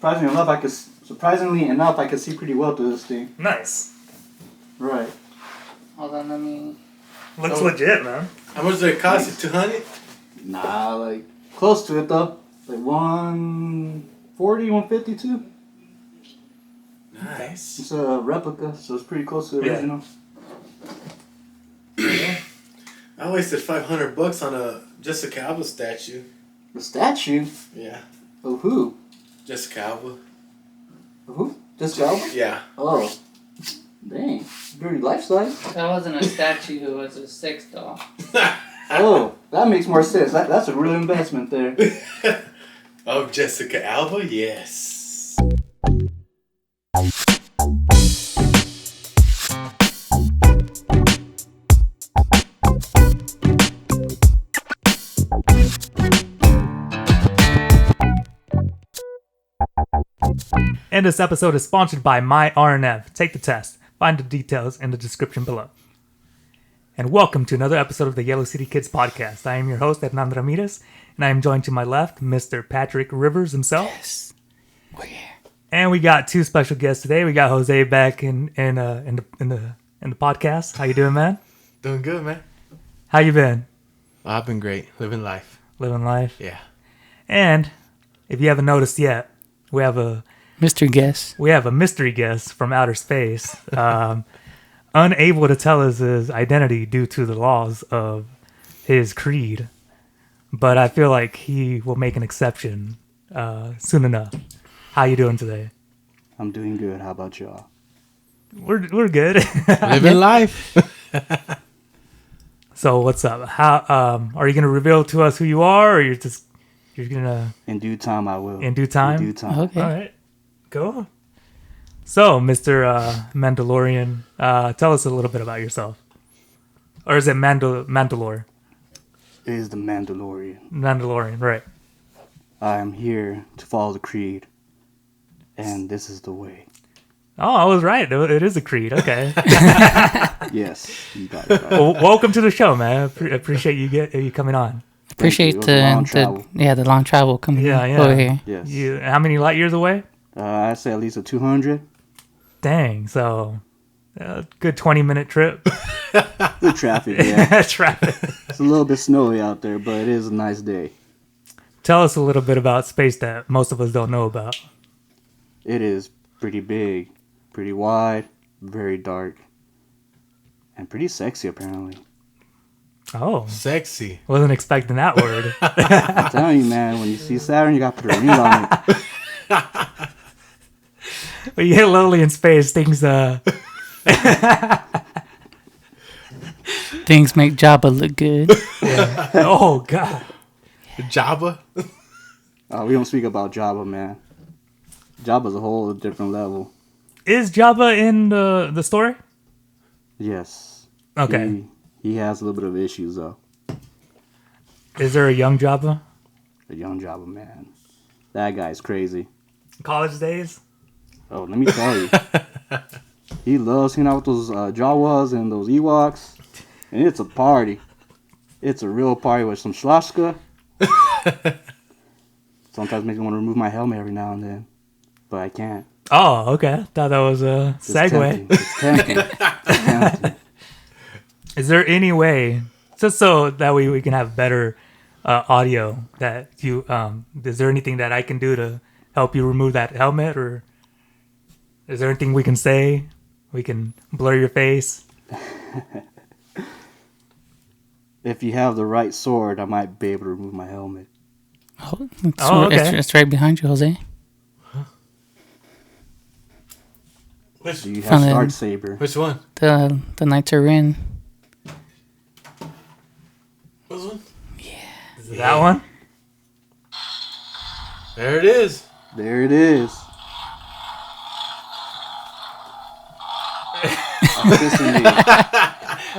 Surprisingly enough, I could see pretty well through this thing. Nice. Right. Hold on, let me... Looks legit, man. How much did it cost you? 200? Nah, like close to it though. Like 140, 150 too. Nice. It's a replica, so it's pretty close to the original. I wasted $500 on a Jessica Alba statue. The statue? Yeah. Of who? Jessica Alba. Of who? Jessica Alba? Yeah. Oh. Dang. Very life-size. That wasn't a statue, it was a sex doll. Oh, that makes more sense. That's a real investment there. Of Jessica Alba? Yes. And this episode is sponsored by MyRNF. Take the test. Find the details in the description below. And welcome to another episode of the Yellow City Kids podcast. I am your host, Hernando Ramirez, and I am joined to my left, Mr. Patrick Rivers himself. Yes. We're here. And we got two special guests today. We got Jose back in the podcast. How you doing, man? Doing good, man. How you been? I've been great. Living life. Living life. Yeah. And if you haven't noticed yet, we have a mystery guest from outer space, unable to tell us his identity due to the laws of his creed. But I feel like he will make an exception soon enough. How you doing today? I'm doing good. How about y'all? We're good. Living life. So what's up? How are you gonna reveal to us who you are, or you're gonna? In due time, I will. In due time. In due time. Okay. All right. Go. So, Mr. Mandalorian, tell us a little bit about yourself. Or is it Mandalore? It is the Mandalorian. Mandalorian, right. I am here to follow the creed. And this is the way. Oh, I was right. It is a creed. Okay. Yes, you got it right. Well, welcome to the show, man. Appreciate you coming on. Appreciate the long travel. the long travel coming over here. Yes. How many light years away? I'd say at least a 200. Dang. So, good 20-minute trip. Good traffic, yeah. Traffic. It's a little bit snowy out there, but it is a nice day. Tell us a little bit about space that most of us don't know about. It is pretty big, pretty wide, very dark, and pretty sexy, apparently. Oh. Sexy. Wasn't expecting that word. I'm telling you, man, when you see Saturn, you got to put a ring on it. When you get lonely in space, things Things make Jabba look good. Yeah. Oh God. Jabba? We don't speak about Jabba, man. Jabba's a whole different level. Is Jabba in the story? Yes. Okay. He has a little bit of issues, though. Is there a young Jabba? The young Jabba, man. That guy's crazy. College days? Oh, let me tell you. He loves hanging out with those Jawas and those Ewoks. And it's a party. It's a real party with some Schlafska. Sometimes makes me want to remove my helmet every now and then. But I can't. Oh, okay. Thought that was a segue. It's tempting. It's tempting. Is there any way, just so that way we can have better audio, that you, is there anything that I can do to help you remove that helmet, or is there anything we can say? We can blur your face? If you have the right sword, I might be able to remove my helmet. Oh, okay. It's right behind you, Jose. Do you have Dark Saber? Which one? The Knights are in. Which one? Is it that one? There it is. There it is.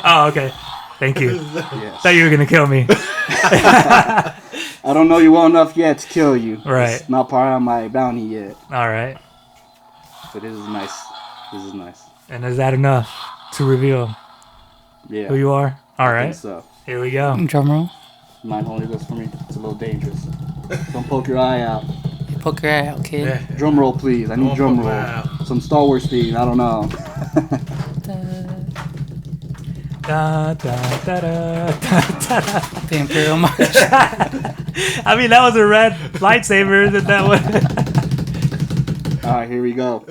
Oh, okay. Thank you. Yes. Thought you were going to kill me. I don't know you well enough yet to kill you. Right. It's not part of my bounty yet. All right. But this is nice. This is nice. And is that enough to reveal Yeah. who you are? All I right. think so. Here we go. Drum roll. Mine only goes for me. It's a little dangerous. Don't poke your eye out. poke your eye out, kid. Yeah. Drum roll, please. I need Oh, drum roll. wow. Some Star Wars theme. I don't know. Da, da, da, da, da, da. The Imperial March. I mean, that was a red lightsaber. Isn't that what? All right, here we go.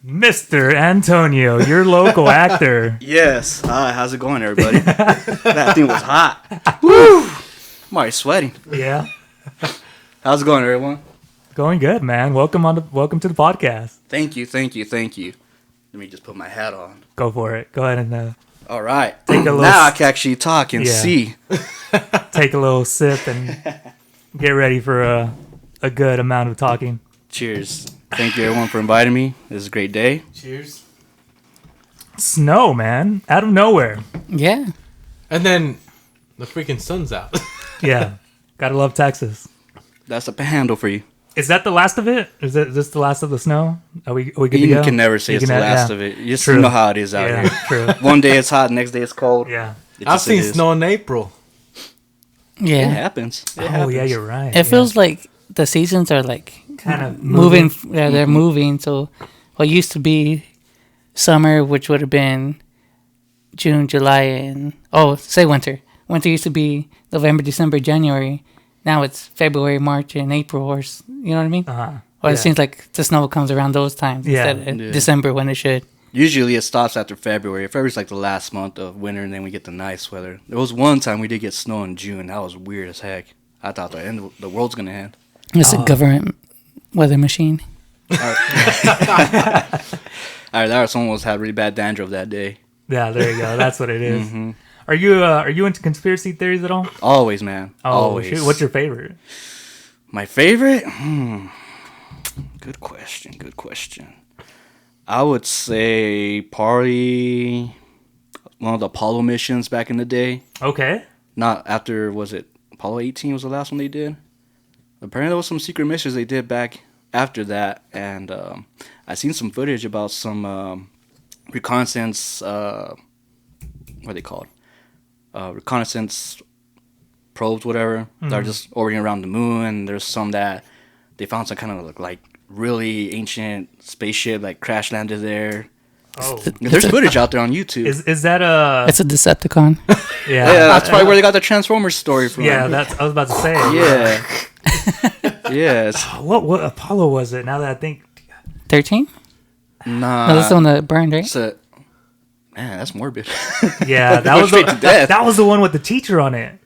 Mr. Antonio, your local actor. Yes. Hi, how's it going, everybody? That thing was hot. Woo! I'm already sweating. Yeah, How's it going, everyone? going good, man. Welcome to the podcast. Thank you. Let me just put my hat on. Go for it. Go ahead and All right. Take a little Now I can actually talk and Yeah. see. take a little sip and get ready for a good amount of talking. Cheers. Thank you, everyone, for inviting me. This is a great day. Cheers. Snow, man, out of nowhere. Yeah. And then the freaking sun's out. Yeah, gotta love Texas. That's a panhandle for you. Is that the last of it? Is this the last of the snow? Are we good to You go? can never say You it's can the have- last yeah. of it. You just True. know how it is out Yeah, here. true. One day it's hot, next day it's cold. Yeah. It I've just seen is. snow in April. It Yeah. happens. It Oh happens. yeah, you're right. It feels like the seasons are like kind of moving. Yeah, they're moving. So what used to be summer, which would have been June, July, and say winter. Winter used to be November, December, January. Now it's February, March, and April, or you know what I mean? Or yeah. it seems like the snow comes around those times Yeah. instead of Yeah. December when it should. Usually it stops after February. February's like the last month of winter, and then we get the nice weather. There was one time we did get snow in June. That was weird as heck. I thought the world's gonna end. It's a government weather machine. All right, someone was had really bad dandruff that day. Yeah, there you go. That's what it is. Mm-hmm. Are you into conspiracy theories at all? Always, man. Oh, Always. shoot. What's your favorite? My favorite? Good question. I would say probably one of the Apollo missions back in the day. Okay. Not after, was it Apollo 18 was the last one they did? Apparently there was some secret missions they did back after that. And I seen some footage about some reconnaissance, what are they called? Reconnaissance probes, whatever. They're just orbiting around the moon. And there's some that they found some kind of like really ancient spaceship like crash landed there. Oh, There's footage out there on YouTube. is that a? It's a Decepticon. Yeah, Yeah, that's probably where they got the Transformers story from. Yeah, that's. I was about to say. Yeah. Yes. What Apollo was it? Now that I think. 13? Nah. No, that's the one that burned, right? It's a, man, that's morbid. Yeah, that Go was straight to death. that was the one with the teacher on it.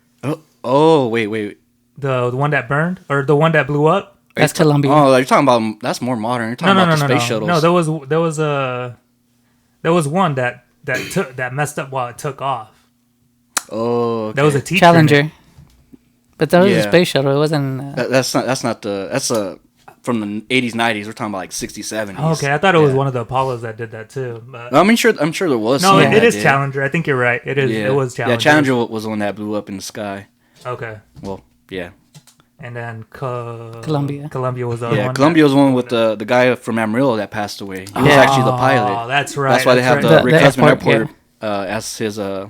Oh, wait. The one that burned or the one that blew up. That's Columbia. Oh, you're talking about, that's more modern. You're talking No, about the no, space no. shuttles. No, there was one that messed up while it took off. Oh, okay. There was a teacher. in Challenger. it. But that was a Yeah. space shuttle. It wasn't. That's from the 80s, 90s. We're talking about like 60s, 70s. Okay, I thought it was Yeah. one of the Apollos that did that too. But I'm sure there was. no, some it that is did. Challenger. I think you're right. It is. Yeah. It was Challenger. Yeah, Challenger was the one that blew up in the sky. Okay, Well, yeah. and then Columbia. Columbia was the other Yeah, one. Columbia was the one with the guy from Amarillo that passed away. He was actually the Oh, pilot. that's right. That's why they have right. the The Rick Husband airport, Airport as his, Yeah.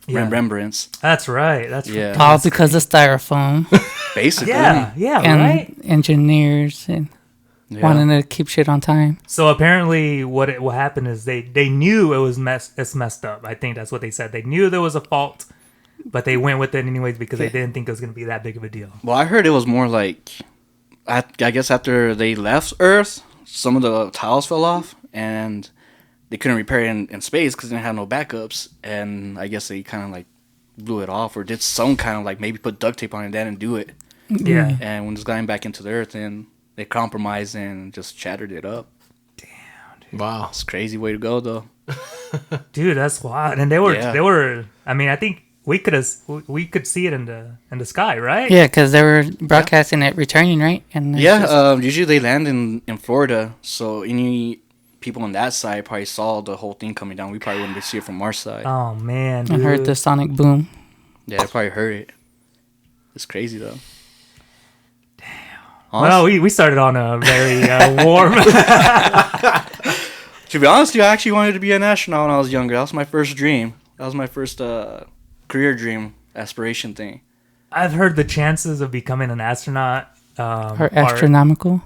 remembrance. That's right. That's Yeah. All because of styrofoam Basically. Yeah, and right. engineers and Yeah. wanting to keep shit on time. So apparently, what happened is they knew it was messed up. I think that's what they said. They knew there was a fault, but they went with it anyways because they didn't think it was going to be that big of a deal. Well, I heard it was more like, I guess after they left Earth, some of the tiles fell off, and they couldn't repair it in space because they didn't have no backups, and I guess they kind of like blew it off or did some kind of like maybe put duct tape on it, they didn't do it, Yeah. and when it's going back into the Earth, and they compromised and just shattered it up. Wow. It's a crazy way to go, though. Dude, that's wild. And they were. I mean, I think we could see it in the sky, right? Yeah, because they were broadcasting it returning, right? And it's just- Yeah, usually they land in Florida, so any people on that side probably saw the whole thing coming down. We probably wouldn't see it from our side. Oh man, I dude. heard the sonic boom. Yeah, they probably heard it. It's crazy though. Well, we started on a very warm. To be honest with you, I actually wanted to be an astronaut when I was younger. That was my first dream. That was my first career dream, aspiration thing. I've heard the chances of becoming an astronaut Are astronomical.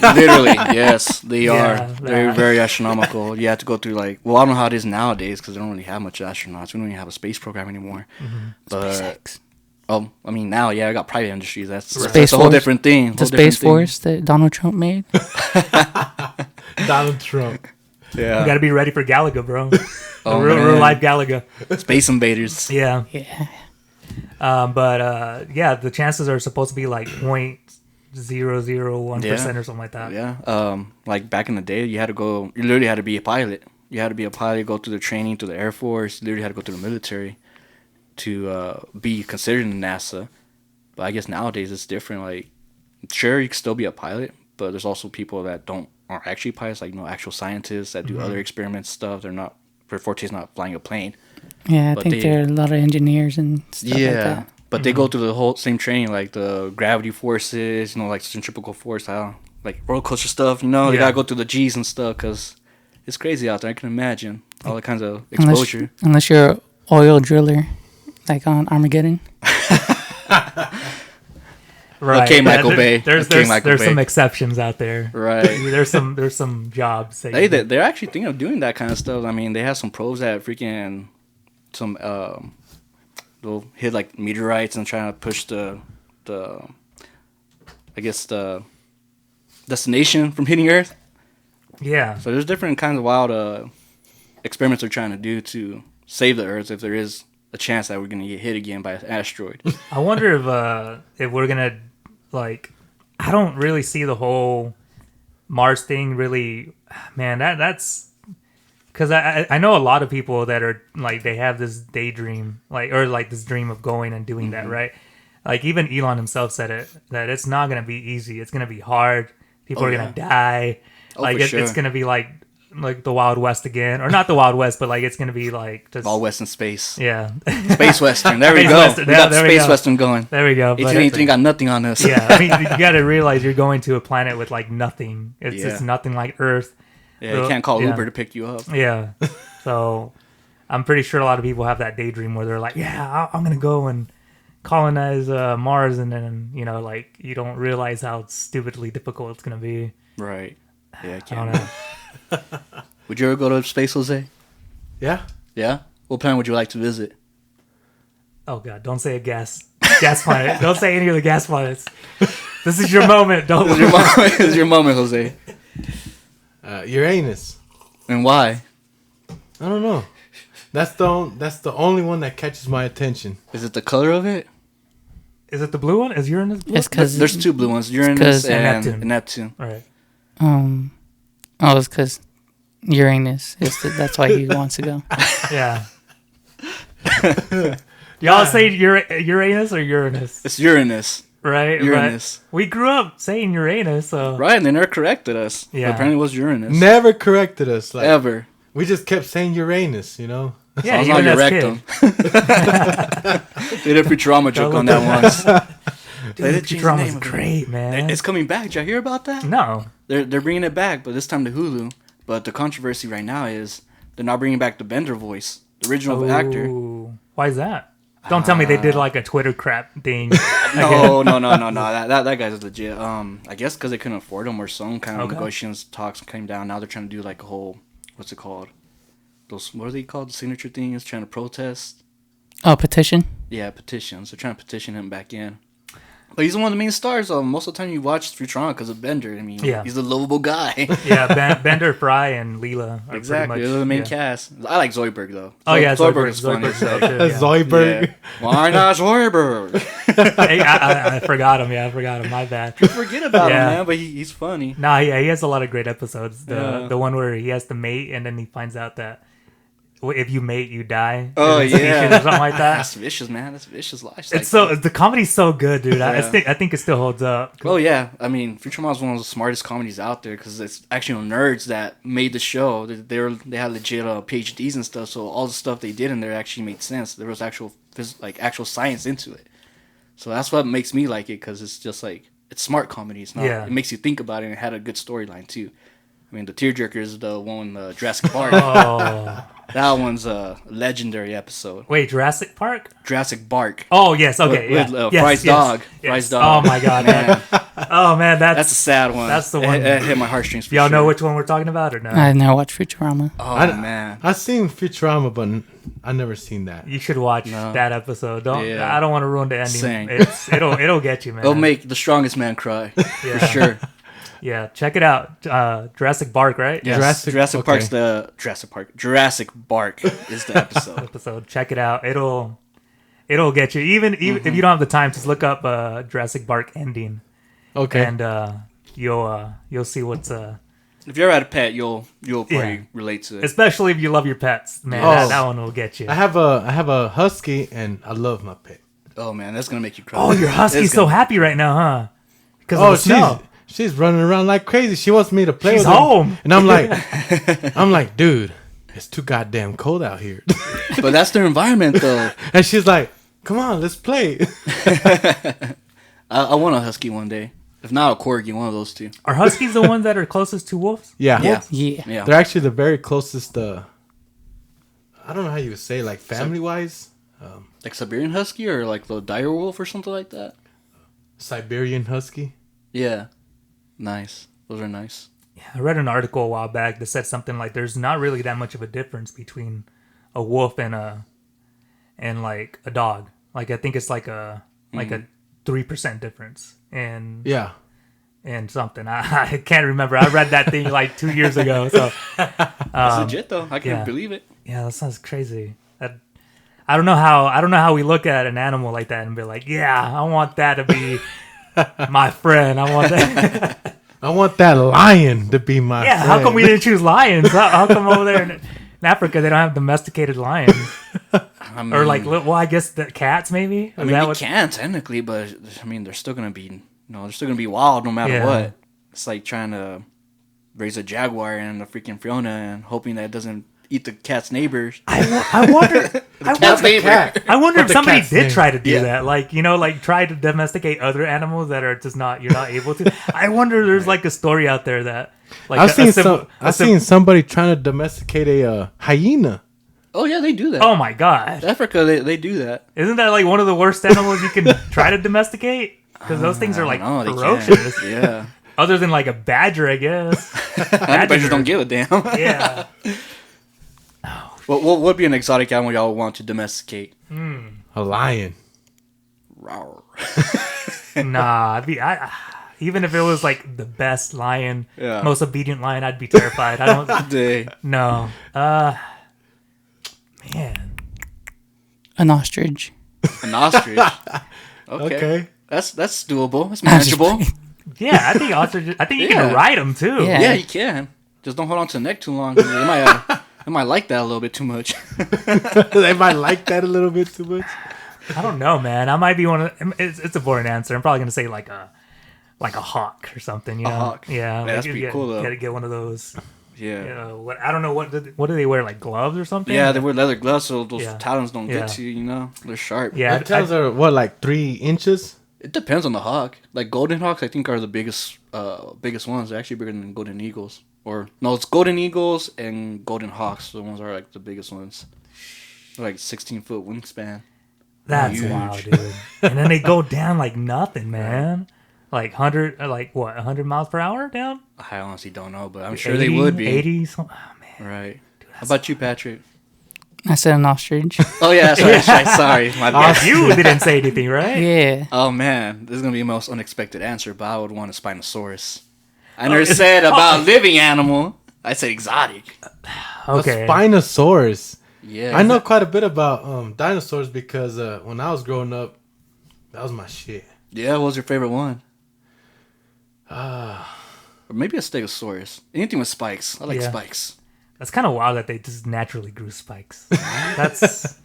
Literally, yes, they Yeah, are. They're that. very astronomical. You have to go through like, well, I don't know how it is nowadays because they don't really have much astronauts. We don't even have a space program anymore. But SpaceX. oh, I mean now, yeah, I got private industries. That's Right. Space that's a whole Force. different thing. The whole Space different thing. Force that Donald Trump made. Donald Trump. Yeah, You got to be ready for Galaga, bro. Oh, real man. life Galaga. Space invaders. Yeah. Yeah. But yeah, the chances are supposed to be like 0.001% Yeah. or something like that. Yeah. Like back in the day, you literally had to be a pilot. You had to be a pilot, go through the training to the Air Force. You literally had to go through the military to be considered in NASA. But I guess nowadays it's different. Like, sure, you can still be a pilot, but there's also people that aren't actually pilots, like actual scientists that do other experiments stuff. They're not. Their forte is not flying a plane. Yeah, I But think there are a lot of engineers and stuff like that. But they go through the whole same training, like the gravity forces, like centrifugal force, like roller coaster stuff. They Yeah. gotta go through the G's and stuff because it's crazy out there. I can imagine all the kinds of Unless, exposure. unless you're an oil driller, like on Armageddon. Right. Okay, Michael There- Bay. There's Okay, Michael there's Bay. some exceptions out there. Right. There's some jobs. That They're actually thinking of doing that kind of stuff. I mean, they have some pros that freaking some they'll hit like meteorites and trying to push the I guess the destination from hitting Earth. yeah. So there's different kinds of wild experiments they're trying to do to save the Earth if there is a chance that we're gonna get hit again by an asteroid. I wonder if we're gonna like. I don't really see the whole Mars thing really. Man, that's because I know a lot of people that are like they have this daydream or this dream of going and doing that, right? Like even Elon himself said it that it's not gonna be easy. It's gonna be hard. People Oh, are yeah. gonna die. Oh, Like for it's sure. gonna be like the Wild West again, or not the Wild West, but like it's gonna be like just All West in space. yeah. Space Western. There we Space go. Western. We Yeah, got the there we Space go. Western going. There we go. But 1883 got nothing on us. yeah, I mean, you got to realize you're going to a planet with like nothing. It's Yeah. nothing like Earth. Yeah, you can't call Yeah. Uber to pick you up. Yeah, so I'm pretty sure a lot of people have that daydream where they're like, "Yeah, I'm gonna go and colonize Mars," and then like you don't realize how stupidly difficult it's gonna be. Right. Yeah, I I can't. don't know. Would you ever go to space, Jose? Yeah. Yeah? What planet would you like to visit? Oh god, don't say a gas planet. Don't say any of the gas planets. This is your moment. Don't. This is your moment, this is your moment, Jose. Uranus. And why? I don't know. That's the only one that catches my attention. Is it the color of it? Is it the blue one? Is Uranus blue? It's because There's two blue ones, Uranus 'cause- and And Neptune. Neptune. All right. it's because Uranus. That's why he wants to go. Yeah. Y'all say Uranus or Uranus, It's Uranus. right? Uranus. Right. We grew up saying Uranus, so Right, and they never corrected us. Yeah. But apparently it was Uranus. Never corrected us. Like Ever. we just kept saying Uranus. yeah, Sounds like even you as wrecked kids. them. They did a Futurama joke on that once. They did change the Futurama's name of it. great, man. It's coming back. Did y'all hear about that? No. They're bringing it back, but this time to Hulu. But the controversy right now is they're not bringing back the Bender voice, the original actor. Ooh. Why is that? Don't tell me they did like a Twitter crap thing. No. That guy's legit. I guess because they couldn't afford him or some kind of Okay. negotiations talks came down. Now they're trying to do like a whole, what's it called? What are they called? The signature thing is trying to protest. Oh, petition. Yeah, petitions. They're trying to petition him back in. But he's one of the main stars. Most of the time you watch Futurama because of Bender. I mean, Yeah. he's a lovable guy. Yeah, Bender, Fry, and Leela are Exactly. pretty They're much the main yeah. cast. I like Zoidberg though. Oh yeah, Zoidberg is funny. Zoidberg's dope, too, yeah. Zoidberg. Yeah. Why not Zoidberg? Hey, I forgot him. Yeah, I forgot him. My bad. Forget about Yeah. him, man. But he's funny. Nah, yeah, he has a lot of great episodes. Yeah. The one where he has to mate and then he finds out that if you mate, you die. Oh, As a species yeah. or something like that. That's vicious, man. That's vicious life. It's so the comedy's so good, dude. I Yeah. think it still holds up. Oh yeah, I mean, Futurama is one of the smartest comedies out there because it's actual nerds that made the show. They had legit PhDs and stuff, so all the stuff they did in there actually made sense. There was actual science into it. So that's what makes me like it because it's just like it's smart comedy. It's not. Yeah. It makes you think about it and it had a good storyline too. I mean, the tearjerker is the one Jurassic Park. Oh, That one's a legendary episode. wait, Jurassic Park? Jurassic Bark. Oh, yes, okay, With, yeah. Fry's dog. Yes. Fry's dog. Oh, my God, man. Oh, man, That's a sad one. That's the one. It hit my heartstrings for Y'all sure. know which one we're talking about or no? I never watched Futurama. Oh, man. I've seen Futurama, but I never seen that. You should watch that episode. Yeah. I don't want to ruin the ending. Same. It'll get you, man. It'll make the strongest man cry. Yeah. For sure. Yeah, check it out. Jurassic Bark, right? Yes. Jurassic okay. Park's the Jurassic Bark is the episode. Episode. Check it out. It'll get you. Even if you don't have the time, just look up Jurassic Bark ending, Okay. and you'll see what's If you ever had a pet, you'll probably Yeah. relate to it. especially if you love your pets, man. Oh. That one will get you. I have a husky, and I love my pet. Oh man, that's gonna make you cry. Oh, your husky's It's so gonna- happy right now, huh? Because Oh, of the snow. she's running around like crazy. She wants me to play She's with her. home. And I'm like, dude, it's too goddamn cold out here. But that's their environment, though. And she's like, come on, let's play. I want a husky one day. If not a corgi, one of those two. Are huskies the ones that are closest to wolves? Yeah. Yeah, Yeah. yeah. They're actually the very closest, I don't know how you would say, like family-wise, Like Siberian husky or like the dire wolf or something like that. Siberian husky. Yeah, nice. Those are nice. I read an article a while back that said something like there's not really that much of a difference between a wolf and like a dog. Like I think it's like a 3% difference in Yeah. and something. I can't remember. I read that thing like 2 years ago. So That's legit though. I can yeah. believe it. yeah, that sounds crazy. I don't know how we look at an animal like that and be like, yeah, I want that to be my friend. I want that. I want that lion to be my Yeah, friend. how come we didn't choose lions? How come over there in Africa they don't have domesticated lions? I mean, Or like, well, I guess the cats maybe. I mean, they can technically, but I mean, they're still gonna be, they're still gonna be wild no matter Yeah. what. It's like trying to raise a jaguar and a freaking Fiona and hoping that it doesn't eat the cat's neighbors. I wonder. Cat's neighbor. I wonder if the somebody cat's did name. try to do Yeah. that, like like try to domesticate other animals that are just you're not able to. I wonder there's like a story out there that like I've seen somebody trying to domesticate a hyena. Oh yeah, they do that. Oh my god! Africa, they do that. Isn't that like one of the worst animals you can try to domesticate? Because those things are like No, they ferocious. can't. Yeah, Other than like a badger, I guess. badgers don't give a damn. Yeah. What would be an exotic animal y'all would want to domesticate? A lion. Rawr. Nah, even if it was like the best lion, Yeah. most obedient lion, I'd be terrified. I don't. Day. No. Man. An ostrich. An ostrich. Okay. Okay. That's doable. That's manageable. Yeah, I think ostrich. I think you can Yeah. ride them too. Yeah. Yeah, you can. Just don't hold on to the neck too long. 'Cause they might like that a little bit too much. They might like that a little bit too much. I don't know, man. I might be one of. It's a boring answer. I'm probably gonna say like a hawk or something. You know? hawk. Yeah, Yeah, that's you pretty cool, though. Gotta get one of those. Yeah. You know, what I don't know what do they wear, like gloves or something? Yeah, they wear leather gloves so those Yeah. talons don't Yeah. get to you, you know? They're sharp. Yeah, Their tails are what, like 3 inches? It depends on the hawk. Like golden hawks I think are the biggest ones. They're actually bigger than golden eagles. Or no, it's golden eagles and golden hawks. The ones are like the biggest ones. They're like 16-foot wingspan. That's Huge. wild, dude. And then they go down like nothing, man. Like 100, like what, 100 miles per hour down? I honestly don't know, but I'm sure they would be. 80, something. Oh, man. Right. How about you, Patrick? I said an ostrich. Oh yeah, sorry, my bad. You didn't say anything, right? Yeah. Oh man, this is gonna be the most unexpected answer, but I would want a Spinosaurus. I never said about living animal. I said exotic. Okay. A Spinosaurus. Yeah. I know quite a bit about dinosaurs because when I was growing up, that was my shit. Yeah, what was your favorite one? Or maybe a Stegosaurus. Anything with spikes. I like Yeah. spikes. That's kind of wild that they just naturally grew spikes. That's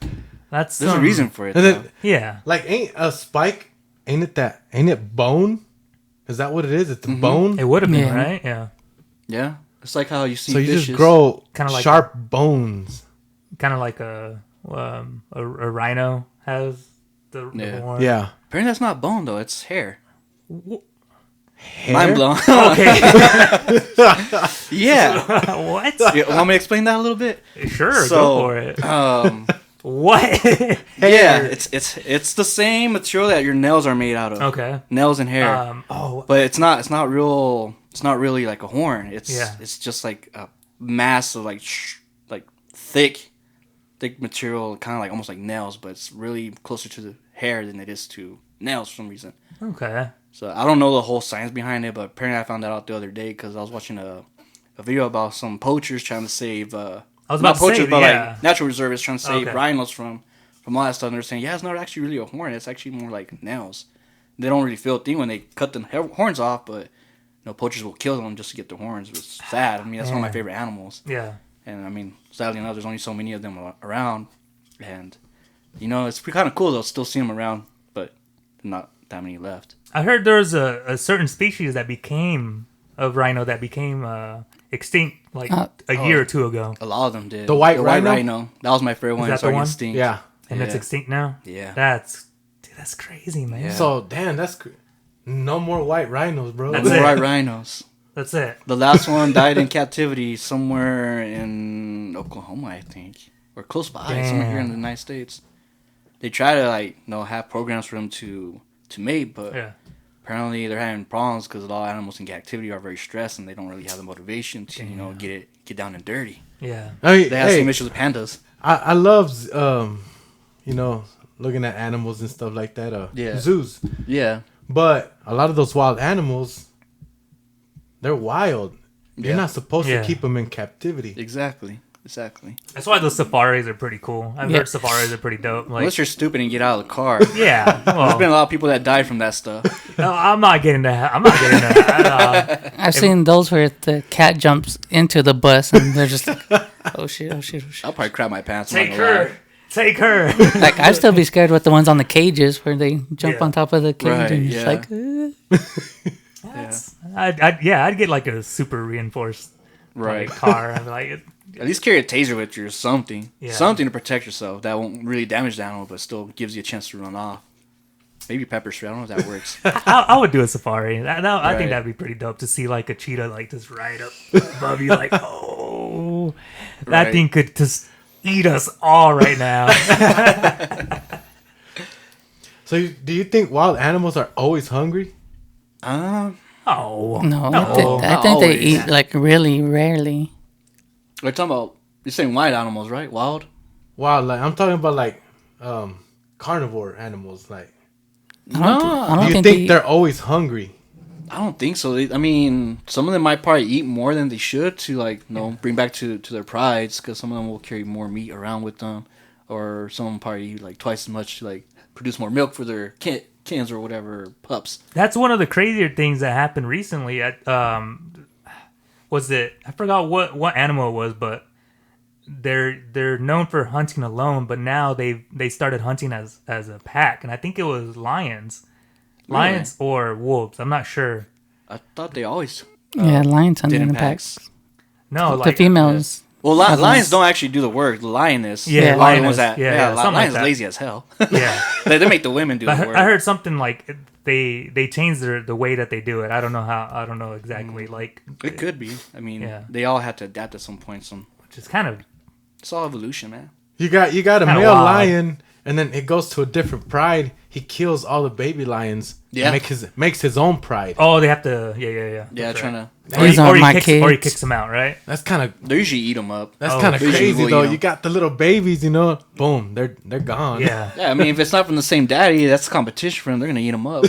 There's a reason for it. And Though. then, Yeah. like, ain't a spike? Ain't it bone? Is that what it is? It's a bone. It would have been, Yeah. right? Yeah. Yeah, it's like how you see So you fishes. just grow Kinda like- sharp bones. Kind of like a rhino has the Yeah. horn. Yeah, Apparently that's not bone though. It's hair. hair. Mind blown. Okay. Yeah. What? You want me to explain that a little bit? Sure, So, go for it. What? Yeah, it's the same material that your nails are made out of. Okay. Nails and hair. But it's not real. It's not really like a horn. It's just like a mass of like thick material, kind of like almost like nails, but it's really closer to the hair than it is to nails for some reason. Okay. So I don't know the whole science behind it, but apparently I found that out the other day because I was watching a video about some poachers trying to save. I was Not about to poachers, say, but yeah. like natural reservists trying to save Okay. rhinos from all that stuff. And they're saying, yeah, it's not actually really a horn. It's actually more like nails. They don't really feel a thing when they cut the horns off, but poachers will kill them just to get the horns. It's sad. I mean, that's one of my favorite animals. Yeah. And I mean, sadly enough, there's only so many of them around. And, it's kind of cool, though, still see them around, but not that many left. I heard there was a certain species that became of rhino that became extinct like a year or two ago, A lot of them did. The white rhino? That was my favorite one. that It's already the one? extinct. Yeah. and it's Yeah. extinct now. Yeah. That's crazy, man. Yeah. So damn, no more white rhinos, bro. That's No it. white rhinos. That's it. The last one died in captivity somewhere in Oklahoma, I think, or close by, somewhere here in the United States. They try to have programs for them to mate, but Yeah. apparently they're having problems because a lot of animals in captivity are very stressed and they don't really have the motivation to get down and dirty. Yeah. I mean, They have hey, some issues with pandas. I love looking at animals and stuff like that. Yeah. Zoos. Yeah, But a lot of those wild animals, they're wild. You're Yeah. not supposed Yeah. to keep them in captivity. exactly. That's why those safaris are pretty cool. I've Yeah. heard safaris are pretty dope. Like, Unless you're stupid and get out of the car. yeah. There's Well, been a lot of people that died from that stuff. no, I'm not getting that. I'm not getting that. I've seen those where the cat jumps into the bus and they're just like, oh shit, oh shit, oh shit. I'll probably crap my pants. I'm not Take gonna lie. her. Take her. Like, I'd still be scared with the ones on the cages where they jump Yeah. on top of the cage Right, and yeah. just I'd get like a super reinforced Right. car. I'd be like, At least carry a taser with you or something. Yeah. Something to protect yourself that won't really damage the animal, but still gives you a chance to run off. Maybe pepper spray. I don't know if that works. I would do a safari. I Right. think that'd be pretty dope to see like a cheetah like just right up above you, like, oh, that Right. thing could just eat us all right now. So do you think wild animals are always hungry? Oh no. No, I think they always. eat like really rarely. We're talking about, you're saying wild animals, right? Wild? Wild, like I'm talking about like carnivore animals. Like, I don't do you think, think they're always hungry? I don't think so. I mean, some of them might probably eat more than they should to bring back to their prides, because some of them will carry more meat around with them, or some of them probably eat like twice as much to produce more milk for their kids or whatever, pups. that's one of the crazier things that happened recently. At was it? I forgot what animal it was, but they're known for hunting alone, but now they started hunting as a pack, and I think it was lions or wolves. I'm not sure. I thought they always lions hunting did in in the packs. packs. No, The like females. Well, Lions. lions don't actually do the work. The lioness. Yeah, the lioness. ones that, Yeah, something like lions that. lazy as hell. Yeah. they make the women do the work. I heard something like they changed the way that they do it. I don't know how. I don't know exactly. Like, It could be. I mean, Yeah. they all had to adapt at some point. which is kind of It's all evolution, man. You got a Kinda male wild. lion, and then it goes to a different pride. He kills all the baby lions. Yeah. And makes his own pride. oh, they have to yeah. Yeah, That's trying right. to. These are my kicks, kids. or he kicks them out, right? That's kind of They usually eat them up. that's Oh, kind of they usually crazy will, though. you know. You got the little babies, boom, they're gone. Yeah. Yeah, I mean, if it's not from the same daddy, that's competition for them. They're gonna eat them up.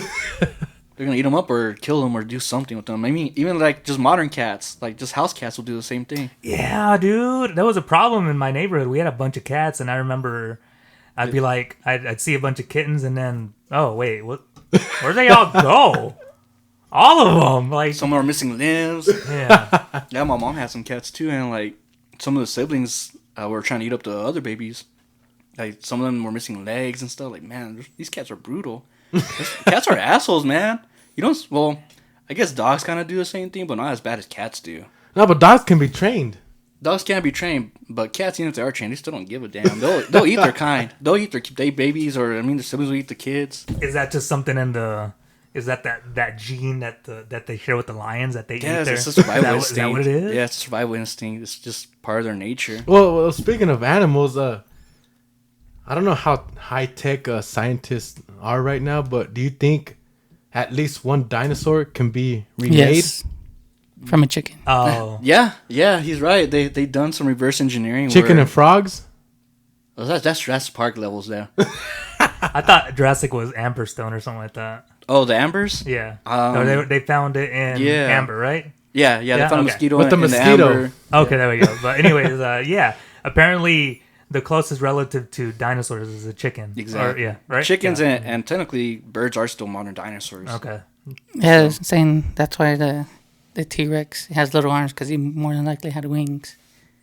They're gonna eat them up or kill them or do something with them. I mean, even just modern cats, like just house cats, will do the same thing. Yeah, dude. That was a problem in my neighborhood. We had a bunch of cats, and I remember I'd be like, I'd see a bunch of kittens, and then, oh, wait, where'd they all go? All of them. Like, Some are missing limbs. yeah. Yeah, my mom had some cats too, and some of the siblings were trying to eat up the other babies. Like some of them were missing legs and stuff. Like, man, these cats are brutal. Cats are assholes, man. You don't. Well, I guess dogs kind of do the same thing, but not as bad as cats do. No, but dogs can be trained. Dogs can't be trained, but cats, even if they are trained, they still don't give a damn. They'll eat their kind. They'll eat their babies, or I mean, the siblings will eat the kids. Is that just something in the Is that gene that they share with the lions that they eat Yeah, there? it's a survival Is instinct. that what it is? Yeah, it's a survival instinct. It's just part of their nature. Well, speaking of animals, I don't know how high tech scientists are right now, but do you think at least one dinosaur can be remade? Yes. From a chicken. Oh, Yeah, he's right. They done some reverse engineering. Chicken where, and frogs? oh, that's Jurassic Park levels there. I thought Jurassic was Amberstone or something like that. Oh, the ambers? Yeah. Um, No, they found it in yeah. amber, right? Yeah, Yeah, they found a okay. mosquito With the in mosquito. amber. Okay, there we go. But anyways, yeah. Apparently, the closest relative to dinosaurs is a chicken. Exactly. Or, yeah, right? Chickens Yeah. and technically birds are still modern dinosaurs. Okay. Yeah, saying that's why the T-Rex has little arms because he more than likely had wings.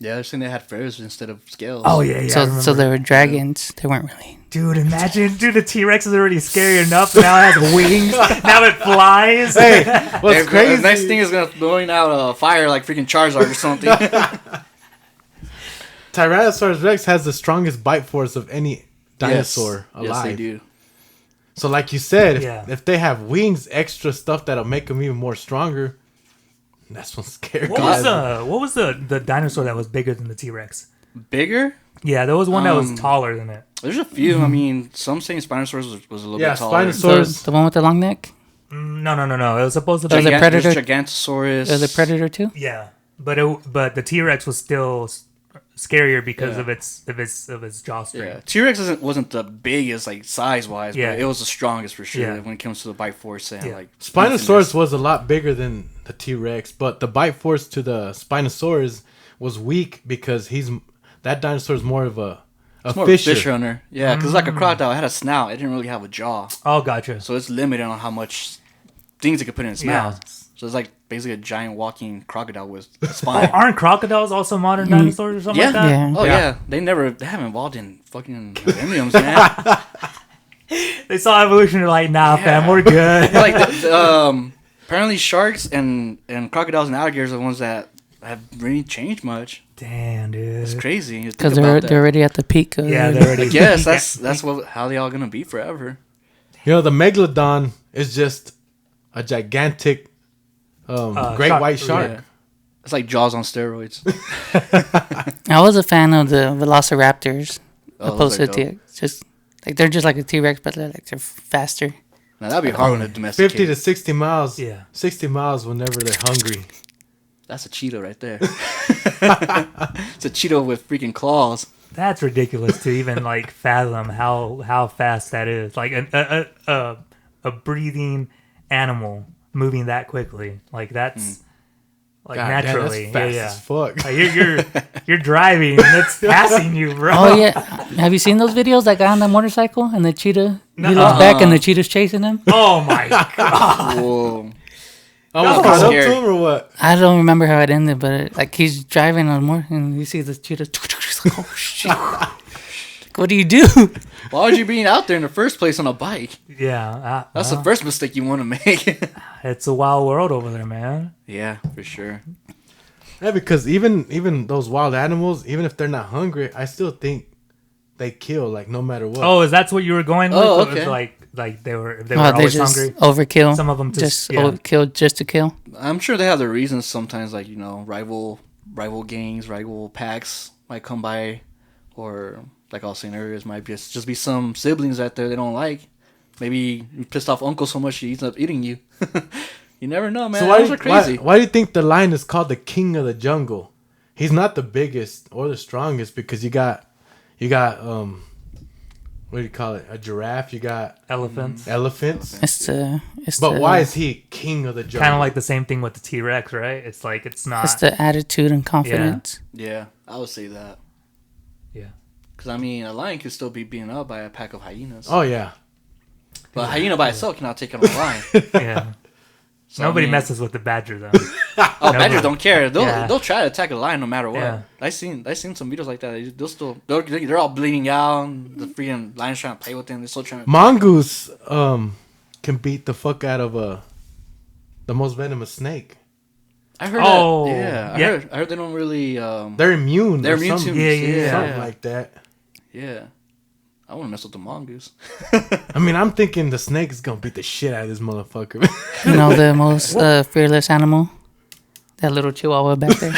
Yeah, they're saying they had feathers instead of scales. Oh, yeah, yeah. I so remember. they were dragons. They weren't really. Dude, imagine, the T-Rex is already scary enough, and now it has wings. Now it flies. Hey, what's Hey, crazy? The next thing is gonna blowing out fire like freaking Charizard or something. Tyrannosaurus Rex has the strongest bite force of any dinosaur alive. Yes, they do. So, like you said, Yeah. if they have wings, extra stuff that'll make them even more stronger, that's what's scary. What was the dinosaur that was bigger than the T-Rex? Bigger? Yeah, there was one that was taller than it. There's a few. I mean, some saying Spinosaurus was a little Yeah, bit taller. Spinosaurus. The one with the long neck? No. It was supposed to be. Was it Predator? There's Gigantosaurus. Or the Predator too? Yeah, but the T-Rex was still scarier because Yeah. of its jaw strength. Yeah, T-Rex wasn't the biggest like size wise, Yeah. but it was the strongest for sure Yeah. when it comes to the bite force and Yeah. like Spinosaurus was a lot bigger than the T-Rex, but the bite force to the Spinosaurus was weak because that dinosaur is more of a It's more of a fisher. fish runner. Yeah, because like a crocodile, it had a snout. It didn't really have a jaw, Oh, gotcha. so it's limited on how much things it could put in its Yeah. mouth. So it's like basically a giant walking crocodile with a Oh, spine. aren't crocodiles also modern dinosaurs or something yeah. like that? Yeah. Oh Yeah. yeah. They haven't evolved in fucking millenniums, man. They saw evolution. They're like, nah, fam, we're good. like apparently sharks and crocodiles and alligators are the ones that have really changed much. Damn, dude. It's crazy Because they're already at the peak of Yeah, their- they're already. I guess that's how they all gonna be forever. You know, the megalodon is just a gigantic great shark, white shark. Yeah. It's like Jaws on steroids. I was a fan of the Velociraptors Oh, opposed those to are the dope. T-Rex. Just like they're just like a T-Rex, but they're faster. Now that'd be hard when a domesticate. 50 to 60 miles. Yeah. 60 miles whenever they're hungry. That's a cheetah right there. It's a cheetah with freaking claws. That's ridiculous to even like fathom how fast that is. Like a breathing animal moving that quickly. Like that's like God damn, naturally. that's fast yeah, as fuck. Like, you're driving and it's passing you, bro. Oh yeah, have you seen those videos? That guy on the motorcycle and the cheetah. He looks back and the cheetah's chasing him. Oh my god. Whoa. Almost Oh. caught up Scary. to him or what? I don't remember how it ended, but like he's driving on more and you see the cheetah. Oh shit! Like, what do you do? Why would you be out there in the first place on a bike? Yeah, That's the first mistake you want to make. it's a wild world over there, man. Yeah, for sure. Yeah, because even those wild animals, even if they're not hungry, I still think they kill, like, no matter what. Oh, is that what you were going with? Oh, It was okay. like they were They always just hungry. overkill. Some of them just yeah. overkill just to kill. I'm sure they have their reasons sometimes, like, rival gangs, rival packs might come by, or like I was saying earlier, it might just be some siblings out there they don't like. Maybe you pissed off uncle so much he ends up eating you. You never know, man. So Those are crazy. why do you think the lion is called the king of the jungle? He's not the biggest or the strongest because you got what do you call it? A giraffe. You got Elephants. elephants. But Why is he king of the jungle? Kind of like the same thing with the T-Rex, right? It's like it's not. It's the attitude and confidence. Yeah, I would say that. Yeah. Because, I mean, a lion could still be beaten up by a pack of hyenas. Oh yeah. But a hyena by itself cannot take on a lion. Yeah. So, Nobody I mean, messes with the badger though. Oh, badgers don't care. Yeah. They'll try to attack a lion no matter what. Yeah. I seen some videos like that. They're all bleeding out. And the freaking lion's trying to play with them. They're still trying to. Mongoose can beat the fuck out of the most venomous snake. I heard Oh, that. Yeah, yeah. I heard they don't really. They're immune. They're or immune to something, Yeah. something like that. Yeah. I want to mess with the mongoose. I mean, I'm thinking the snake is gonna beat the shit out of this motherfucker. You know the most fearless animal? That little chihuahua back there.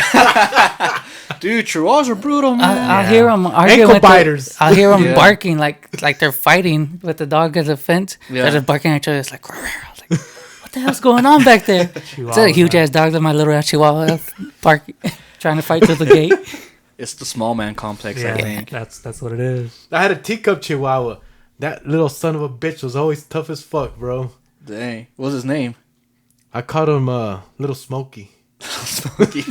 Dude, chihuahuas are brutal, man. I'll hear them arguing Ankle with biters. I'll hear them Yeah. barking like they're fighting with the dog at the fence. Yeah. They're just barking at each other. It's like, "Rawr, rawr." I was like, what the hell's going on back there? It's a huge ass dog that my little ass chihuahua barking, trying to fight through the gate. It's the small man complex, I Yeah, think. that's what it is. I had a teacup chihuahua. That little son of a bitch was always tough as fuck, bro. Dang. What's his name? I called him Little Smokey. Smokey.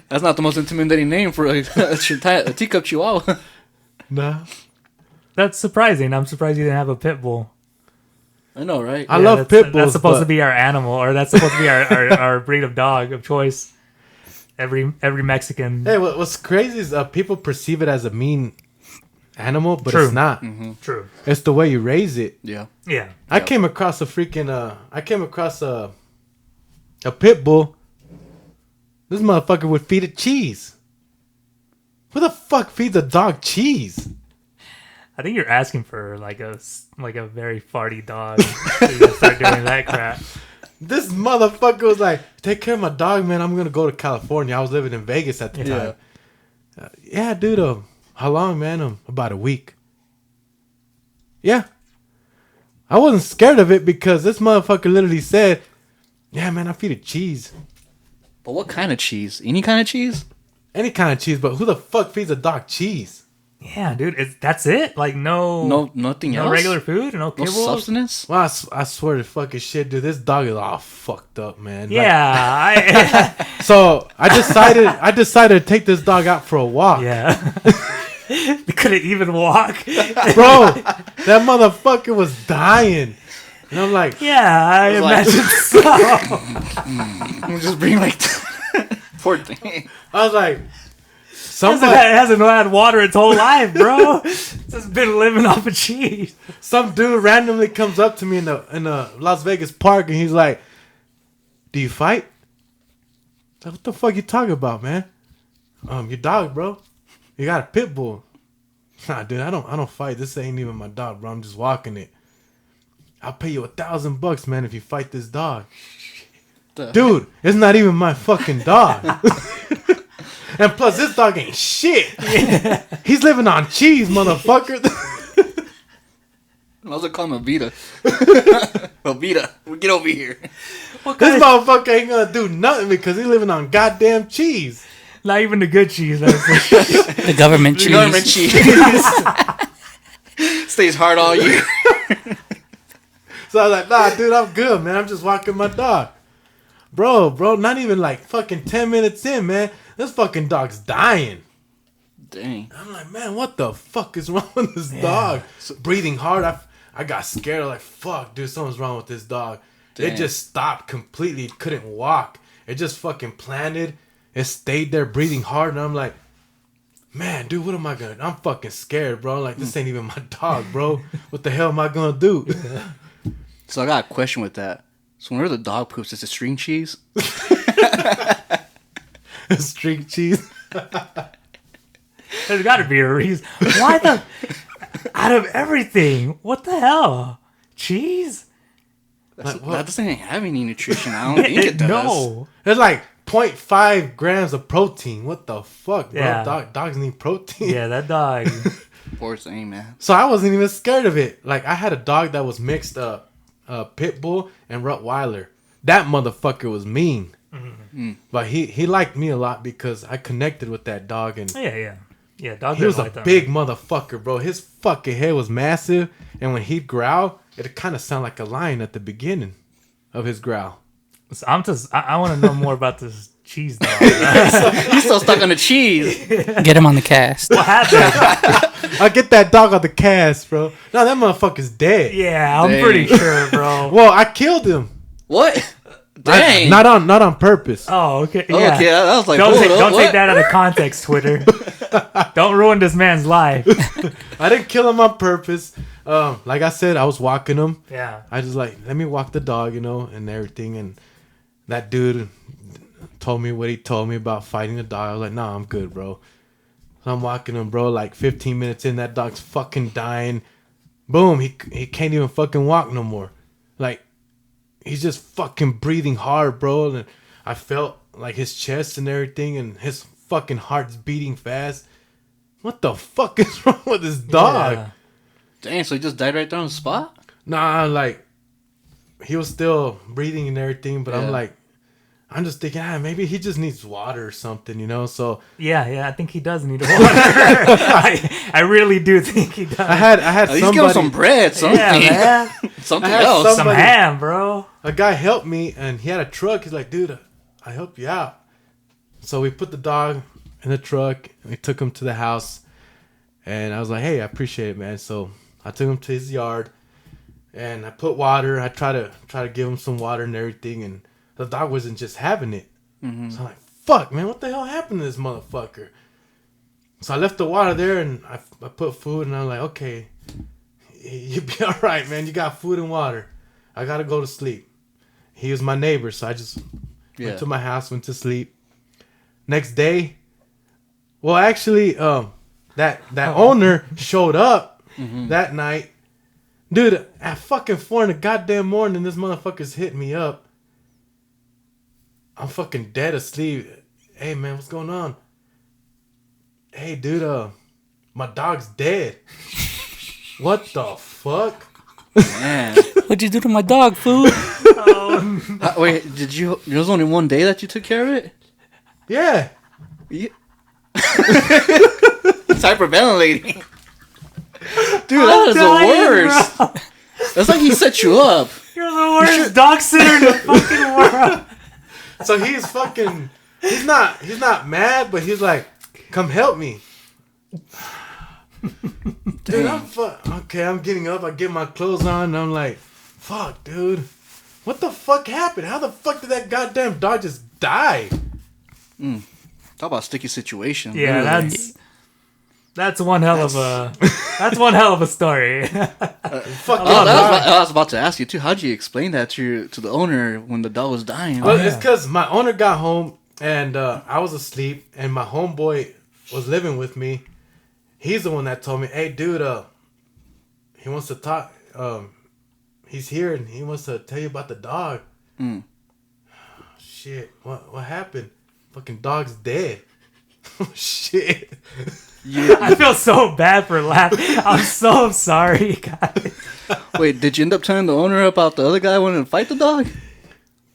That's not the most intimidating name for a teacup chihuahua. Nah. That's surprising. I'm surprised you didn't have a pit bull. I know, right? I love that's- pit bulls. That's supposed but- to be our animal, or that's supposed to be our breed of dog of choice. Every Mexican. Hey, what's crazy is people perceive it as a mean animal, but True. it's not. True. It's the way you raise it. Yeah. Yeah. I came across a pit bull. This motherfucker would feed it cheese. Who the fuck feeds a dog cheese? I think you're asking for like a very farty dog. So you gotta start doing that crap. This motherfucker was like, take care of my dog, man. I'm gonna go to California. I was living in Vegas at the time. Yeah, dude. How long, man? About a week. Yeah. I wasn't scared of it because this motherfucker literally said, yeah, man, I feed it cheese. But what kind of cheese? Any kind of cheese? Any kind of cheese, but who the fuck feeds a dog cheese? Yeah, dude. That's it. Like Nothing no else? regular food, no No kibbles. substance? Well, I swear to fucking shit, dude. This dog is all fucked up, man. Like, Yeah. so I decided to take this dog out for a walk. Yeah. They couldn't even walk. Bro, that motherfucker was dying. And I'm like, Yeah, I was like- imagine so. We'll just bring like... Poor thing. I was like, It somebody, hasn't had water its whole life, bro. It's just been living off of cheese. some dude randomly comes up to me in the Las Vegas park and he's like, do you fight? I was like, what the fuck you talking about, man? Your dog, bro. You got a pit bull. Nah, dude, I don't fight. This ain't even my dog, bro. I'm just walking it. I'll pay you $1,000, man, if you fight this dog. Dude, it's not even my fucking dog. And plus, this dog ain't shit. He's living on cheese, motherfucker. I was gonna call him Avita. Avita, get over here. This motherfucker ain't gonna do nothing because he's living on goddamn cheese. Not even the good cheese. That's The government cheese. Government cheese. Stays hard all year. So I was like, nah, dude, I'm good, man. I'm just walking my dog. Bro, not even like fucking 10 minutes in, man. This fucking dog's dying. Dang. I'm like, man, what the fuck is wrong with this dog? Breathing hard. I got scared. Like, fuck, dude, something's wrong with this dog. Damn. It just stopped completely. It couldn't walk. It just fucking planted. It stayed there breathing hard. And I'm like, man, dude, what am I going to do? I'm fucking scared, bro. Like, this ain't even my dog, bro. What the hell am I going to do? So I got a question with that. So whenever the dog poops, is it string cheese? String cheese. There's got to be a reason. Why the? Out of everything, what the hell? Cheese? That doesn't have any nutrition. I don't think it does. No. There's like 0.5 grams of protein. What the fuck, bro? Yeah. Dogs need protein. Yeah, that dog. Poor thing, man. So I wasn't even scared of it. Like, I had a dog that was mixed pit bull and Rottweiler. That motherfucker was mean. Mm-hmm. But he liked me a lot because I connected with that dog. And Yeah. Dog. he was a like that. big motherfucker, bro. His fucking head was massive. And when he'd growl, it kind of sounded like a lion at the beginning of his growl. So I want to know more about this cheese dog. He's still stuck on the cheese. Get him on the cast. What happened? I get that dog on the cast, bro. No, that motherfucker's dead. Yeah, I'm Dang. pretty sure, bro. Well, I killed him. What? Dang. Not on purpose. Oh, okay. Oh, Yeah. okay, that was like, Don't hold take, up, don't what? take that out of context, Twitter. Don't ruin this man's life. I didn't kill him on purpose. Like I said, I was walking him. Yeah. I just like, let me walk the dog, and everything. And that dude told me what he told me about fighting the dog. I was like, nah, I'm good, bro. So I'm walking him, bro. Like 15 minutes in, that dog's fucking dying. Boom, he can't even fucking walk no more. Like, he's just fucking breathing hard, bro. And I felt like his chest and everything, and his fucking heart's beating fast. What the fuck is wrong with this dog? Yeah. Dang, so he just died right there on the spot? Nah, like, he was still breathing and everything, but Yeah. I'm just thinking, maybe he just needs water or something, you know? So Yeah, I think he does need water. I really do think he does. I had At least somebody, give him some bread, something. Yeah, man. Something I had else. some- Some Somebody- ham, bro. a guy helped me, and he had a truck. He's like, dude, I help you out. So we put the dog in the truck, and we took him to the house, and I was like, hey, I appreciate it, man. So I took him to his yard, and I put water. I try to give him some water and everything, and the dog wasn't just having it. So I'm like, fuck, man, what the hell happened to this motherfucker? So I left the water there, and I put food, and I'm like, okay, you'll be all right, man. You got food and water. I got to go to sleep. He was my neighbor, so I just went to my house, went to sleep. Next day, well, actually, that owner showed up that night. Dude, at fucking 4 in the goddamn morning, this motherfucker's hit me up. I'm fucking dead asleep. Hey, man, what's going on? Hey, dude, my dog's dead. What the fuck? Man. What'd you do to my dog, fool? Wait, did you? There was only one day that you took care of it? Yeah. Yeah. It's hyperventilating. Dude, that is the worst. Bro. That's like he set you up. You're the worst dog sitter in the fucking world. So he's fucking. He's not mad, but he's like, come help me. Dude, okay, I'm getting up. I get my clothes on, and I'm like, fuck, dude. What the fuck happened? How the fuck did that goddamn dog just die? Talk about sticky situation. Yeah, literally. that's one hell of a story. Fucking Oh, dog. I was about to ask you too. How'd you explain that to the owner when the dog was dying? Well, it's because my owner got home, and I was asleep, and my homeboy was living with me. He's the one that told me, hey, dude, he wants to talk. He's here, and he wants to tell you about the dog. Shit, what happened? Fucking dog's dead. Oh, shit. I feel so bad for laughing. I'm so sorry, guys. Wait, did you end up telling the owner about the other guy wanting to fight the dog?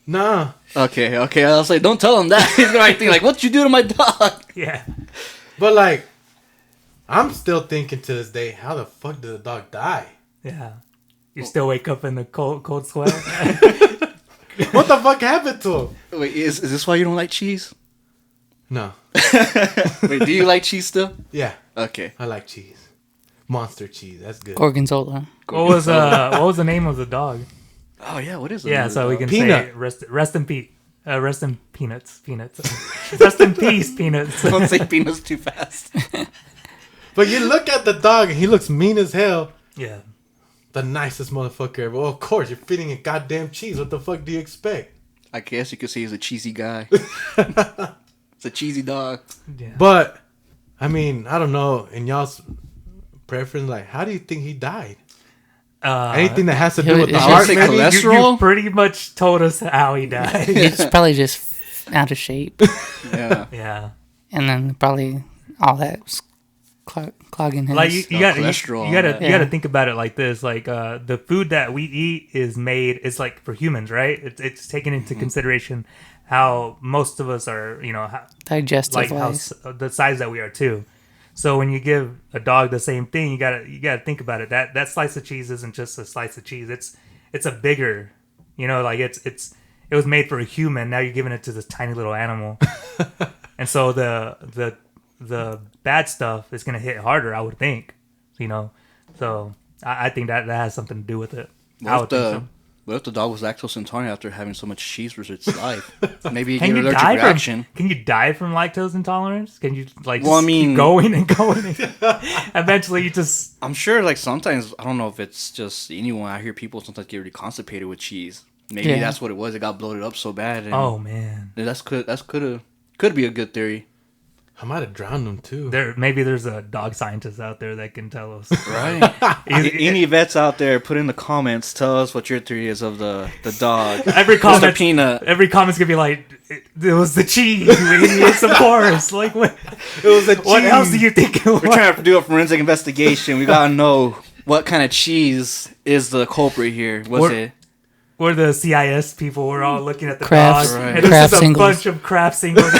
Nah. Okay. I was like, don't tell him that. He's gonna think like, what'd you do to my dog? Yeah. But, like, I'm still thinking to this day, how the fuck did the dog die? Yeah. You still wake up in the cold sweat? What the fuck happened to him? Wait, is this why you don't like cheese? No. Wait, do you like cheese still? Yeah, Okay. I like cheese. Monster cheese, that's good. Gorgonzola. What was the name of the dog? Oh yeah, what is it? Yeah, so we can Peanut. say rest in peace. Rest in peanuts. Rest in peace, peanuts. Don't say peanuts too fast. But you look at the dog, and he looks mean as hell. Yeah. The nicest motherfucker ever. Well, of course, you're feeding it goddamn cheese. What the fuck do you expect? I guess you could say he's a cheesy guy. It's a cheesy dog. Yeah. But, I mean, I don't know. In y'all's preference, like, how do you think he died? Anything that has to do with the it's heart, just- maybe? Cholesterol? You Cholesterol? pretty much told us how he died. It's probably just out of shape. Yeah. Yeah. And then probably all that was clogging his. Like you got cholesterol, you got to yeah. you got to think about it like this. Like the food that we eat is made. It's like for humans, right? It's taken into consideration how most of us are. digestive Like how wise. the size that we are too. So when you give a dog the same thing, you gotta think about it. That slice of cheese isn't just a slice of cheese. It's a bigger, like it was made for a human. Now you're giving it to this tiny little animal, and so the bad stuff is gonna hit harder. I would think, So I think that has something to do with it. I would think so. What if the dog was lactose intolerant after having so much cheese for its life? Maybe he Can get you an allergic die reaction. from? Can you die from lactose intolerance? Can you Well, I mean- keep going and going? Eventually, you just I'm sure, like, sometimes, I don't know if it's just anyone. I hear people sometimes get really constipated with cheese. Maybe Yeah. that's what it was. It got bloated up so bad. And oh man. could be a good theory. I might have drowned him too. Maybe there's a dog scientist out there that can tell us. Right. Any vets out there, put in the comments. Tell us what your theory is of the dog. Every Mr. comment, Peanut. every comment's gonna be like, "It was the cheese, idiots, of course." Like, what? It was a What cheese. else do you think it was? We're trying to do a forensic investigation. We gotta know what kind of cheese is the culprit here. Was it? We're the CIS people. We're all looking at the Crafts- dog, right. and this craft is a singles. bunch of craft singles.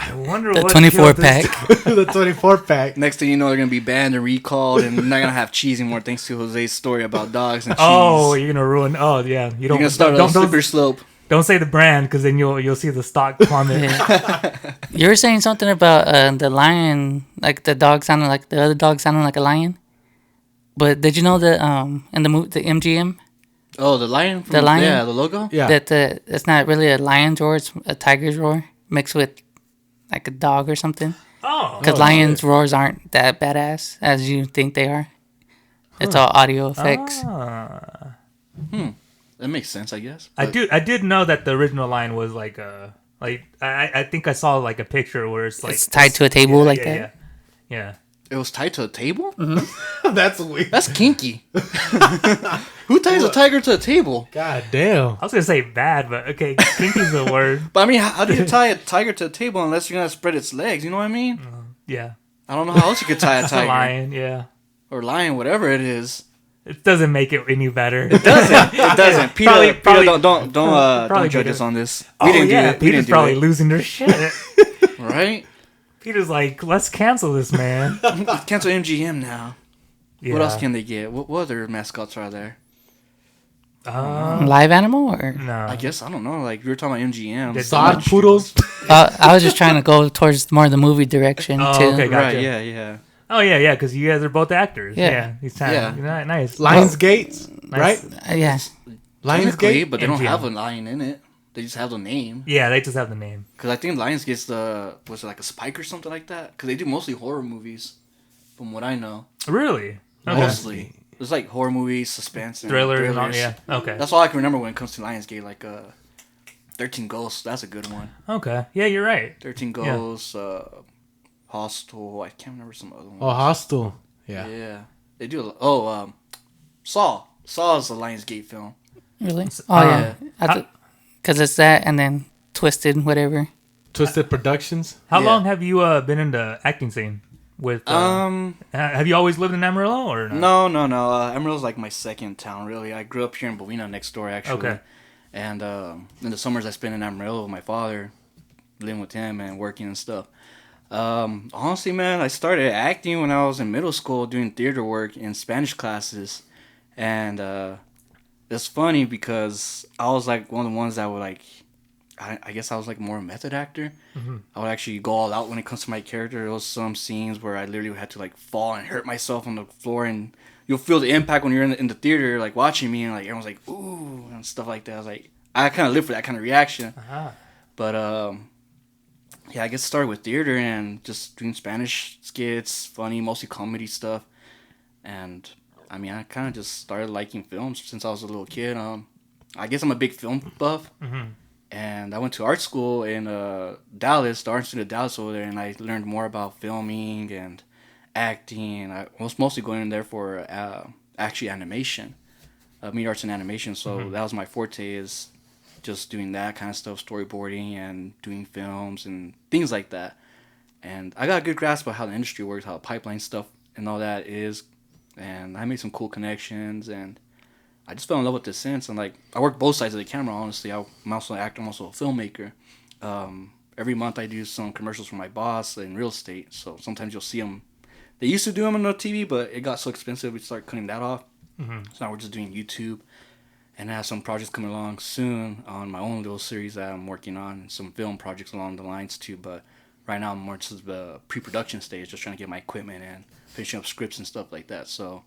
I wonder The what 24 killed this pack. The 24 pack. Next thing you know, they're gonna be banned and recalled, and we're not gonna have cheese anymore thanks to Jose's story about dogs and cheese. Oh, you're gonna ruin. Oh, yeah. You you're don't. gonna start a don't, slippery slope. don't say the brand because then you'll see the stock plummet. Yeah. You were saying something about the lion, like the dog sounded like the other dog sounded like a lion. But did you know that in the MGM Oh, the lion. From, The lion? Yeah, the logo. Yeah. that it's not really a lion's roar, it's a tiger's roar mixed with like a dog or something. Oh, Because lions' roars aren't that badass as you think they are. It's all audio effects. Ah. That makes sense, I guess. I But I did know that the original line was like I think I saw like a picture where it's like It's tied to a table like that. Yeah. it was tied to a table. That's weird. That's kinky. Who ties a tiger to a table? God damn. I was gonna say bad, but okay, kinky's the word. But I mean, how do you tie a tiger to a table unless you're gonna spread its legs? You know what I mean? Yeah, I don't know how else you could tie a a tiger lion. Yeah, or lion, whatever it is. it doesn't make it any better. It doesn't. Peter, Probably- don't judge good. us on this. Oh We didn't yeah, do it. We Peter's didn't do probably it. losing their shit. Right? Peter's like, let's cancel this man. Cancel MGM now. Yeah. What else can they get? What other mascots are there? Live animal or No, I guess I don't know. Like we were talking about MGM. Did Sod poodles. I was just trying to go towards more the movie direction Oh, too. okay, gotcha. Right? Yeah. Oh yeah, because you guys are both actors. Yeah. Yeah, he's trying. Yeah. Nice. Lions Gates. Nice. Right? Yeah. Lions Technically, Gate. but they don't MGM. have a lion in it. They just have the name. Yeah, they just have the name. Because I think Lionsgate's was it like a Spike or something like that? Because they do mostly horror movies, from what I know. Really? Okay. Mostly. There's like horror movies, suspense, and Thrillers. And all, thrillers. yeah. Okay. That's all I can remember when it comes to Lionsgate. Like 13 Ghosts, that's a good one. Okay. Yeah, you're right. 13 Yeah. Ghosts, Hostel. I can't remember some other ones. Oh, Hostel. Yeah. Yeah. They do. Saw. Saw is a Lionsgate film. Really? Oh yeah. Because it's that and then Twisted, whatever. Twisted Productions. How Yeah. long have you been in the acting scene? With have you always lived in Amarillo or no? No. Amarillo's like my second town, really. I grew up here in Bovina, next door, actually. Okay. And in the summers I spent in Amarillo with my father, living with him and working and stuff. Honestly, man, I started acting when I was in middle school doing theater work in Spanish classes. And it's funny because I was like one of the ones that would like, I guess I was like more a method actor. I would actually go all out when it comes to my character. There was some scenes where I literally had to like fall and hurt myself on the floor, and you'll feel the impact when you're in the theater, like watching me, and like everyone's like ooh and stuff like that. I was like, I kind of live for that kind of reaction. But yeah, I guess it started with theater and just doing Spanish skits, funny, mostly comedy stuff, and I mean I kind of just started liking films since I was a little kid. I guess I'm a big film buff. And I went to art school in Dallas, the Art Institute of Dallas over there, and I learned more about filming and acting. I was mostly going in there for actually animation, media arts and animation. So that was my forte, is just doing that kind of stuff, storyboarding and doing films and things like that. And I got a good grasp of how the industry works, how the pipeline stuff and all that is. And I made some cool connections, and I just fell in love with this since, and like I work both sides of the camera. Honestly, I'm also an actor, I'm also a filmmaker. Every month I do some commercials for my boss in real estate, so sometimes you'll see them. They used to do them on the TV, but it got so expensive we started cutting that off. So now we're just doing YouTube, and I have some projects coming along soon on my own little series that I'm working on, and some film projects along the lines too. But right now I'm more to the pre-production stage, just trying to get my equipment and finishing up scripts and stuff like that. So.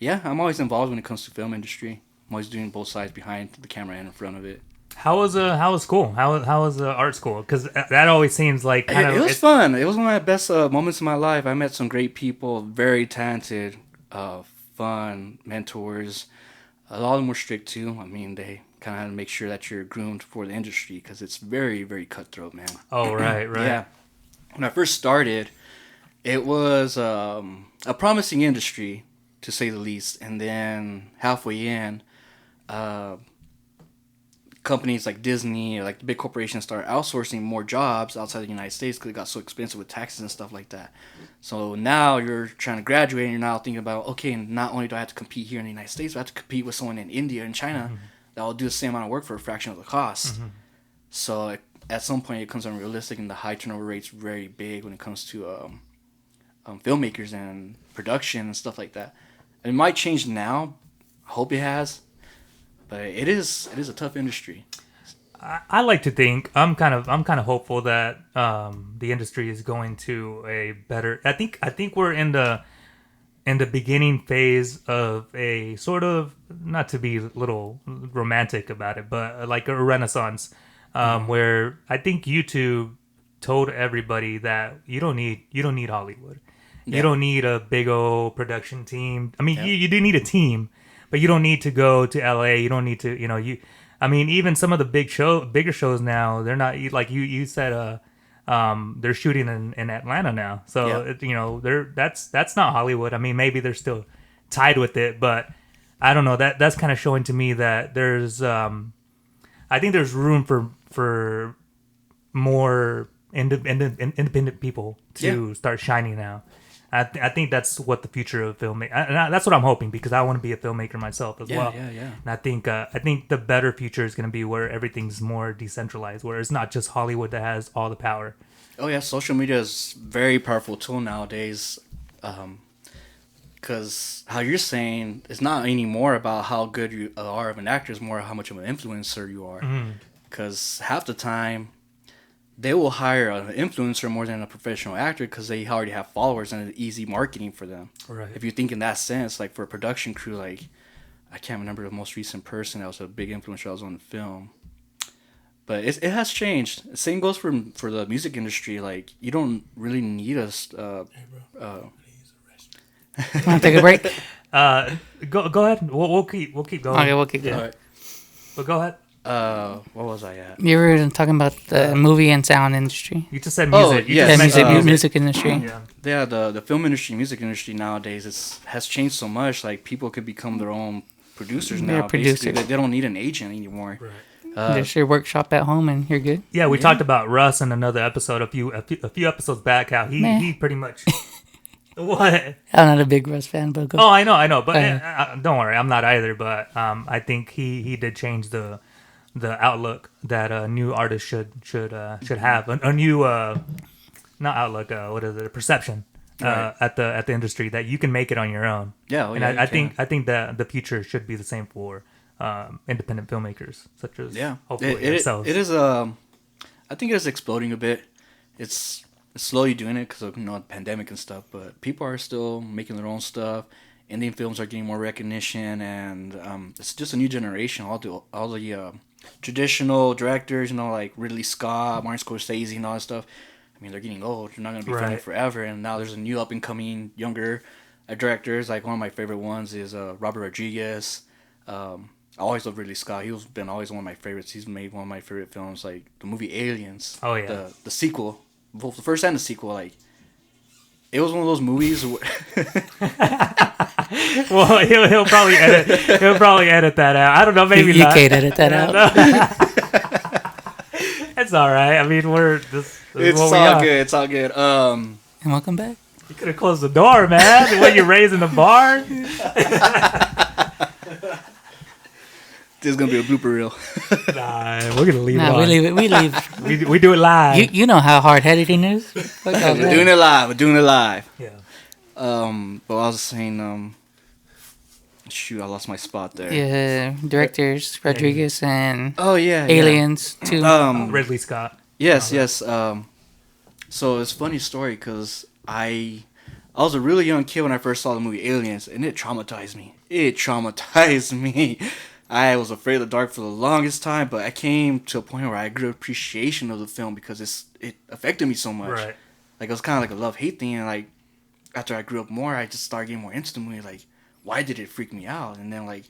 Yeah, I'm always involved when it comes to film industry. I'm always doing both sides, behind the camera and in front of it. How was school? How was art school? Because that always seems like kind of It was fun. It was one of my best moments in my life. I met some great people, very talented, fun mentors. A lot of them were strict too. I mean, they kind of had to make sure that you're groomed for the industry because it's very, very cutthroat, man. Oh right. Yeah. when I first started, it was a promising industry, to say the least. And then halfway in, uh, companies like Disney or like the big corporations started outsourcing more jobs outside the United States because it got so expensive with taxes and stuff like that. So now you're trying to graduate and you're now thinking about, okay, not only do I have to compete here in the United States, but I have to compete with someone in India and China that will do the same amount of work for a fraction of the cost. So at some point it becomes unrealistic, and the high turnover rate's very big when it comes to filmmakers and production and stuff like that. It might change now. I hope it has. But it is a tough industry. I like to think I'm kind of hopeful that the industry is going to a better. I think we're in the beginning phase of a sort of, not to be a little romantic about it, but like a renaissance, where I think YouTube told everybody that you don't need Hollywood. Yeah. You don't need a big old production team. I mean, Yeah. you do need a team, but you don't need to go to LA. You don't need to, I mean, even some of the bigger shows now, they're not, like you said, they're shooting in Atlanta now. So, Yeah. that's not Hollywood. I mean, maybe they're still tied with it, but I don't know. That's kind of showing to me that there's, I think there's room for more independent people to start shining now. I think that's what the future of filmmaking. That's what I'm hoping, because I want to be a filmmaker myself as well. Yeah. And I think the better future is going to be where everything's more decentralized, where it's not just Hollywood that has all the power. Oh yeah, social media is very powerful tool nowadays. Because how you're saying, it's not anymore about how good you are of an actor; it's more how much of an influencer you are. Because half the time, they will hire an influencer more than a professional actor because they already have followers and it's easy marketing for them. Right. If you think in that sense, like for a production crew, like I can't remember the most recent person that was a big influencer that was on the film, but it has changed. Same goes for the music industry. Like you don't really need us. Want to take a break? Go ahead. We'll keep going. Okay, we'll keep going. All right. But go ahead. What was I at? You were talking about the movie and sound industry. You just said Oh, music. You yes. just Yeah, mentioned music industry. Yeah. Yeah, the film industry, music industry nowadays has changed so much. Like people could become their own producers now. They're producers. Basically, they don't need an agent anymore. Right. Just your workshop at home and you're good. Yeah, we talked about Russ in another episode a few episodes back. How he pretty much. What? I'm not a big Russ fan, but go. Oh, I know, but don't worry, I'm not either. But I think he did change the outlook that a new artist should have, a new not outlook, what is it, a perception at the industry, that you can make it on your own. Yeah, and I think that the future should be the same for independent filmmakers such as hopefully yourselves. It is. I think it is exploding a bit. It's slowly doing it because of the pandemic and stuff. But people are still making their own stuff. Indian films are getting more recognition, and it's just a new generation. All the traditional directors, like Ridley Scott, Martin Scorsese, and all that stuff. I mean, they're getting old. They're not going to be filming forever. And now there's a new up and coming younger directors. Like one of my favorite ones is Robert Rodriguez. I always love Ridley Scott. He's been always one of my favorites. He's made one of my favorite films, like the movie Aliens. Oh yeah, the sequel, both the first and the sequel. Like it was one of those movies. Well, he'll probably edit that out. I don't know, maybe you not. can't edit that out. It's all right. I mean, this It's what we all are. good. It's all good. And welcome back. You could have closed the door, man. When you're raising the bar. This is gonna be a blooper reel. Nah, we're gonna leave it Nah, on. we leave it. We leave. We do it live. You know how hard headed he is. Fuck all We're that. doing it live. We're doing it live. Yeah. But I was saying, shoot, I lost my spot there. Yeah, directors Rodriguez and Oh yeah. Aliens too. Ridley Scott. Yes. So it's a funny story because I was a really young kid when I first saw the movie Aliens, and it traumatized me. I was afraid of the dark for the longest time, but I came to a point where I grew appreciation of the film because it affected me so much. Right. Like it was kind of like a love-hate thing, and like after I grew up more, I just started getting more into the movie. Like, why did it freak me out? And then like,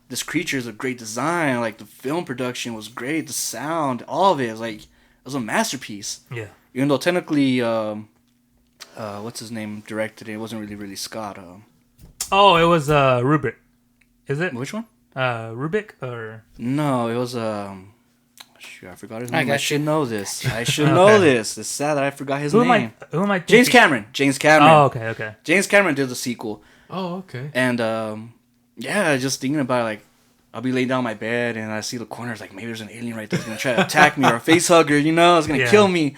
this creature is a great design. Like the film production was great, the sound, all of it was like, it was a masterpiece. Yeah. Even though technically, what's his name directed it, it wasn't really Scott. Oh, it was Rubik. Is it Which one? Rubik or No, it was shoot, I forgot his I name. I got should you. know this. I should Okay. know this. It's sad that I forgot his who am name. I? Who am I? James thinking? Cameron. James Cameron. Oh, okay. James Cameron did the sequel, Oh, okay. and yeah, just thinking about it, like I'll be laying down in my bed and I see the corners like maybe there's an alien right there that's gonna try to attack me or a face hugger, you know, it's gonna Yeah. kill me.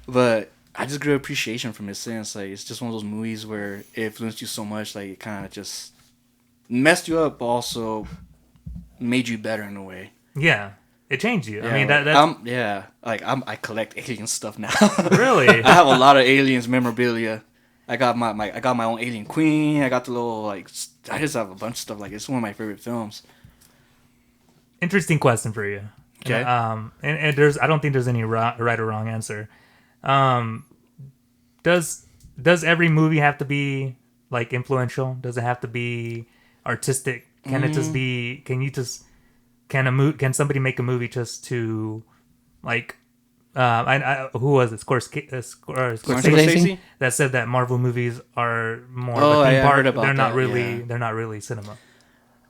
But I just grew appreciation from it since. Like it's just one of those movies where it influenced you so much, like it kind of just messed you up, but also made you better in a way. Yeah, it changed you. I mean, like, that's I collect alien stuff now. really. I have a lot of aliens memorabilia. I got I got my own alien queen. I got the little like I just have a bunch of stuff. Like it's one of my favorite films. Interesting question for you. Okay. And there's I don't think there's any right or wrong answer. Does every movie have to be like influential? Does it have to be artistic? Can it just be? Can somebody make a movie just to like? Who was it? Scorsese that said that Marvel movies are more Oh, of a theme I park. heard about They're not that, really. yeah. They're not really cinema.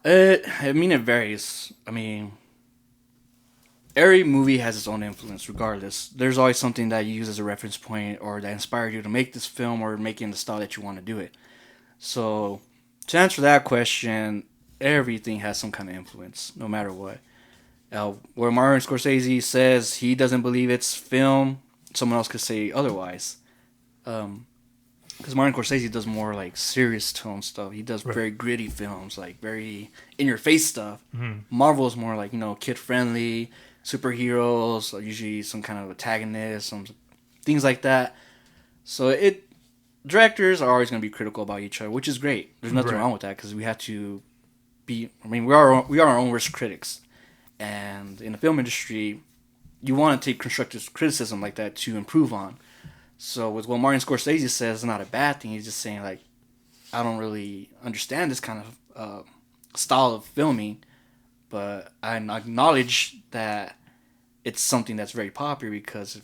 I mean, it varies. I mean, every movie has its own influence, regardless. There's always something that you use as a reference point or that inspired you to make this film or make it in the style that you want to do it. So, to answer that question, everything has some kind of influence, no matter what. Where Martin Scorsese says he doesn't believe it's film, someone else could say otherwise. Because Martin Scorsese does more like serious tone stuff. He does very gritty films, like very in your face stuff. Marvel is more like, you know, kid friendly, superheroes, usually some kind of antagonist, some things like that. So directors are always going to be critical about each other, which is great. There's nothing wrong with that because we have to be. I mean, we are our own worst critics, and in the film industry, you want to take constructive criticism like that to improve on. So with what Martin Scorsese says, it's not a bad thing. He's just saying like, I don't really understand this kind of style of filming, but I acknowledge that it's something that's very popular because if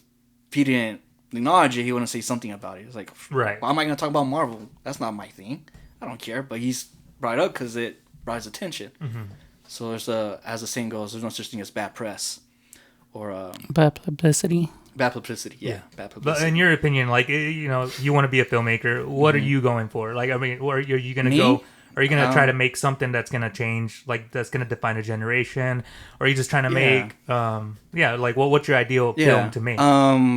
he didn't acknowledge it, he wouldn't say something about it. It's like, Right. why am I going to talk about Marvel? That's not my thing. I don't care. But he's brought it up because it brought his attention. So there's as the saying goes, there's no such thing as bad press or Bad publicity. bad publicity. Yeah, bad But publicity. in your opinion, like you know, you want to be a filmmaker. What are you going for? Like, I mean, are you going to Me? go? Are you going to try to make something that's going to change, like that's going to define a generation? Or are you just trying to make, like what's your ideal film to make?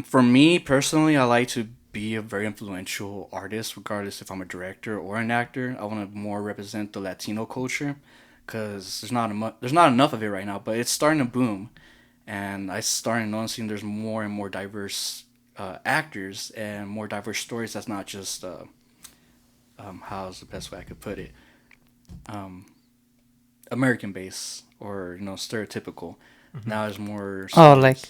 For me personally, I like to be a very influential artist, regardless if I'm a director or an actor. I want to more represent the Latino culture because there's not enough of it right now, but it's starting to boom, and I started noticing there's more and more diverse actors and more diverse stories. That's not just how's the best way I could put it, American based or stereotypical. Now there's more. Oh, like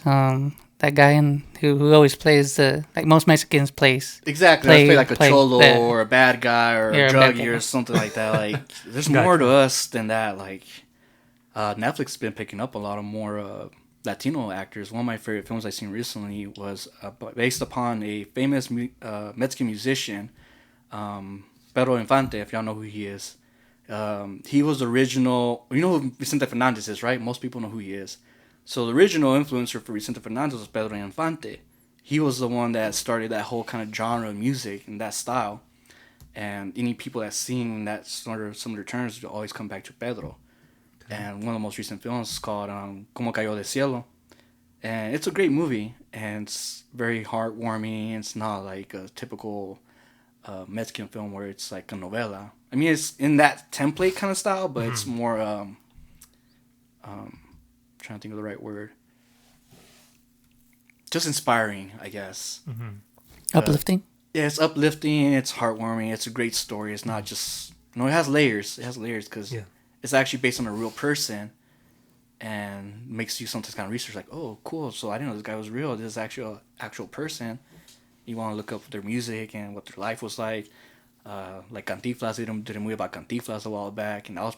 that guy who always plays like most Mexicans plays. Exactly. Let's play like a cholo or a bad guy or a druggie or something like that. Like, there's more to us than that. Like, Netflix has been picking up a lot of more Latino actors. One of my favorite films I've seen recently was based upon a famous Mexican musician, Pedro Infante, if y'all know who he is. He was the original. You know who Vicente Fernandez is, right? Most people know who he is. So the original influencer for Vicente Fernandez was Pedro Infante. He was the one that started that whole kind of genre of music and that style. And any people that sing that sort of similar terms always come back to Pedro. Okay. And one of the most recent films is called Como Cayó del Cielo. And it's a great movie. And it's very heartwarming. It's not like a typical Mexican film where it's like a novela. I mean, it's in that template kind of style, but it's more trying to think of the right word. Just inspiring, I guess. Uplifting. Yeah, it's uplifting. It's heartwarming. It's a great story. It's not just it has layers. It has layers because it's actually based on a real person, and makes you sometimes kind of research like, oh, cool. So I didn't know this guy was real. This is actually an actual person. You want to look up their music and what their life was like. Like Cantinflas did a movie about Cantinflas a while back, and I was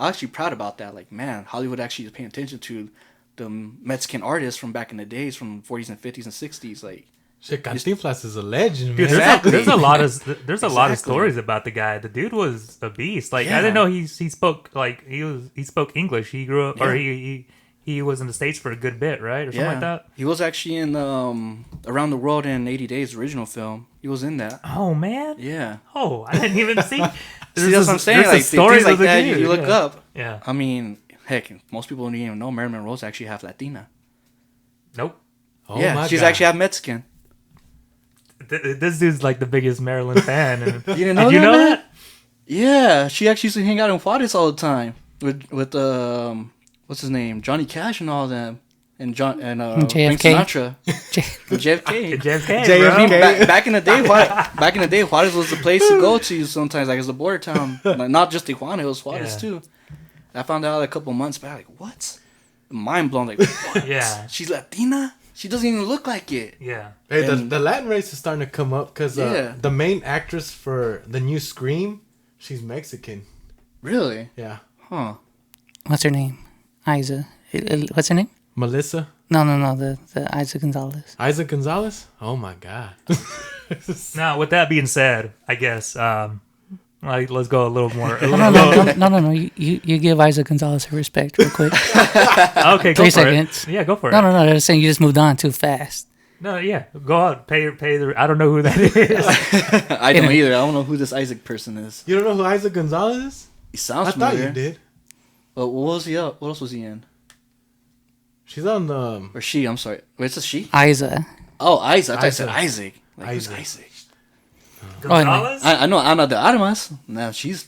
actually proud about that. Like, man, Hollywood actually is paying attention to the Mexican artists from back in the days, from 40s and 50s and 60s. Like, Shit, Cantinflas is a legend, man. Dude, Exactly. there's a lot of Exactly. stories about the guy. The dude was a beast. Like I Yeah. didn't know he spoke like he spoke English. He grew up or Yeah. he was in the States for a good bit, right, or something like that. He was actually in Around the World in 80 Days, original film. He was in that. Oh man. Yeah. Oh, I didn't even see. See, that's what I'm saying. There's Like, a story things like of the that, dude. you look Yeah. up. Yeah. I mean, heck, most people don't even know Marilyn Monroe's actually half Latina. Nope. Oh yeah, my she's God. actually half Mexican. This dude's like the biggest Maryland fan. And You didn't know did you that, know man? that? Yeah, she actually used to hang out in Juarez all the time with what's his name, Johnny Cash and all them, and Frank JFK. Sinatra, and JFK. JFK, JFK. bro. I mean, back in the day, Juarez was the place to go to sometimes, like, it's a border town. Like, not just Tijuana, it was Juarez Yeah. too. I found out a couple months back, like, what? Mind blown, like, what? Yeah. She's Latina? She doesn't even look like it. Yeah. Hey, And- the Latin race is starting to come up because Yeah. the main actress for the new Scream, she's Mexican. Really? Yeah. Huh. What's her name? Isa. What's her name? Melissa? No, the Isa Gonzalez. Isa Gonzalez? Oh my God. Now, with that being said, I guess like, let's go a little more. No. You give Isa Gonzalez her respect real quick. Okay, go 3 for seconds. it. Yeah, go for it. No. I was saying you just moved on too fast. No, yeah, go out, pay the. I don't know who that is. I don't either. I don't know who this Isaac person is. You don't know who Isa Gonzalez is? He sounds I thought familiar. you did. But what was he up? What else was he in? She's on the. Or she? I'm sorry. Wait, it's a she? Isa. Oh, Isaac. I thought I said Isaac. Isaac. Like, who's Isaac. Isaac? Gonzalez? I know Ana de Armas. Now she's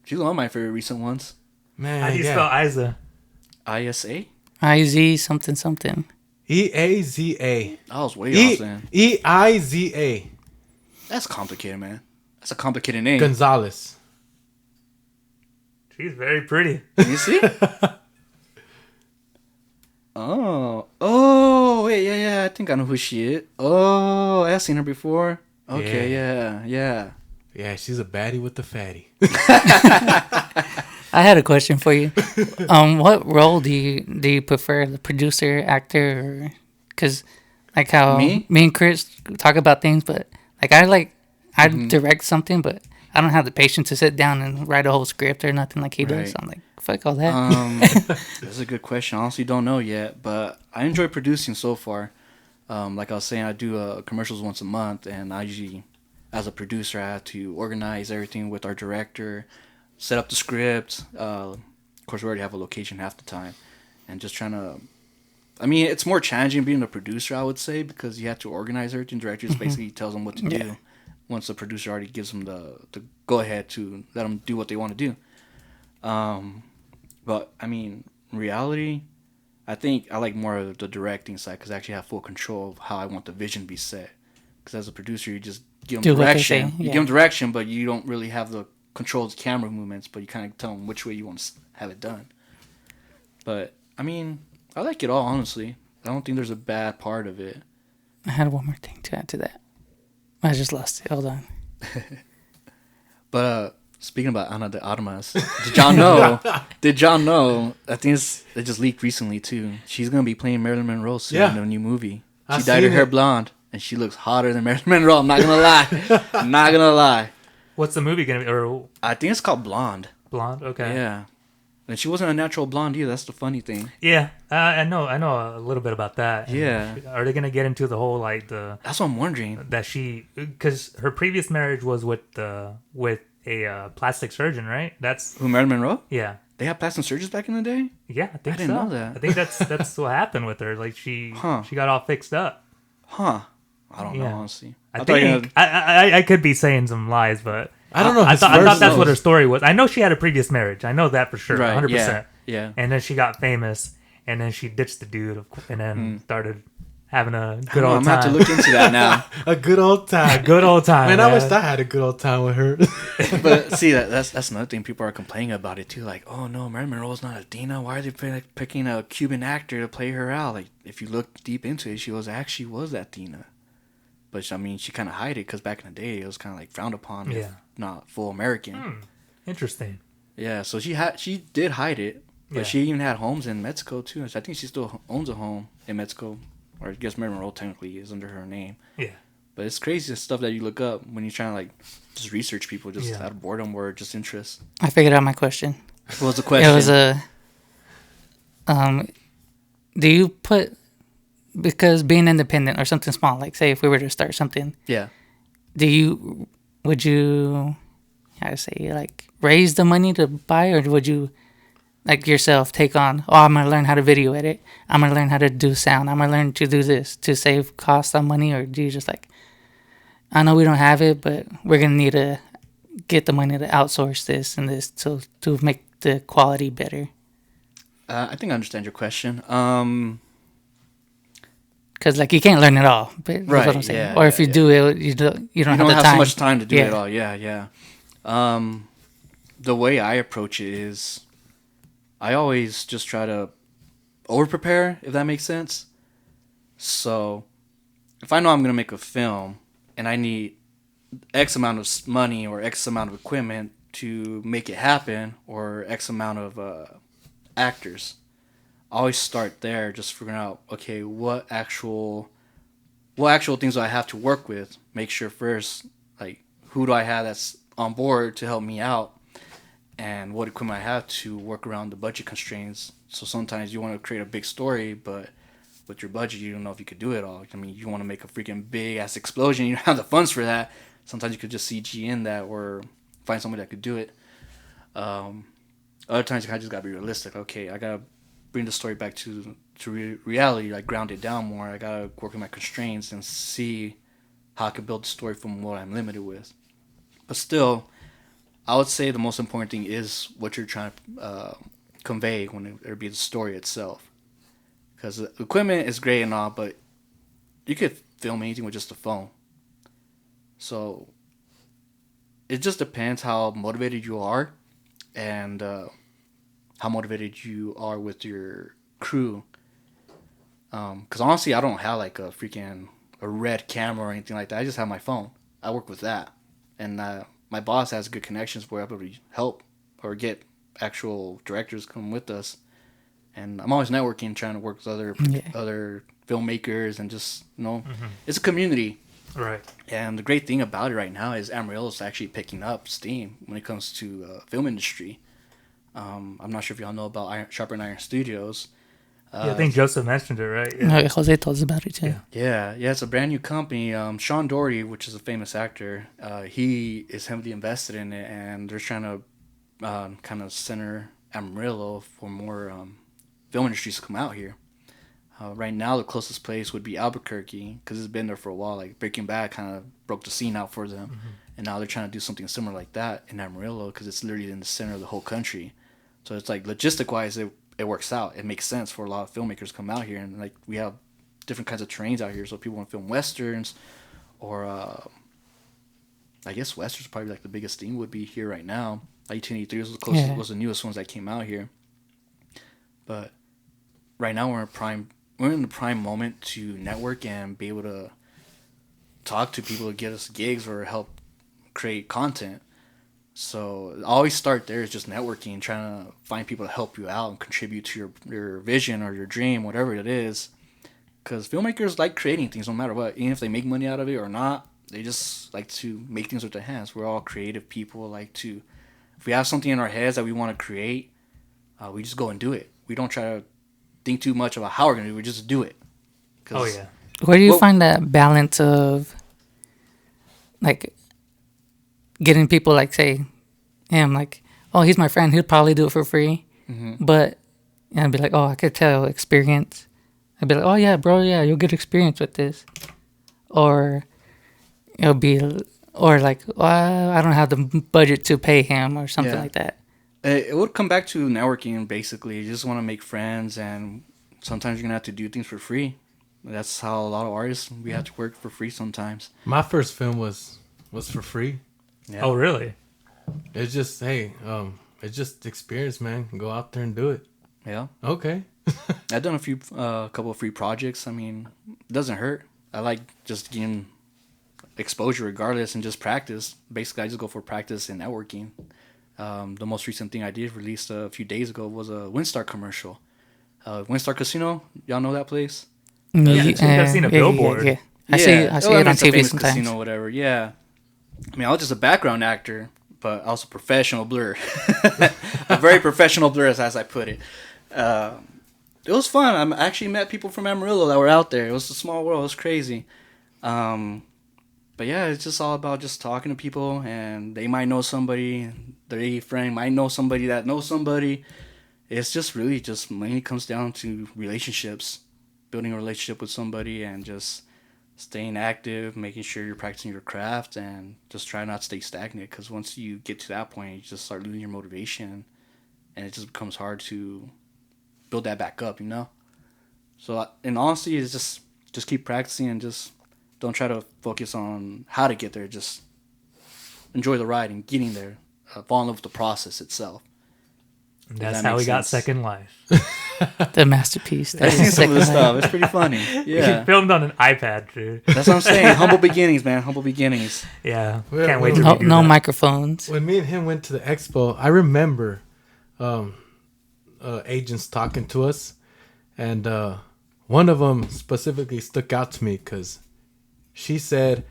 one of my favorite recent ones. Man, How do you yeah. spell Isa? ISA. IZ something. EAZA. I was way off then. EIZA. That's complicated, man. That's a complicated name. Gonzalez. She's very pretty. You see? Oh, wait, yeah. I think I know who she is. Oh, I've seen her before. Okay, yeah. Yeah, she's a baddie with the fatty. I had a question for you. What role do you prefer, the producer, actor, because like how Me? and Chris talk about things, but like I direct something, but I don't have the patience to sit down and write a whole script or nothing like he does. Right. I'm like, fuck all that. That's a good question. I honestly don't know yet, but I enjoy producing so far. Like I was saying, I do commercials once a month, and I usually, as a producer, I have to organize everything with our director, set up the script. Of course, we already have a location half the time, and just trying to. I mean, it's more challenging being a producer, I would say, because you have to organize everything. Director just basically tells them what to do. Once the producer already gives them the go ahead to let them do what they want to do. But I mean, in reality, I think I like more of the directing side because I actually have full control of how I want the vision to be set. Because as a producer, you just give them Do what they direction. say, You yeah. give them direction, but you don't really have the control of the camera movements. But you kind of tell them which way you want to have it done. But I mean, I like it all, honestly. I don't think there's a bad part of it. I had one more thing to add to that. I just lost it. Hold on. But speaking about Ana de Armas, did y'all know? I think it just leaked recently too. She's gonna be playing Marilyn Monroe soon Yeah. in a new movie. I She dyed her seen hair it. blonde, and she looks hotter than Marilyn Monroe. I'm not gonna lie. I'm not gonna lie. What's the movie gonna be? Or I think it's called Blonde. Blonde? Okay. Yeah, and she wasn't a natural blonde either. That's the funny thing. Yeah, I know a little bit about that. And Yeah. Are they gonna get into the whole like That's what I'm wondering. that she, because her previous marriage was with a plastic surgeon, right? That's Who, Marilyn Monroe? yeah. They had plastic surgeons back in the day. Yeah, I think I didn't so. know that. I think that's what happened with her. Like she Huh. she got all fixed up. Huh? I don't know, Yeah. honestly. I thought you think I could be saying some lies, but I don't know. I his thought first that's what her nose. story was. I know she had a previous marriage. I know that for sure, Right, 100%. yeah. And then she got famous, and then she ditched the dude, and then started having a I good don't know, old I'm gonna have to time. look into that now. A good old A time. good old time. Man, I wish I had a good old time with her. But see, that's another thing people are complaining about it too. Like, oh no, Marilyn Monroe's not Latina. Why are they picking a Cuban actor to play her out? Like, if you look deep into it, she was Latina. But I mean, she kind of hid it because back in the day, it was kind of like frowned upon, if Yeah. not full American. Interesting. Yeah, so she did hide it. But Yeah. she even had homes in Mexico too. So I think she still owns a home in Mexico, or I guess Marilyn Monroe technically is under her name. Yeah. But it's crazy the stuff that you look up when you're trying to like just research people just Yeah. out of boredom or just interest. I figured out my question. What was the question? It was do you put, because being independent or something small, like say if we were to start something, Yeah. would you, how to say, like raise the money to buy, or would you like yourself take on, oh, I'm going to learn how to video edit, I'm going to learn how to do sound, I'm going to learn to do this to save costs on money? Or do you just like, I know we don't have it, but we're going to need to get the money to outsource this and this to make the quality better? I think I understand your question. Because like you can't learn it all, but that's Right, what I'm saying. yeah, Or if yeah, you do it, you don't You have don't the have time. so much time to do Yeah. it all. Yeah, yeah. The way I approach it is, I always just try to over prepare, if that makes sense. So, if I know I'm gonna make a film and I need X amount of money or X amount of equipment to make it happen, or X amount of actors, I always start there, just figuring out, okay, what actual things do I have to work with? Make sure first, like, who do I have that's on board to help me out, and what equipment I have to work around the budget constraints. So sometimes you want to create a big story, but with your budget, you don't know if you could do it all. I mean, you want to make a freaking big ass explosion, you don't have the funds for that. Sometimes you could just CG in that or find somebody that could do it. Other times you kind of just gotta be realistic. Okay, I gotta bring the story back to reality, like ground it down more. I gotta work with my constraints and see how I can build the story from what I'm limited with. But still, I would say the most important thing is what you're trying to convey when it be the story itself. Because the equipment is great and all, but you could film anything with just a phone. So it just depends how motivated you are, and how motivated you are with your crew. Because honestly, I don't have like a red camera or anything like that. I just have my phone. I work with that, and my boss has good connections where I'm able to help or get actual directors come with us. And I'm always networking, trying to work with other filmmakers, and just it's a community. Right. And the great thing about it right now is Amarillo is actually picking up steam when it comes to film industry. I'm not sure if y'all know about Sharper and Iron Studios. Yeah, I think Joseph mentioned it, right? Yeah. No, Jose told us about it too. Yeah. Yeah, it's a brand new company. Sean Doherty, which is a famous actor, he is heavily invested in it, and they're trying to kind of center Amarillo for more film industries to come out here. Right now, the closest place would be Albuquerque, because it's been there for a while. Like Breaking Bad kind of broke the scene out for them, and now they're trying to do something similar like that in Amarillo, because it's literally in the center of the whole country. So it's like logistic-wise, it works out. It makes sense for a lot of filmmakers to come out here, and like we have different kinds of terrains out here. So people want to film westerns, or I guess westerns probably like the biggest thing would be here right now. 1983 was the closest, was the newest ones that came out here. But right now we're in the prime moment to network and be able to talk to people to get us gigs or help create content. So I always start there is just networking, trying to find people to help you out and contribute to your vision or your dream, whatever it is. Because filmmakers like creating things no matter what. Even if they make money out of it or not, they just like to make things with their hands. We're all creative people. If we have something in our heads that we want to create, we just go and do it. We don't try to think too much about how we're going to do it. We just do it. Oh, yeah. Where do you find that balance of, like, getting people, like, say, him, like, oh, he's my friend, he'll probably do it for free. Mm-hmm. But, and I'd be like, oh, I could tell experience. I'd be like, oh, yeah, bro, yeah, you'll get experience with this. Or it'll be, or like, well, I don't have the budget to pay him or something like that. It would come back to networking, basically. You just want to make friends, and sometimes you're going to have to do things for free. That's how a lot of artists, we have to work for free sometimes. My first film was for free. Yeah. Oh, really? It's just, it's just experience, man. Go out there and do it. Yeah. Okay. I've done a couple of free projects. I mean, it doesn't hurt. I like just getting exposure regardless and just practice. Basically, I just go for practice and networking. The most recent thing I did released a few days ago was a Windstar commercial. Windstar Casino, y'all know that place? Yeah, I think I've seen a billboard. Yeah. I see it on it's a TV famous sometimes. casino, whatever. Yeah, I mean, I was just a background actor, but I was a professional blur, a very professional blur, as I put it. It was fun. I actually met people from Amarillo that were out there. It was a small world. It was crazy. But yeah, it's just all about just talking to people, and they might know somebody, their friend might know somebody that knows somebody. It's just really just mainly comes down to relationships, building a relationship with somebody, and just staying active, making sure you're practicing your craft, and just try not to stay stagnant. Because once you get to that point, you just start losing your motivation, and it just becomes hard to build that back up, you know. So, in honesty, it's just keep practicing and just don't try to focus on how to get there. Just enjoy the ride and getting there. Fall in love with the process itself. And that's how we got Second Life. The masterpiece. I've seen some of the stuff. It's pretty funny. Yeah. He filmed on an iPad, dude. That's what I'm saying. Humble beginnings, man. Humble beginnings. Yeah. Well, Can't wait to No, redo no that. microphones. When me and him went to the expo, I remember agents talking to us, and one of them specifically stuck out to me because she said,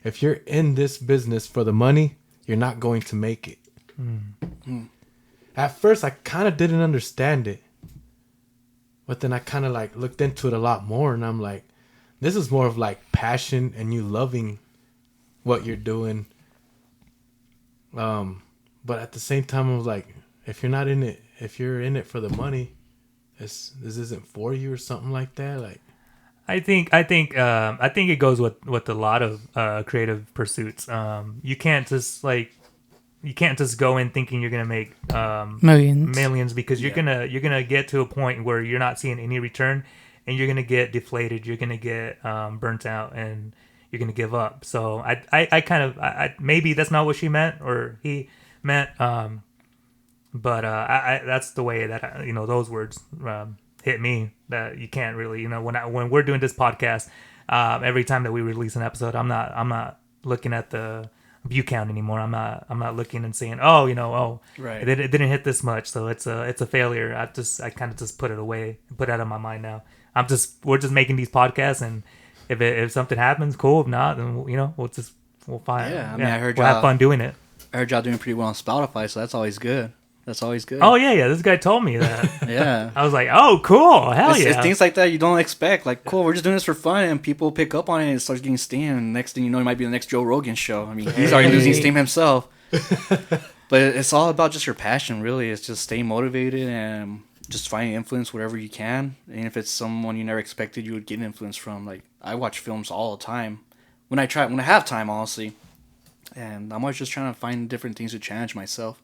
if you're in this business for the money, you're not going to make it. At first, I kind of didn't understand it, but then I kind of like looked into it a lot more, and I'm like, this is more of like passion and you loving what you're doing. But at the same time, I was like, if you're not in it, if you're in it for the money, this isn't for you or something like that. Like, I think it goes with a lot of creative pursuits. You can't just go in thinking you're gonna make Millions. because you're gonna get to a point where you're not seeing any return, and you're gonna get deflated. You're gonna get burnt out, and you're gonna give up. So I maybe that's not what she meant or he meant. But that's the way that those words hit me. That you can't really when we're doing this podcast, every time that we release an episode, I'm not looking at the view count anymore. I'm not looking and saying, Right. it didn't hit this much, so it's a failure. I kind of just put it away, put it out of my mind now. We're just making these podcasts, and if something happens, cool. If not, then we'll find. Yeah, I mean, I heard we'll have fun doing it. I heard y'all doing pretty well on Spotify, so that's always good. That's always good. Oh yeah. This guy told me that. Yeah. I was like, oh, cool. Hell It's yeah. things like that you don't expect. Like, cool, we're just doing this for fun, and people pick up on it, and it starts getting steam. And next thing you know, it might be the next Joe Rogan show. I mean, he's already losing steam himself. But it's all about just your passion, really. It's just staying motivated and just finding influence wherever you can. And if it's someone you never expected you would get influence from. Like, I watch films all the time. When I have time, honestly. And I'm always just trying to find different things to challenge myself.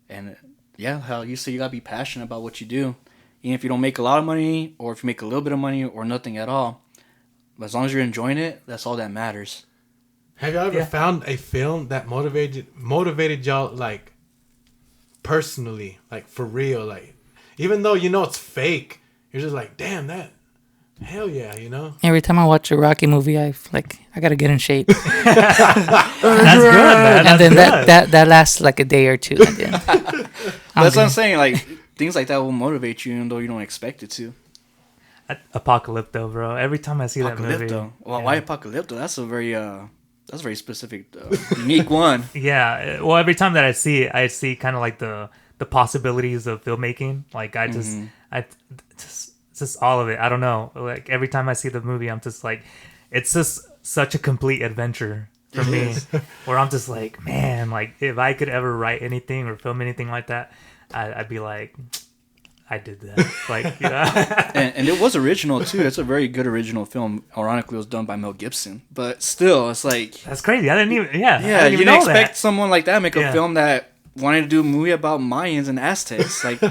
And yeah, hell, you say you gotta be passionate about what you do. Even if you don't make a lot of money, or if you make a little bit of money, or nothing at all. But as long as you're enjoying it, that's all that matters. have y'all ever found a film that motivated y'all, like, personally, like, for real? Like, even though it's fake, you're just like, damn, that, hell yeah, Every time I watch a Rocky movie, I gotta get in shape, That's good, man. and then good. that lasts like a day or two, and then That's what I'm saying. Like, things like that will motivate you, even though you don't expect it to. Apocalypto, bro. Every time I see that movie. Apocalypto. Well, why Apocalypto? That's a very specific, unique one. Yeah. Well, every time that I see it, I see kind of like the possibilities of filmmaking. Like I just all of it. I don't know. Like every time I see the movie, I'm just like, it's just such a complete adventure for me. Where I'm just like, man, like if I could ever write anything or film anything like that, I'd be like, I did that. Like, And it was original too. It's a very good original film. Ironically, it was done by Mel Gibson, but still, it's like, that's crazy. I didn't even. Yeah. I yeah, didn't you even didn't know expect that. someone like that make a Yeah. film that wanted to do a movie about Mayans and Aztecs. Like,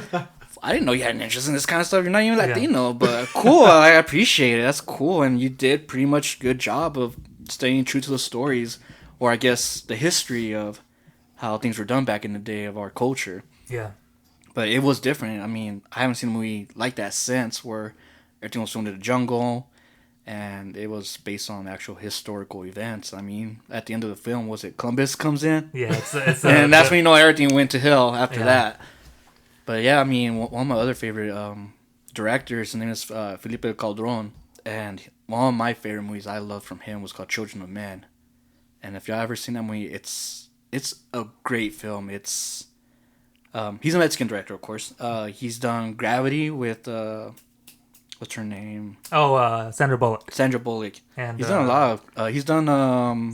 I didn't know you had an interest in this kind of stuff. You're not even Latino, but cool. I appreciate it. That's cool, and you did pretty much good job of staying true to the stories, or I guess the history of how things were done back in the day of our culture. Yeah. But it was different. I mean, I haven't seen a movie like that since, where everything was filmed in the jungle. and it was based on actual historical events. I mean, at the end of the film, was it Columbus comes in, Yeah, it's and that's when you know everything went to hell after Yeah. that. But yeah, I mean, one of my other favorite directors, his name is Felipe Calderon, and one of my favorite movies I loved from him was called Children of Men. And if y'all ever seen that movie, it's a great film. It's he's a Mexican director, of course. He's done Gravity with what's her name? Sandra Bullock. Sandra Bullock. And He's done a lot of. He's done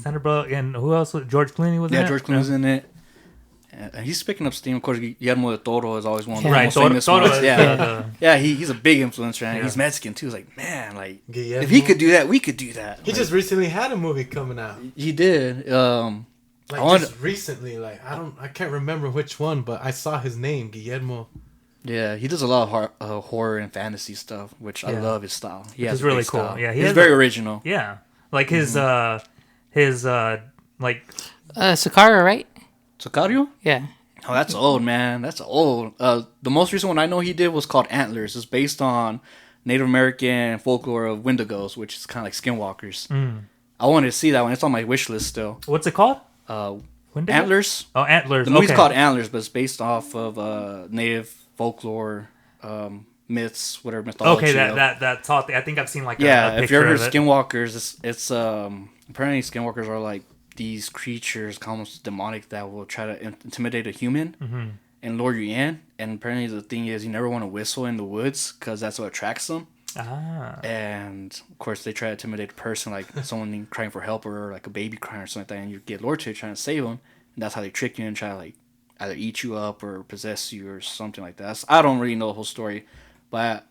Sandra Bullock, and who else? George Clooney was in yeah, it? George Clooney's in it. And he's picking up steam. Of course, Guillermo del Toro is always one of the Right, most Toro, famous Toro ones. is Yeah, the- yeah. He's a big influencer, and Yeah. he's Mexican too. It's like, man, like Guillermo. if he could do that, we could do that. He Like, just recently had a movie coming out. he did. Like I wanna- just recently, like I can't remember which one, but I saw his name, Guillermo. Yeah, he does a lot of horror and fantasy stuff, which I Yeah. love his style. He Which has is a great really cool. style. Yeah, he he's has very a- original. Yeah, like his like Sakara, right? Sicario? Yeah. Oh, that's old, man. That's old. The most recent one I know he did was called Antlers. It's based on Native American folklore of Wendigos, which is kind of like skinwalkers. I wanted to see that one. It's on my wish list still. what's it called? Wendigo? Antlers. Oh, Antlers. The movie's okay. called Antlers, but it's based off of native folklore, myths, whatever mythology. Okay, of- that taught. I think I've seen like yeah. a If picture you ever of heard it. skinwalkers, it's apparently skinwalkers are like these creatures, almost demonic, that will try to intimidate a human and lure you in. And apparently the thing is, you never want to whistle in the woods because that's what attracts them. Ah, And of course, they try to intimidate a person, like someone crying for help or like a baby crying or something like that, and you get lured to it trying to save them. And that's how they trick you and try to like either eat you up or possess you or something like that. So I don't really know the whole story, but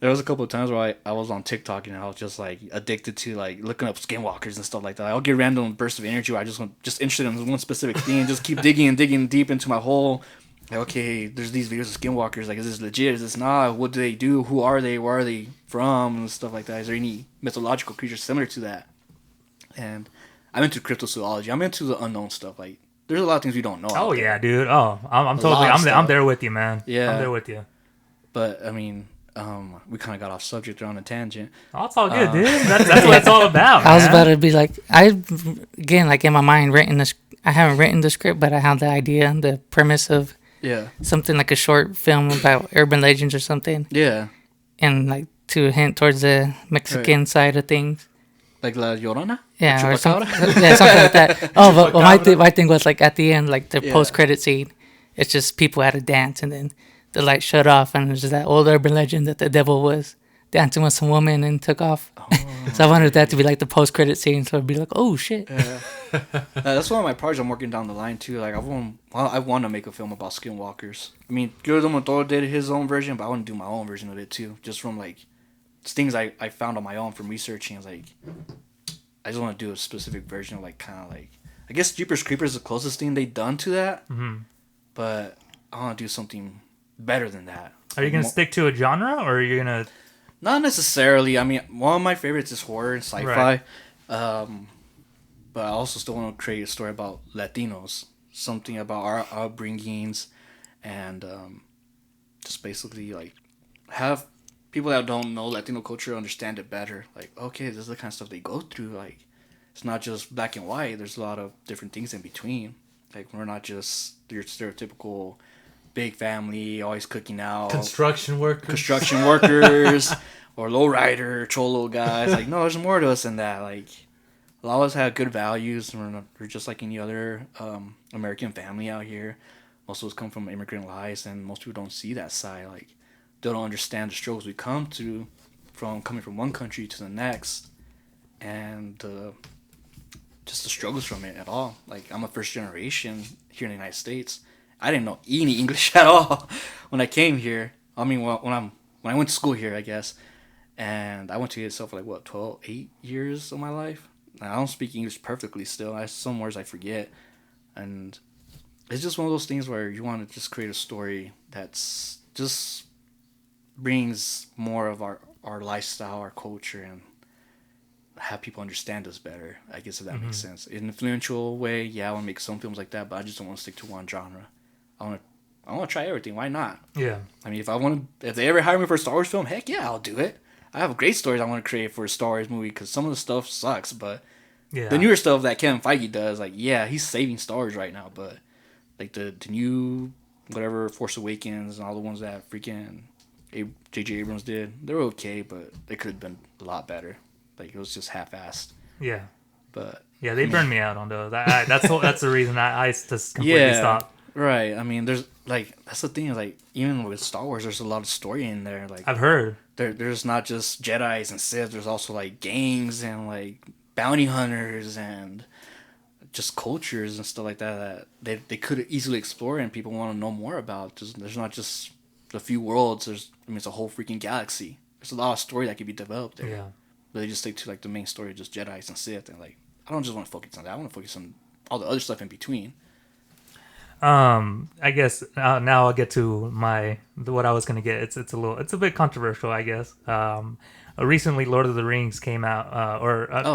there was a couple of times where I was on TikTok and I was just like addicted to like looking up skinwalkers and stuff like that. I'll get random bursts of energy where I just interested in one specific thing and just keep digging and digging deep into my whole. Like, okay, there's these videos of skinwalkers. Like, is this legit? Is this not? What do they do? Who are they? Where are they from? And stuff like that. Is there any mythological creatures similar to that? And I'm into cryptozoology. I'm into the unknown stuff. Like, there's a lot of things we don't know. oh out yeah, there. dude. Oh, I'm totally. lot of I'm stuff. there with you, man. Yeah. I'm there with you. But I mean, we kind of got off subject. They're on a tangent. Oh, it's all good, dude. That's what it's all about. I was man. about to be like, again, like in my mind, I haven't written the script, but I have the idea, the premise of Yeah. something like a short film about urban legends or something, Yeah. and like to hint towards the Mexican side of things. Like La Llorona? Yeah, or Chupacabra? something. Yeah, something like that. Oh, but my thing was like at the end, like the Yeah. post-credit scene, it's just people at a dance, and then the light shut off, and there's that old urban legend that the devil was dancing with some woman and took off. So I wanted that to be like the post-credit scene, so it'd be like, oh shit. Yeah. That's one of my projects I'm working down the line too. Like I want to make a film about skinwalkers. I mean, Guillermo del Toro did his own version, but I want to do my own version of it too, just from like things I found on my own from researching. It's like I just want to do a specific version of like kind of like I guess Jeepers Creepers is the closest thing they've done to that, but I want to do something better than that. Are you gonna stick to a genre, or are you gonna? Not necessarily. I mean, one of my favorites is horror and sci-fi. Right. But I also still want to create a story about Latinos, something about our upbringings, and just basically like have people that don't know Latino culture understand it better. Like, okay, this is the kind of stuff they go through. Like, it's not just black and white. There's a lot of different things in between. Like, we're not just your stereotypical big family, always cooking out. Construction workers. Construction workers or lowrider, cholo guys. Like, no, there's more to us than that. Like, a lot of us have good values. We're just like any other American family out here. Most of us come from immigrant lives, and most people don't see that side. Like, they don't understand the struggles we come through from coming from one country to the next, and just the struggles from it at all. Like, I'm a first generation here in the United States. I didn't know any English at all when I came here. I mean, when I went to school here, I guess, and I went to ESL for like 8 years of my life. And I don't speak English perfectly still. Some words I forget, and it's just one of those things where you want to just create a story that's just brings more of our lifestyle, our culture, and have people understand us better. I guess if that makes sense. In an influential way, yeah, I want to make some films like that, but I just don't want to stick to one genre. I want to try everything. Why not? Yeah. I mean, if they ever hire me for a Star Wars film, heck yeah, I'll do it. I have great stories I want to create for a Star Wars movie because some of the stuff sucks, but Yeah. the newer stuff that Kevin Feige does, like, yeah, he's saving Star Wars right now, but like the new whatever Force Awakens and all the ones that freaking J.J. Abrams did, they're okay, but they could have been a lot better. Like it was just half-assed. Yeah. But Yeah, they burned me out on those. That's the reason I just completely yeah, stopped. right. I mean, there's like that's the thing. Like even with Star Wars, there's a lot of story in there. Like I've heard. there's not just Jedi's and Sith. There's also like gangs and like bounty hunters and just cultures and stuff like that they could easily explore and people want to know more about. There's not just a few worlds. It's a whole freaking galaxy. There's a lot of story that could be developed there. Yeah. But they just stick to like the main story, just Jedi's and Sith, and like I don't just want to focus on that. I want to focus on all the other stuff in between. I guess now I'll get to what I was gonna get. It's a bit controversial, I guess. Recently, Lord of the Rings came out,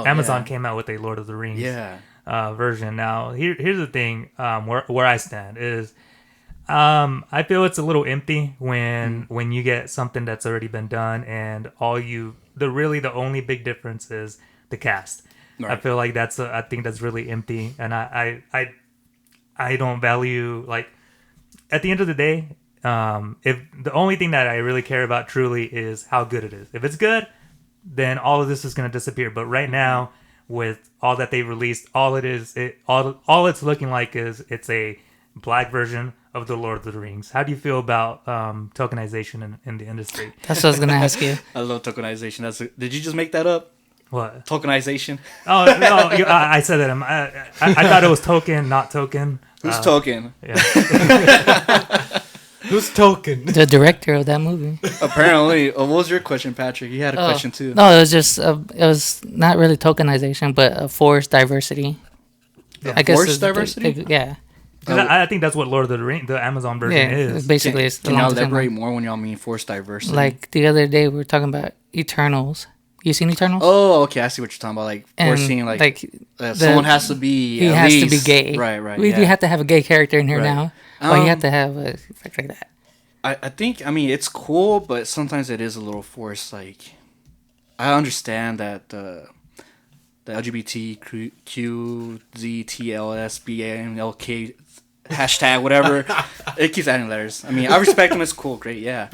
Amazon yeah. came out with a Lord of the Rings Yeah. version. Now, here's the thing. Where I stand is, I feel it's a little empty when you get something that's already been done and the only big difference is the cast. Right. I feel like I think that's really empty, and I don't value, like, at the end of the day, if the only thing that I really care about truly is how good it is. If it's good, then all of this is going to disappear. But right now, with all that they released, all it's looking like is it's a black version of the Lord of the Rings. How do you feel about tokenization in the industry? That's what I was gonna ask you. I love tokenization. Did you just make that up? What? Tokenization? Oh no, I said that. I thought it was token, not token. Who's token? Yeah. Who's token? The director of that movie. Apparently. What was your question, Patrick? You had a question too. No, it was just it was not really tokenization, but forced diversity. Yeah. I guess Forced it's diversity? yeah. 'Cause I think that's what Lord of the Rings, the Amazon version Yeah, is. basically it's Can you along the same elaborate line. more when y'all mean forced diversity? Like the other day we were talking about Eternals. You seen Eternals? Oh, okay. I see what you're talking about. Like And, forcing, like the- someone has to be. he at has to be least- gay. Right. We yeah. have to have a gay character in here Right. now. Well, you have Um, to have a like that. I think, I mean, it's cool, but sometimes it is a little forced. Like, I understand that the LGBTQZTLSBANLK hashtag, whatever, it keeps adding letters. I mean, I respect them. It's cool. Great. Yeah.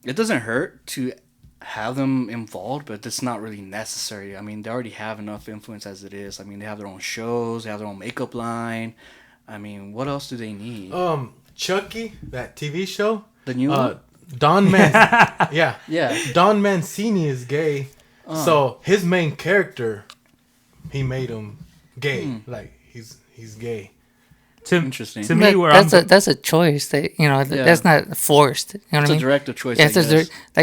It doesn't hurt to have them involved, but it's not really necessary. I mean, they already have enough influence as it is. I mean, they have their own shows. They have their own makeup line. I mean, what else do they need? Chucky, that TV show. The new one? Don yeah. Yeah. Don Mancini is gay, so his main character, he made him gay. Like he's gay. Interesting. To me, That's a choice that that's not forced. You know what It's I a mean? directive choice. Yeah, I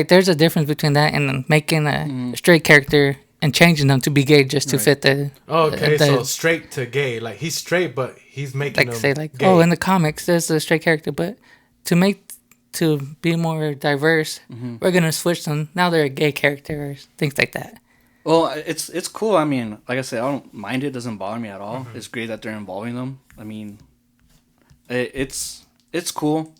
guess. there's a difference between that and making a straight character and changing them to be gay just to fit the. Okay, the- so straight to gay. Like he's straight, but he's making like him say like gay. in the comics there's a straight character, but to be more diverse, we're gonna switch them. Now they're a gay character or things like that. Well, it's cool. I mean, like I said, I don't mind it. It doesn't bother me at all. It's great that they're involving them. I mean, it's cool.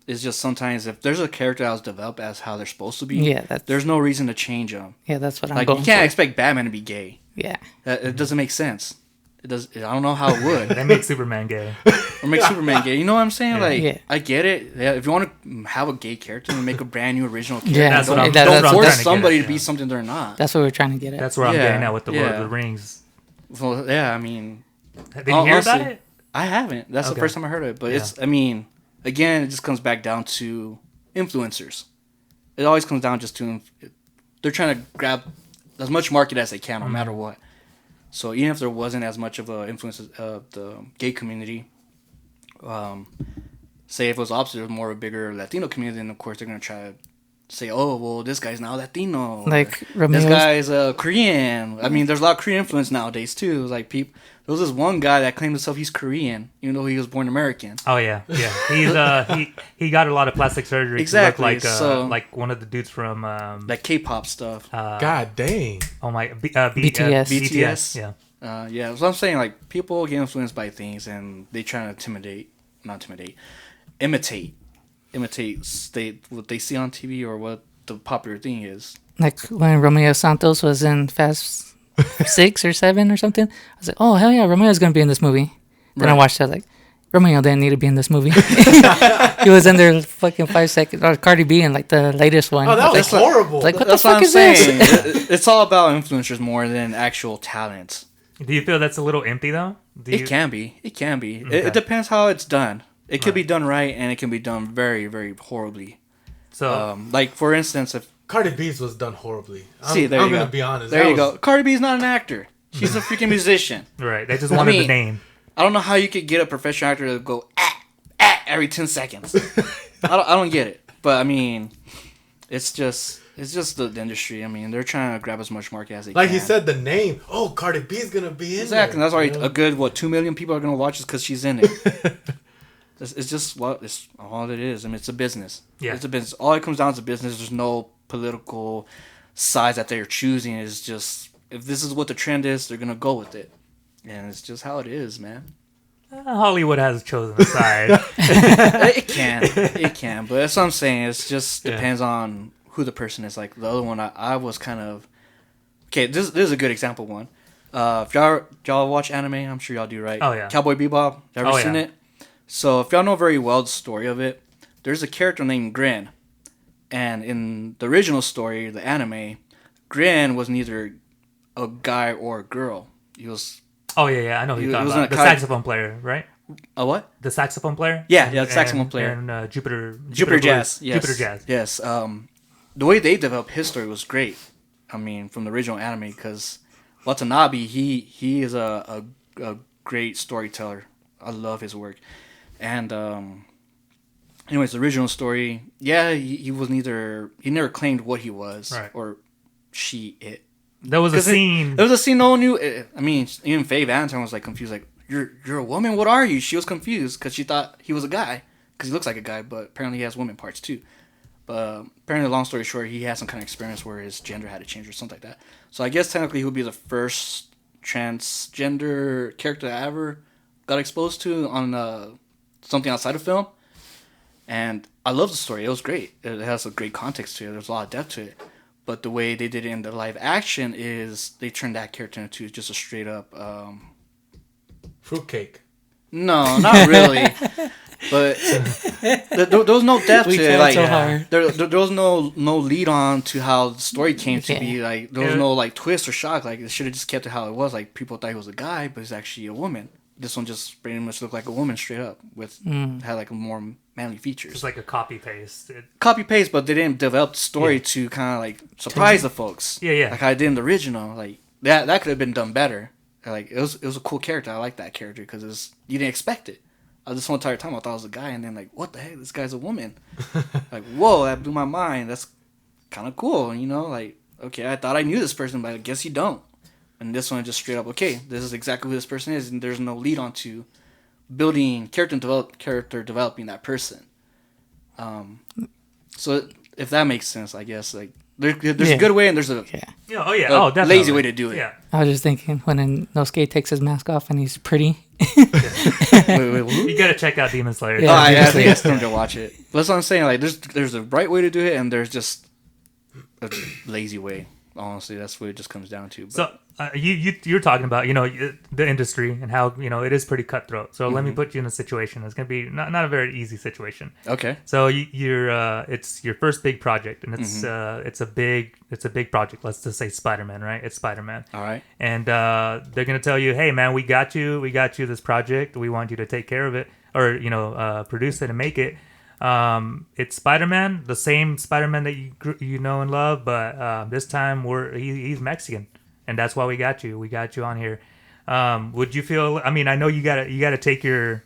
It's just sometimes if there's a character that was developed as how they're supposed to be, there's no reason to change them. Yeah, that's what I'm Like going you can't for. expect Batman to be gay. Yeah. It doesn't make sense. It does. I don't know how it would. They make Superman gay. Or make Superman gay. You know what I'm saying? Like, Yeah. I get it. Yeah, if you want to have a gay character and make a brand new original character, Yeah, That's what I'm- don't, that's don't what I'm force trying to get somebody at, to be yeah. something they're not. That's what we're trying to get at. That's where I'm Yeah, getting at with the Lord of yeah. the Rings. Well, yeah, I mean, Did you hear about honestly, it? I haven't. That's the Okay. first time I heard it. But it's, I mean, again, it just comes back down to influencers. It always comes down just to, they're trying to grab as much market as they can, no matter what. So even if there wasn't as much of an influence of the gay community, say if it was opposite, it was more of a bigger Latino community, then of course they're going to try to say, oh, well, this guy's now Latino. Like this Ramirez. guy's Korean. I mean, there's a lot of Korean influence nowadays, too. Like, there was this one guy that claimed himself he's Korean, even though he was born American. Oh yeah. He's he got a lot of plastic surgery Exactly, to look so- like one of the dudes from Like K-pop stuff. God dang. oh my BTS. BTS. Yeah. Yeah, so I'm saying, like, people get influenced by things, and they try to imitate what they see on TV or what the popular thing is. Like when Romeo Santos was in Fast 6 or 7 or something. I was like, oh, hell yeah, Romeo's going to be in this movie. Then I Right. watched that, like, Romeo didn't need to be in this movie. He was in there fucking 5 seconds. Or Cardi B in, like, the latest one. Oh, that was That's like- horrible. Like, what the That's what fuck I'm is saying. this? It's all about influencers more than actual talent. Do you feel that's a little empty though? It can be. It can be. Okay. It depends how it's done. It could Right. be done right, and it can be done very, very horribly. So Like for instance, if Cardi B's was done horribly. See, there you I'm go. gonna be honest. there That you was- go. Cardi B's not an actor. She's a freaking musician. right, they just wanted the mean- name. I don't know how you could get a professional actor to go every 10 seconds. I don't get it. But I mean, it's just the industry. I mean, they're trying to grab as much market as they Like can. he said, the name. Oh, Cardi B's gonna be in Exactly. there. That's why you know? a good 2 million people are gonna watch it because she's in it. It's just it's all it is. I mean, it's a business. Yeah. It's a business. All it comes down to business. There's no political sides that they're choosing. It's just if this is what the trend is, they're gonna go with it, and it's just how it is, man. Hollywood has chosen a side. It can, but that's what I'm saying. It just depends on who the person is. Like the other one, I was kind of okay. This is a good example one. If y'all watch anime, I'm sure y'all do, right? Oh, yeah. Cowboy Bebop. Ever Oh, seen yeah. it? So if y'all know very well the story of it, there's a character named Grin, and in the original story, the anime, Grin was neither a guy or a girl. He was Oh yeah, I know who He you're talking was about. in a The kite- saxophone player, right? a what? The saxophone player. Yeah, the saxophone player. And Jupiter Jupiter Blues. Jazz. Yes. Jupiter Jazz. Yes. The way they developed his story was great. I mean, from the original anime, because Watanabe, he is a great storyteller. I love his work. And anyways, the original story, he was he never claimed what he was Right. or she it. There was a 'Cause scene. There was a scene no one knew. I mean, even Faye Valentine was like confused. Like, you're a woman. What are you? She was confused because she thought he was a guy because he looks like a guy, but apparently he has woman parts too. But apparently, long story short, he had some kind of experience where his gender had to change or something like that. So I guess technically he would be the first transgender character I ever got exposed to on something outside of film. And I love the story. It was great. It has a great context to it. There's a lot of depth to it. But the way they did it in the live action is they turned that character into just a straight up. Fruitcake. No, not really. But there was no depth We to it. tried Like so hard. there was no lead on to how the story came to be. Yeah. Like there was no like twist or shock. Like it should have just kept it how it was. Like people thought he was a guy, but he's actually a woman. This one just pretty much looked like a woman straight up with had like a more manly features. Just like a copy paste. Copy paste, but they didn't develop the story to kind of like surprise the folks. Yeah. Like I did in the original. Like that could have been done better. Like it was a cool character. I like that character because you didn't expect it. This one entire time I thought it was a guy, and then like, what the heck? This guy's a woman. Like, whoa, that blew my mind. That's kind of cool, you know? Like, okay, I thought I knew this person, but I guess you don't. And this one just straight up, okay, this is exactly who this person is, and there's no lead on to building character developing that person. So if that makes sense, I guess like there's a good way and there's a Yeah. Yeah. Oh yeah. A Oh, definitely. lazy way to do it. Yeah. I was just thinking when Inosuke takes his mask off and he's pretty. wait, who? You gotta check out Demon Slayer. Yeah. Oh, I Demon think I Slayer. still need to watch it. But that's what I'm saying. Like, there's a right way to do it, and there's just a lazy way. Honestly, that's what it just comes down to. But, So you're talking about the industry and how it is pretty cutthroat. So let me put you in a situation. It's gonna be not a very easy situation. okay. So it's your first big project, and it's a big project. Let's just say Spider-Man, right? It's Spider-Man, All right. and they're gonna tell you, hey man, we got you this project. We want you to take care of it, or produce it and make it. It's Spider-Man, the same Spider-Man that you know and love, but this time he's Mexican, and that's why we got you. We got you on here. Would you feel? I mean, I know you gotta take your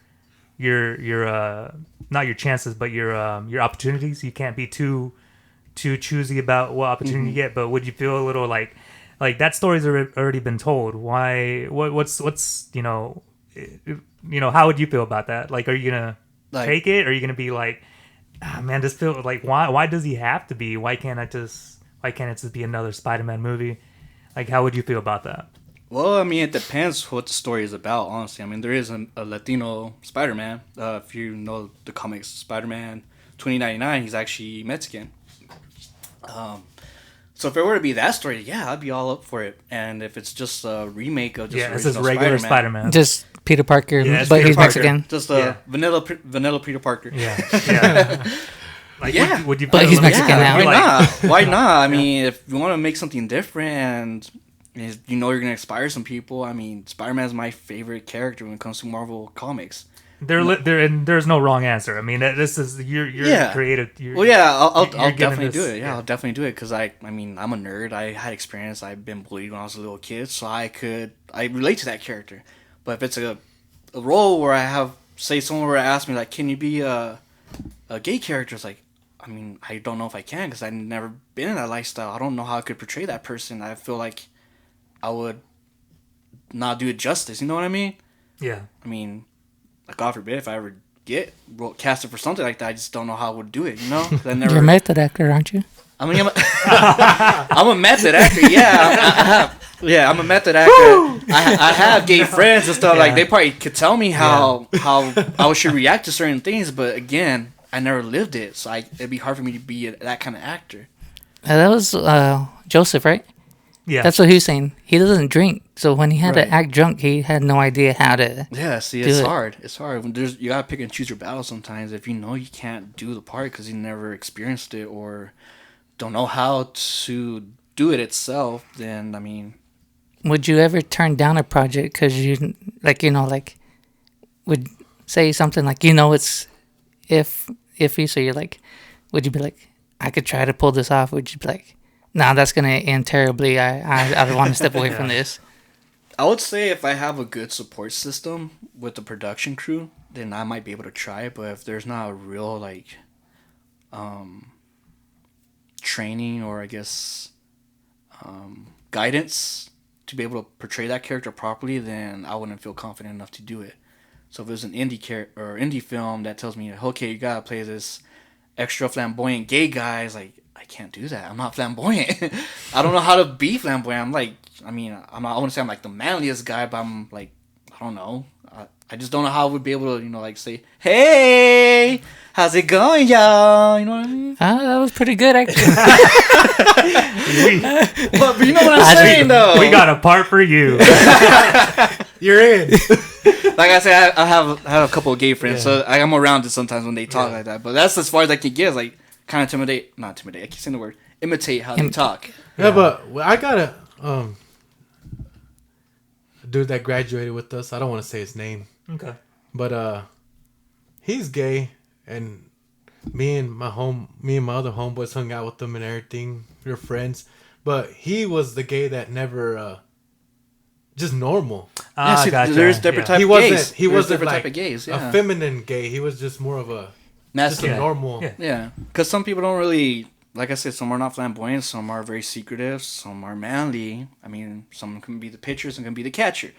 not your chances, but your opportunities. You can't be too choosy about what opportunity you get. But would you feel a little like that story's already been told? Why? What's how would you feel about that? Like, are you gonna take it? Or are you gonna be like, man, this feel like why does he have to be? Why can't it just be another Spider-Man movie? Like, how would you feel about that? Well, I mean, it depends what the story is about, honestly. I mean, there is a Latino Spider-Man. If you know the comics Spider-Man 2099, he's actually Mexican. So if it were to be that story, yeah, I'd be all up for it. And if it's just a remake of just Yeah, it's just original regular Spider-Man, Spider-Man. Just Peter Parker, Yeah, it's but Peter he's Parker. Mexican. just Yeah. vanilla Peter Parker. Yeah, yeah. Like, Yeah. would you But put he's him in- Mexican now. Why Like- not? Why not? I mean, if you want to make something different and you know you're gonna inspire some people, I mean, Spider-Man is my favorite character when it comes to Marvel comics. And there's no wrong answer. I mean, this is you're Yeah. creative. Well, yeah, I'll You're giving definitely do this- it. Yeah, yeah. I'll definitely do it because I mean, I'm a nerd. I had experience. I've been bullied when I was a little kid, so I relate to that character. But if it's a role where I have, say, someone were to ask me like, can you be a gay character? It's like, I mean, I don't know if I can because I've never been in that lifestyle. I don't know how I could portray that person. I feel like I would not do it justice. You know what I mean? Yeah. I mean, like, God forbid if I ever get casted for something like that, I just don't know how I would do it. You know? 'Cause I never. You're a method actor, aren't you? I mean, I'm a method actor. Yeah, I'm a method actor. I have gay friends and stuff. Like, they probably could tell me how I should react to certain things, but again, I never lived it, so it'd be hard for me to be that kind of actor. That was Joseph, right? Yeah. That's what he was saying. He doesn't drink, so when he had Right. to act drunk, he had no idea how to. Yeah, see, Do it's it. hard. It's hard. When you gotta pick and choose your battles sometimes. If you know you can't do the part because you never experienced it or don't know how to do it itself, then I mean, Would you ever turn down a project because you, like, would say something like, it's iffy, so you're like, would you be like, I could try to pull this off? Would you be like, nah, that's gonna end terribly. I want to step away from this. I would say if I have a good support system with the production crew, then I might be able to try it. But if there's not a real training or I guess guidance to be able to portray that character properly, then I wouldn't feel confident enough to do it. So if there's an indie film that tells me, okay, you gotta play this extra flamboyant gay guy, it's like, I can't do that. I'm not flamboyant. I don't know how to be flamboyant. I'm like, I mean, I wouldn't say I'm like the manliest guy, but I'm like, I don't know. I just don't know how I would be able to, like say, hey, how's it going, y'all? You know what I mean? That was pretty good, actually. But you know what I'm saying, though. We got a part for you. You're in. Like I said, I have a couple of gay friends, so I'm around it sometimes when they talk like that. But that's as far as I can get. Is like kind of not intimidate. I keep saying the word imitate how they talk. Yeah, but I got a dude that graduated with us. I don't want to say his name, Okay. but he's gay, and me and my other homeboys hung out with him and everything. We were friends, but he was the gay that never just normal. See, Gotcha. there's different type He of wasn't. gays. He There's wasn't different like type of gays. a Yeah, feminine gay. He was just more of a just a masculine. normal. Yeah. Yeah, because some people don't really, like I said, some are not flamboyant, some are very secretive, some are manly. I mean, some can be the pitcher, some can be the catcher.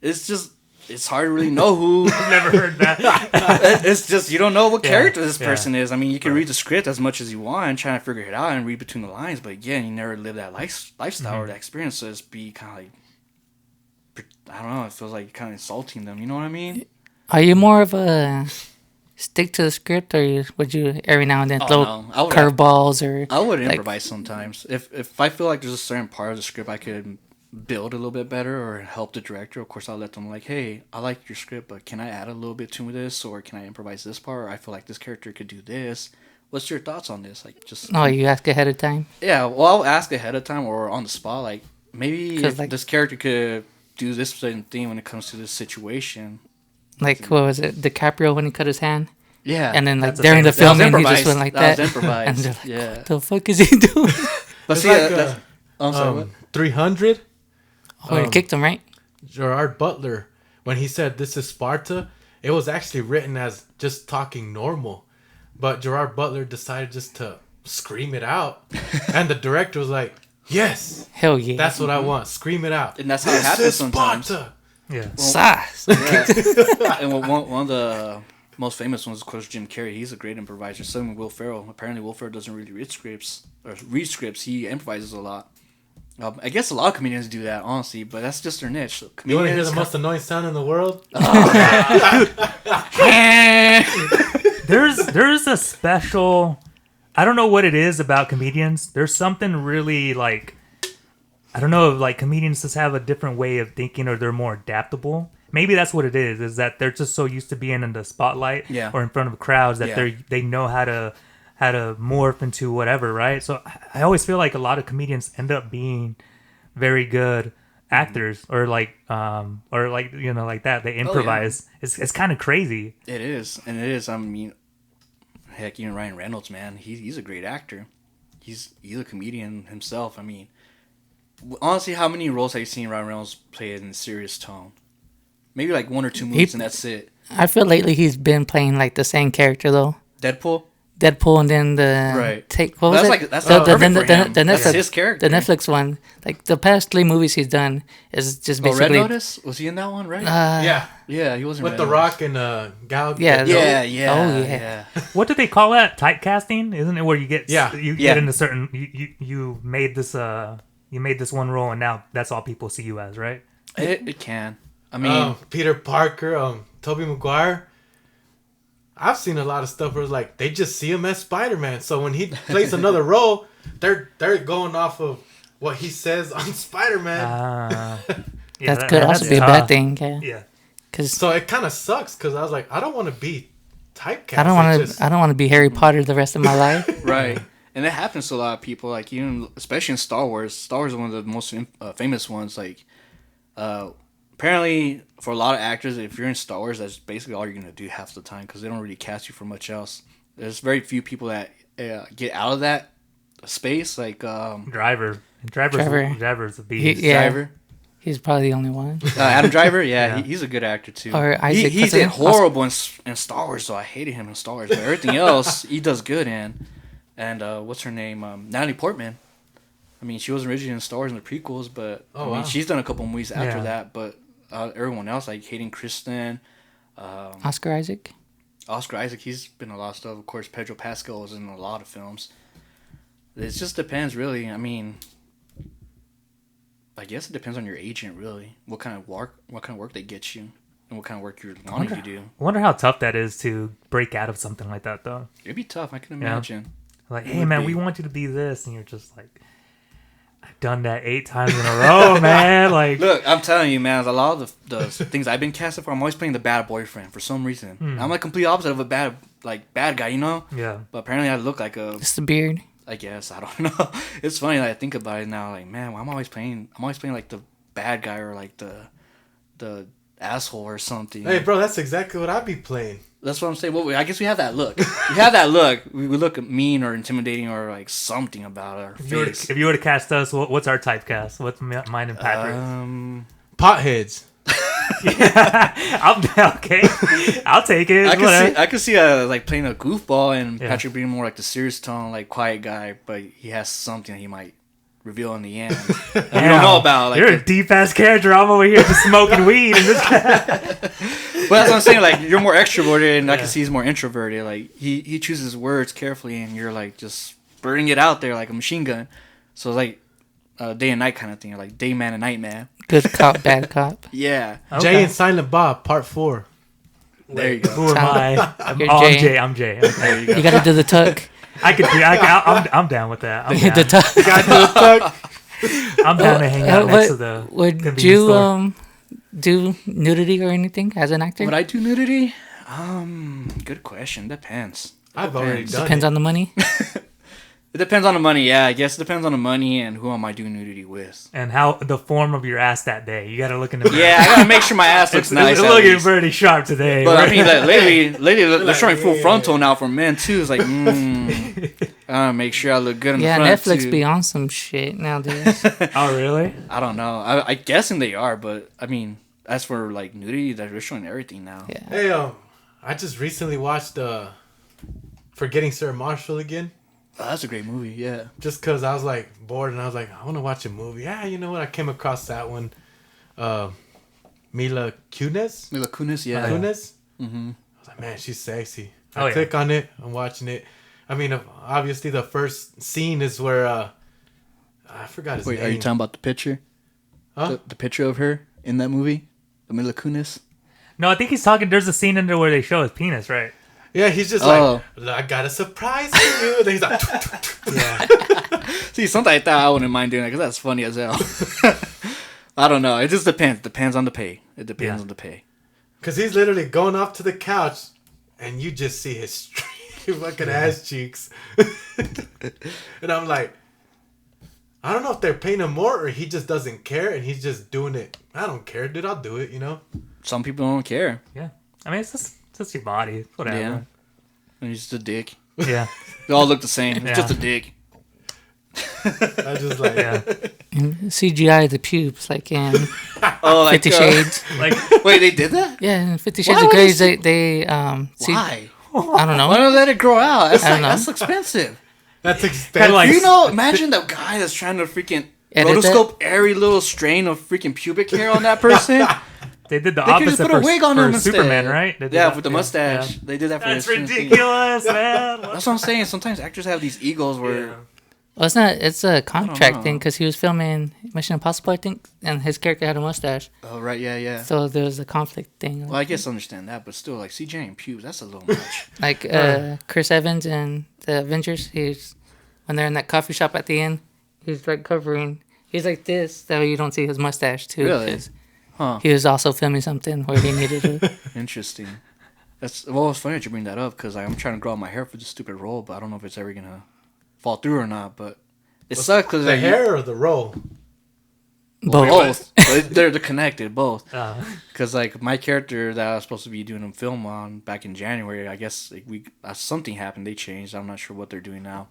It's hard to really know who. I've never heard that. It's just you don't know what Yeah, character this yeah. person is. I mean, you can read the script as much as you want and try to figure it out and read between the lines, but again, you never live that lifestyle or that experience, so it's be kind of like, I don't know. It feels like kind of insulting them. You know what I mean? Are you more of a stick to the script, or would you every now and then throw no. I would curveballs or? I would like- improvise sometimes. If I feel like there's a certain part of the script I could build a little bit better or help the director, of course I'll let them like, hey, I like your script, but can I add a little bit to this, or can I improvise this part? Or I feel like this character could do this. What's your thoughts on this? Like, just Oh, you ask ahead of time. yeah. Well, I'll ask ahead of time or on the spot. Like maybe 'Cause, if like- this character could do this certain thing when it comes to this situation. Like, what was it? DiCaprio when he cut his hand, Yeah, and then like That's a during the thing. That was filming, he improvised. just went like That that. was improvised. And they're like, Yeah. what the fuck is he doing? But It's see, like, that's, I'm sorry. what? 300. Oh, he kicked him, right? Gerard Butler, when he said this is Sparta, it was actually written as just talking normal. But Gerard Butler decided just to scream it out. And the director was like, yes, Hell yeah. that's what I want. Scream it out. And that's how it happens sometimes. Sparta. Yeah. Sass. Yeah. And one of the most famous ones, of course, Jim Carrey. He's a great improviser. Same with Will Ferrell. Apparently, Will Ferrell doesn't really read scripts. He improvises a lot. I guess a lot of comedians do that, honestly, but that's just their niche. So You want to hear comedians- the most annoying sound in the world? There's a special. I don't know what it is about comedians. There's something really like, I don't know, like comedians just have a different way of thinking, or they're more adaptable. Maybe that's what it is that they're just so used to being in the spotlight or in front of crowds that they know how to morph into whatever, right? So I always feel like a lot of comedians end up being very good actors, or like like that. They improvise. It's kind of crazy. It is, and it is. I mean, heck, even Ryan Reynolds, man, he's a great actor. He's a comedian himself. I mean, honestly, how many roles have you seen Ryan Reynolds play in a serious tone? Maybe like 1 or 2 movies, and that's it. I feel lately he's been playing like the same character though. Deadpool, and then the what was it? That's perfect for him. The That's Netflix, his character. the Netflix one. Like the past 3 movies he's done is just basically. Red Notice, was he in that one? Right? Yeah, he was in with Red The Notice. Rock and Gal. Yeah. Yeah. What do they call that? Typecasting, isn't it? Where you get you Yeah. get into certain you made this one role, and now that's all people see you as, right? It can. I mean, Peter Parker, Tobey Maguire. I've seen a lot of stuff where it's like they just see him as Spider-Man. So when he plays another role, they're going off of what he says on Spider-Man. That could also be a bad thing. Yeah. Cause So it kind of sucks because I was like, I don't want to be typecast. I don't want to be Harry Potter the rest of my life. right. And it happens to a lot of people, like even especially in Star Wars. Star Wars is one of the most famous ones. Like, apparently for a lot of actors, if you're in Star Wars, that's basically all you're gonna do half the time because they don't really cast you for much else. There's very few people that get out of that space. Like Driver's a beast. Driver. He's probably the only one. Adam Driver, he's a good actor too. Or Isaac. He did horrible in Star Wars, so I hated him in Star Wars. But everything else, he does good in. And what's her name? Natalie Portman. I mean, she was originally in Star Wars in the prequels, but she's done a couple movies after that. But everyone else, like Hayden Christensen, Oscar Isaac. He's been in a lot of stuff. Of course, Pedro Pascal was in a lot of films. It just depends, really. I mean, I guess it depends on your agent, really. What kind of work they get you, and what kind of work you're wanting to do. I wonder how tough that is to break out of something like that, though. It'd be tough. I can imagine. Like, hey man, we want you to be this, and you're just like, I've done that 8 times in a row, man. Like, look, I'm telling you, man, a lot of the things I've been casted for, I'm always playing the bad boyfriend for some reason. I'm like complete opposite of a bad guy, you know? Yeah. But apparently, I look like a. It's the beard. I guess I don't know. It's funny that I think about it now. Like, man, I'm always playing like the bad guy or like the asshole or something. Hey, bro, that's exactly what I'd be playing. That's what I'm saying. Well, I guess we have that look. We have that look. We look mean or intimidating or like something about our face. If you were to cast us, what's our typecast? What's mine and Patrick? Potheads. Okay. I'll take it. I could see like playing a goofball and Patrick being more like the serious tone, like quiet guy, but he has something that he might reveal in the end. You don't know about. Like, you're a deep ass character. I'm over here just smoking weed. And but that's what I'm saying. Like, you're more extroverted, and I can see he's more introverted. Like he chooses words carefully, and you're like just burning it out there like a machine gun. So like day and night kind of thing, like day man and night man. Good cop, bad cop. Yeah. Okay. Jay and Silent Bob, Part 4. There you go. Who am I? I'm Jay. I'm Jay. Okay. There you go. You gotta do the tuck. I'm down with that. I'm down. The tuck. You gotta do the tuck. I'm down to hang out next to the Would convenience you store. do nudity or anything as an actor? Would I do nudity? Good question. Depends. I've already done Depends it. on the money. It depends on the money. Yeah, I guess it depends on the money and who am I doing nudity with. And how the form of your ass that day. You got to look in the mirror. Yeah, I gotta make sure my ass looks nice. It's at looking least. pretty sharp today. But I mean, like, lately they're showing full frontal now for men too. It's like, I gotta make sure I look good in the front Netflix too. be on some shit nowadays. Oh, really? I don't know. I guessing they are, but I mean, as for like nudity, they're showing everything now. Yeah. Hey, I just recently watched Forgetting Sarah Marshall again. Oh, that's a great movie. Yeah. Just because I was like bored and I was like, I want to watch a movie. Yeah, you know what? I came across that one. Mila Kunis. Mila Kunis. Yeah. Kunis. Mm-hmm. I was like, man, she's sexy. Oh, I click on it. I'm watching it. I mean, obviously the first scene is where I forgot his Wait, name. are you talking about the picture? Huh? The picture of her in that movie, the Mila Kunis. No, I think he's talking. There's a scene in there where they show his penis, right? Yeah, he's just Oh. like, I got a surprise for you. Then he's like, See, something like that, I wouldn't mind doing that because that's funny as hell. I don't know. It just depends. Depends on the pay. It depends on the pay. because he's literally going off to the couch, and you just see his straight fucking ass cheeks. And I'm like, I don't know if they're paying him more or he just doesn't care and he's just doing it. I don't care, dude. I'll do it, you know? Some people don't care. Yeah. I mean, it's just your body. Whatever. Yeah. And he's just a dick. Yeah. They all look the same. It's Yeah. just a dick. I just like, Yeah. And CGI the pubes, like in Oh, like 50 Shades. Like, Wait, they did that? Yeah, in 50 Shades Why of would Grey, they they Why? I don't know. Why don't they let it grow out? That's I don't know. that's expensive. that's expensive. like- You know, imagine the guy that's trying to freaking Edit that? rotoscope every little strain of freaking pubic hair on that person. they did the They could opposite just put a for, wig on for him instead. Superman, right? They did Yeah, that- with the mustache. yeah. They did that for That's his skin thing. ridiculous, man. That's what I'm saying. Sometimes actors have these egos where Yeah. Well, it's a contract know. thing because he was filming Mission Impossible, I think, and his character had a mustache. oh right, yeah. So there was a conflict thing. Well, I guess I understand that, but still, like CJ and pubes, that's a little much. Like Chris Evans in the Avengers, when they're in that coffee shop at the end, he's like covering. He's like this, that way you don't see his mustache too. Really? 'cause Huh? He was also filming something where he needed to. Interesting. It's funny that you bring that up because I'm trying to grow out my hair for this stupid role, but I don't know if it's ever gonna fall through or not. But it sucks because the hair or the roll? Both. both. They're connected, both. Because like my character that I was supposed to be doing a film on back in January, I guess like, something happened. They changed. I'm not sure what they're doing now.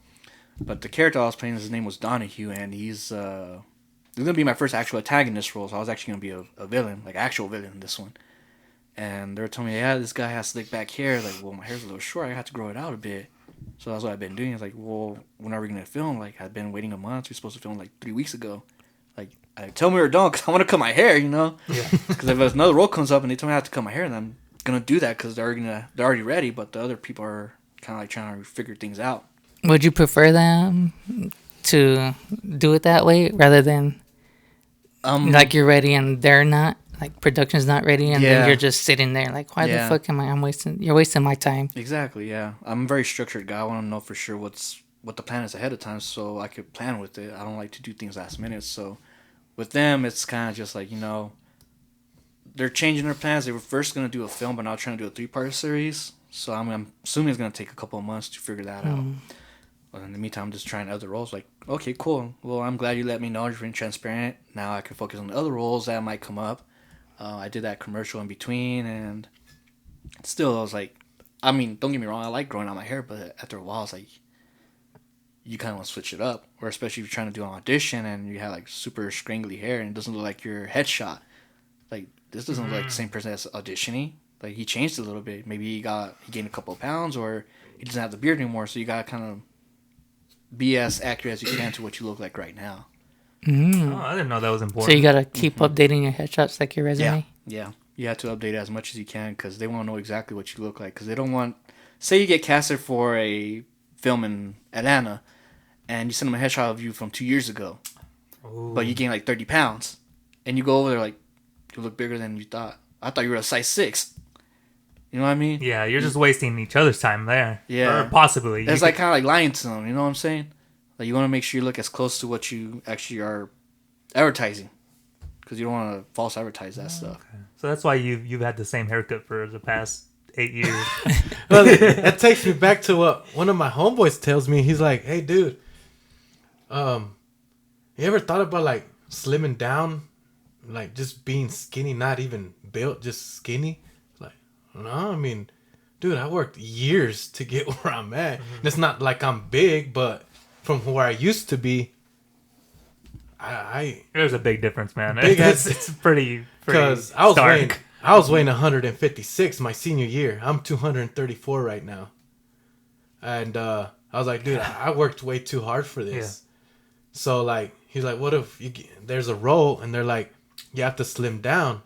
But the character I was playing, his name was Donahue, and he's gonna be my first actual antagonist role. So I was actually gonna be a villain, like actual villain in this one. And they were telling me, yeah, this guy has slick back hair. Like, well, my hair's a little short. I have to grow it out a bit. So that's what I've been doing. It's like, well, when are we gonna film? Like, I've been waiting a month. We're supposed to film like 3 weeks ago. Like, tell me we're done because I want to cut my hair. You know? Yeah. Because if another role comes up and they tell me I have to cut my hair, then I'm gonna do that because they're already ready. But the other people are kind of like trying to figure things out. Would you prefer them to do it that way rather than like you're ready and they're not? Like production's not ready and Yeah. then you're just sitting there like, why Yeah. the fuck am you're wasting my time. Exactly. Yeah, I'm a very structured guy. I want to know for sure what the plan is ahead of time so I could plan with it. I don't like to do things last minute. So with them, it's kind of just like, they're changing their plans. They were first going to do a film, but now trying to do a 3-part series. So I'm assuming it's going to take a couple of months to figure that out. But in the meantime, I'm just trying other roles. Like, okay, cool. Well, I'm glad you let me know. You're being transparent. Now I can focus on the other roles that might come up. I did that commercial in between, and still, I was like, I mean, don't get me wrong, I like growing out my hair, but after a while, it's like, you kind of want to switch it up. Or especially if you're trying to do an audition and you have like super scrangly hair and it doesn't look like your headshot. Like, this doesn't look like the same person that's auditioning. Like, he changed a little bit. Maybe he gained a couple of pounds, or he doesn't have the beard anymore, so you gotta kind of be as accurate as you can to what you look like right now. Oh, I didn't know that was important. So you gotta keep updating your headshots like your resume. Yeah. You have to update it as much as you can because they want to know exactly what you look like. Because they don't want... Say you get casted for a film in Atlanta and you send them a headshot of you from 2 years ago. Ooh. But you gain like 30 pounds. And you go over there like, you look bigger than you thought. I thought you were a size 6. You know what I mean? Yeah, you're just wasting each other's time there. Yeah. Or possibly. It's like kind of like lying to them. You know what I'm saying? Like you want to make sure you look as close to what you actually are advertising. Because you don't want to false advertise that stuff. So that's why you've had the same haircut for the past 8 years. Well, that takes me back to what one of my homeboys tells me. He's like, "Hey, dude, you ever thought about like slimming down, like just being skinny, not even built, just skinny?" Like, no, I mean, dude, I worked years to get where I'm at. And it's not like I'm big, but from where I used to be, I There's a big difference, man. Big It's pretty because I was weighing 156 my senior year. I'm 234 right now, and I was like, dude, I worked way too hard for this. Yeah. So like, he's like, what if there's a role and they're like, you have to slim down?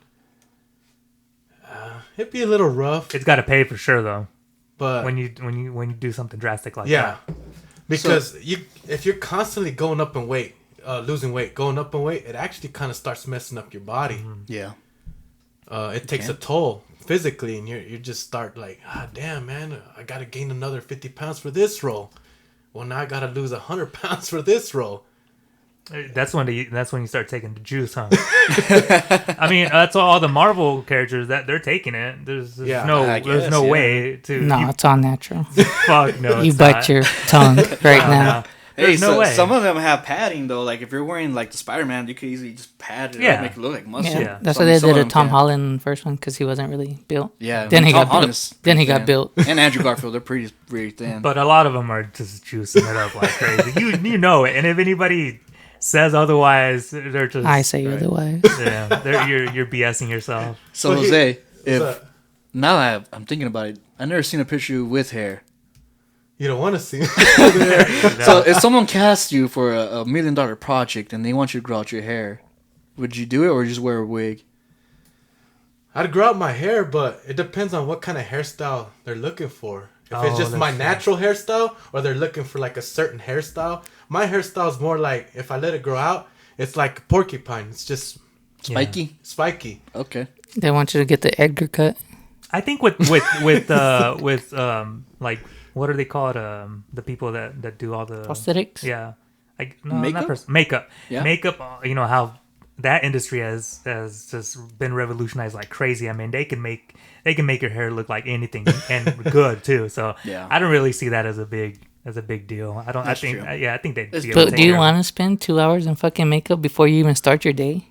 It'd be a little rough, It's got to pay for sure though. but When you do something drastic like yeah, that. because if you're constantly going up in weight, losing weight, going up in weight, it actually kind of starts messing up your body. Yeah. It takes a toll physically, and you just start like, ah, damn, man, I gotta gain another 50 pounds for this role. Well, now I gotta lose 100 pounds for this role. That's when you start taking the juice, huh? I mean, that's all the Marvel characters that they're taking it. There's Yeah, no I there's guess, no yeah. way to No, it's all natural. fuck no. You it's bite not. your tongue right No, now. no. There's no way. Some of them have padding though. Like if you're wearing like the Spider-Man, you could easily just pad it Yeah. up, make it look like muscle. Yeah, Yeah. that's Some- why they some did of a them Tom can. Holland in the first one because he wasn't really built. Yeah. Then he Tom got built. Holland's Then he pretty got thin. built. And Andrew Garfield, they're pretty very thin. But a lot of them are just juicing it up like crazy. You know it. And if anybody says otherwise, they're just I say otherwise. yeah, you're BSing yourself. So Well, Jose, What's if up? now I'm thinking about it, I never seen a picture of you with hair. You don't want to see. So if someone casts you for a $1 million project and they want you to grow out your hair, would you do it or just wear a wig? I'd grow out my hair, but it depends on what kind of hairstyle they're looking for. If it's Oh, just my that's true. natural hairstyle, or they're looking for like a certain hairstyle. My hairstyle is more like, if I let it grow out, it's like a porcupine. It's just Spiky? spiky. Okay. They want you to get the Edgar cut. I think with like what are they called? The people that do all the Prosthetics. yeah, like no, Makeup? makeup. Yeah. Makeup. You know how that industry has just been revolutionized like crazy. I mean, they can make your hair look like anything and good too. So Yeah. I don't really see that as a big deal. I don't. That's I think true. yeah, I think they'd It's- be able to But take do you care of want to spend 2 hours in fucking makeup before you even start your day?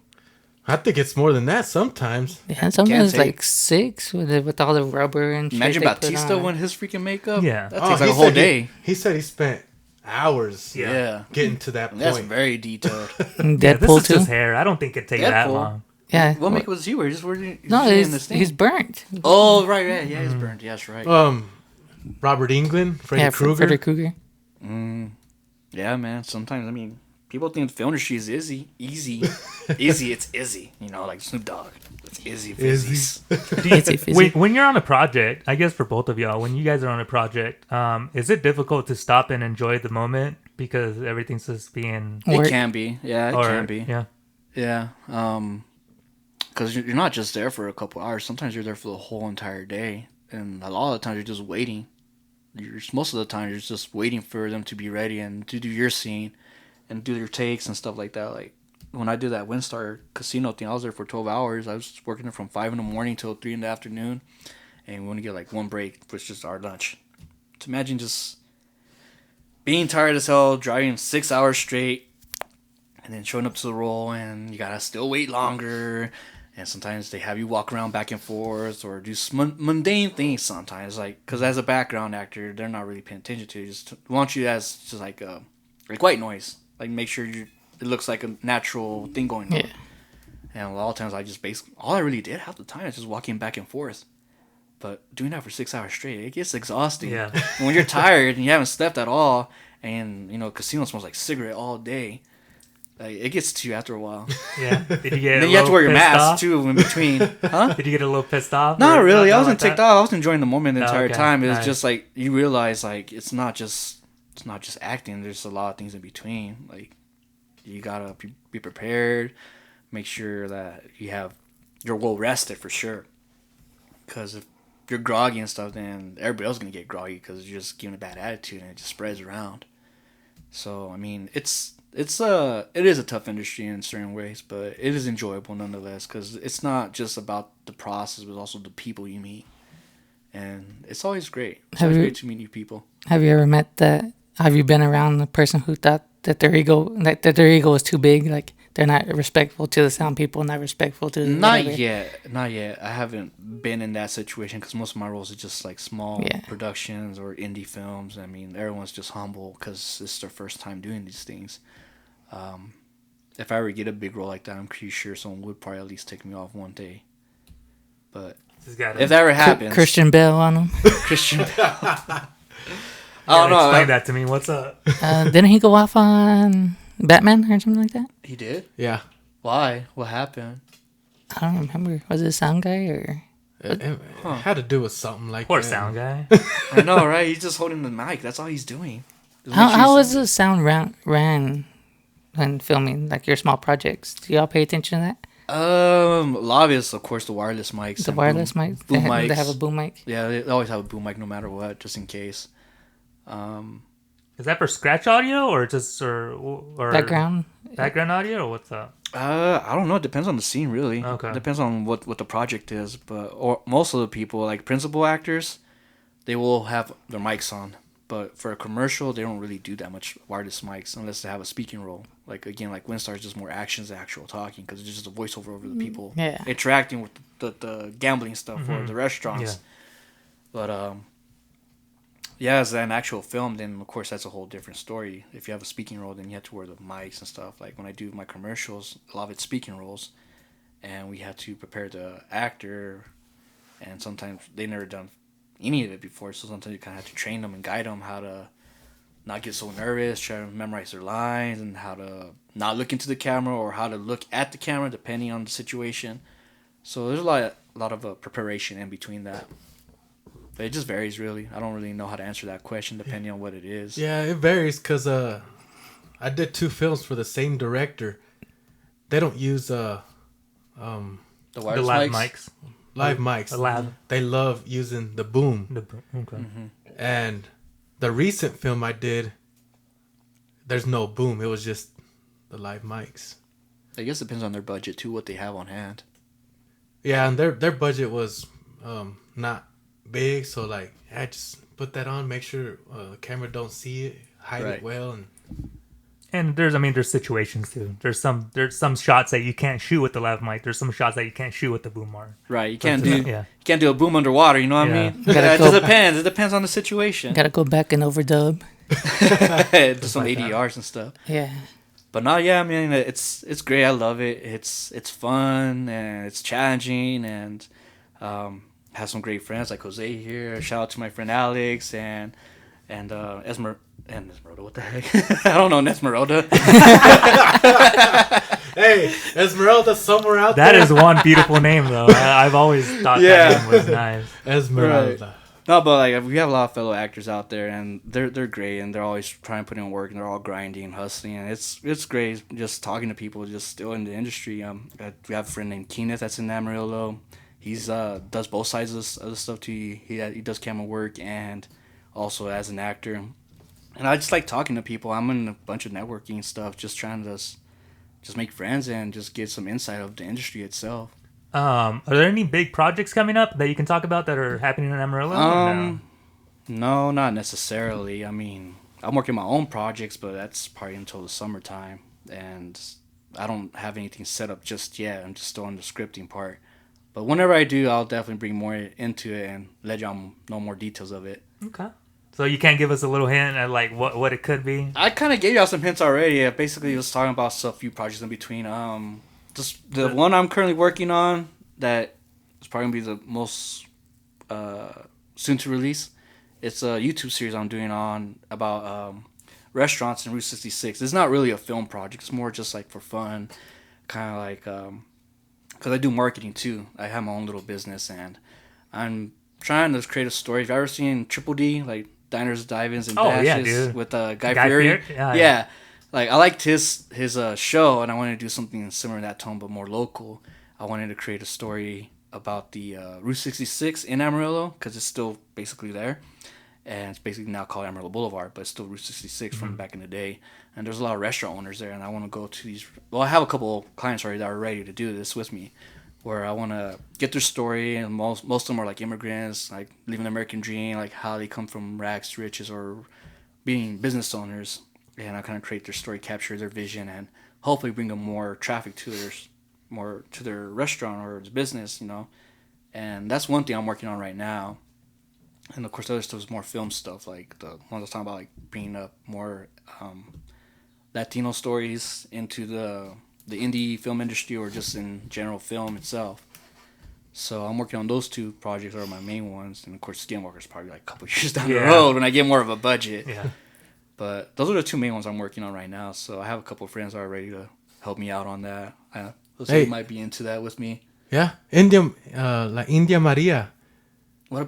I think it's more than that sometimes. Yeah, sometimes take- like 6 with all the rubber and shit. Imagine they put Batista on. when his freaking makeup. Yeah. That Oh, takes like he a whole said day. He said he spent hours Yeah. Yeah. getting to that That's point. very detailed. And Yeah, this Deadpool is too. just hair. I don't think it'd take that Deadpool? long. Yeah. What makeup was you wearing? Just wearing No, he's burnt. Oh, right. Yeah, he's burned. Yeah, that's right. Robert Englund, Freddy Yeah, Krueger. Freddy Krueger. Yeah, man. Sometimes, I mean, people think the film industry is easy. It's Izzy. You know, like Snoop Dogg. It's Izzy. Izzy. Fizzy, fizzy. When you're on a project, I guess for both of y'all, when you guys are on a project, is it difficult to stop and enjoy the moment because everything's just being Work. It can be. Yeah, it can be. Yeah. Yeah. Because you're not just there for a couple hours. Sometimes you're there for the whole entire day. And a lot of the times you're just waiting. Most of the time you're just waiting for them to be ready and to do your scene and do your takes and stuff like that. Like when I did that Windstar Casino thing, I was there for 12 hours. I was working there from 5 in the morning till 3 in the afternoon. And we only get like one break, which is just our lunch. To imagine just being tired as hell, driving 6 hours straight, and then showing up to the role, and you gotta still wait longer. And sometimes they have you walk around back and forth or do some mundane things sometimes. Like, because as a background actor, they're not really paying attention to you. Just want you as just like white noise. Like, make sure it looks like a natural thing going on. Yeah. And a lot of times I just all I really did half the time is just walking back and forth. But doing that for 6 hours straight, it gets exhausting. Yeah. And when you're tired and you haven't slept at all, and, you know, casino smells like cigarette all day, like, it gets to you after a while. Yeah. Did you get? And then a you have to little wear your pissed mask off? too in between. Huh? Did you get a little pissed off? Not or really. I not wasn't like that? ticked off. I was enjoying the moment the Oh, entire okay. time. It was Nice. just like you realize like it's not just acting. There's a lot of things in between. Like you gotta be prepared. Make sure that you're well rested for sure. Because if you're groggy and stuff, then everybody else is gonna get groggy because you're just giving a bad attitude and it just spreads around. So I mean, it is a tough industry in certain ways, but it is enjoyable nonetheless because it's not just about the process, but also the people you meet, and it's always great. It's Have always you- great to meet new people. Have you ever met that? Have you been around a person who thought that their ego was too big? Like they're not respectful to the sound people, not respectful to Not whatever? yet. I haven't been in that situation because most of my roles are just like small Yeah. productions or indie films. I mean, everyone's just humble because it's their first time doing these things. If I ever get a big role like that, I'm pretty sure someone would probably at least take me off one day. But Just gotta, if that ever happens, Christian Bale on him. Christian. I gotta don't know. Explain that to me. What's up? Didn't he go off on Batman or something like that? He did? Yeah. Why? What happened? I don't remember. Was it a sound guy or? It had to do with something like Poor that. sound guy. I know, right? He's just holding the mic. That's all he's doing. Just make How sure how you was the sound ran when filming like your small projects? Do y'all pay attention to that? A lot of it's, of course, the wireless mics. The and wireless mic. boom They have a mics. boom mic. Yeah, they always have a boom mic no matter what, just in case. Is that for scratch audio or just or Background. audio or what's up? I don't know. It depends on the scene, really. Okay. It depends on what the project is, or most of the people, like principal actors, they will have their mics on. But for a commercial, they don't really do that much wireless mics unless they have a speaking role. Like again, like Windstar is just more actions than actual talking because it's just a voiceover over the people Yeah. interacting with the gambling stuff or the restaurants. Yeah. But yeah, as an actual film, then of course that's a whole different story. If you have a speaking role, then you have to wear the mics and stuff. Like when I do my commercials, a lot of it's speaking roles, and we have to prepare the actor, and sometimes they never done any of it before, so sometimes you kind of have to train them and guide them how to not get so nervous, try to memorize their lines, and how to not look into the camera or how to look at the camera depending on the situation. So there's a lot of preparation in between that. But it just varies, really. I don't really know how to answer that question depending on what it is. Yeah, it varies because I did 2 films for the same director. They don't use The The wireless lab mics? mics. live mics. The lab. They love using the boom. Okay. And the recent film I did, there's no boom. It was just the live mics. I guess it depends on their budget, too, what they have on hand. Yeah, and their budget was not big, so like I just put that on, make sure the camera don't see it, hide Right. it well, and there's situations too. There's some shots that you can't shoot with the lav mic. There's some shots that you can't shoot with the boom mic. Right, you can't Yeah. do a boom underwater, you know what I Yeah. mean? Gotta Yeah, it go- just depends. It depends on the situation. Gotta go back and overdub. Do some like that. ADRs and stuff. Yeah. But no, yeah, I mean, it's great. I love it. It's fun and it's challenging, and have some great friends like Jose here. Shout out to my friend Alex and Esmeralda. What the heck? I don't know Esmeralda. hey, Esmeralda somewhere out That there. is one beautiful name though. I've always thought Yeah. that name was nice. Esmeralda. No, but like we have a lot of fellow actors out there, and they're great, and they're always trying to put in work, and they're all grinding, hustling, and it's great just talking to people just still in the industry. We have a friend named Kenneth that's in Amarillo. He's does both sides of the stuff too. He does camera work and also as an actor, and I just like talking to people. I'm in a bunch of networking stuff, just trying to just make friends and just get some insight of the industry itself. Are there any big projects coming up that you can talk about that are happening in Amarillo? or no? No, not necessarily. I mean, I'm working my own projects, but that's probably until the summertime, and I don't have anything set up just yet. I'm just still on the scripting part. But whenever I do, I'll definitely bring more into it and let y'all know more details of it. Okay. So you can't give us a little hint at like what it could be? I kind of gave y'all some hints already. I basically was talking about a few projects in between. Just the one I'm currently working on that is probably gonna be the most soon to release. It's a YouTube series I'm doing on about restaurants in Route 66. It's not really a film project. It's more just like for fun, kind of like because I do marketing too. I have my own little business, and I'm trying to create a story. Have you ever seen Triple D, like Diners, Dive-Ins, and Oh, Dashes yeah, dude. with Guy Guy Fieri? Fieri? Yeah, Yeah. Like I liked his show, and I wanted to do something similar in that tone, but more local. I wanted to create a story about the Route 66 in Amarillo because it's still basically there, and it's basically now called Amarillo Boulevard, but it's still Route 66 from back in the day. And there's a lot of restaurant owners there, and I want to go to these. Well, I have a couple of clients already that are ready to do this with me, where I want to get their story, and most of them are like immigrants, like living the American dream, like how they come from rags to riches or being business owners. And I kind of create their story, capture their vision, and hopefully bring them more traffic to their restaurant or their business, you know. And that's one thing I'm working on right now. And of course, the other stuff is more film stuff, like the ones I was talking about, like bringing up more Latino stories into the indie film industry or just in general film itself. So I'm working on those 2 projects are my main ones, and of course, Skinwalker's probably like a couple years down the Yeah. road when I get more of a budget. Yeah. But those are the 2 main ones I'm working on right now. So I have a couple of friends that are ready to help me out on that. Jose Hey. might be into that with me. Yeah, India Maria.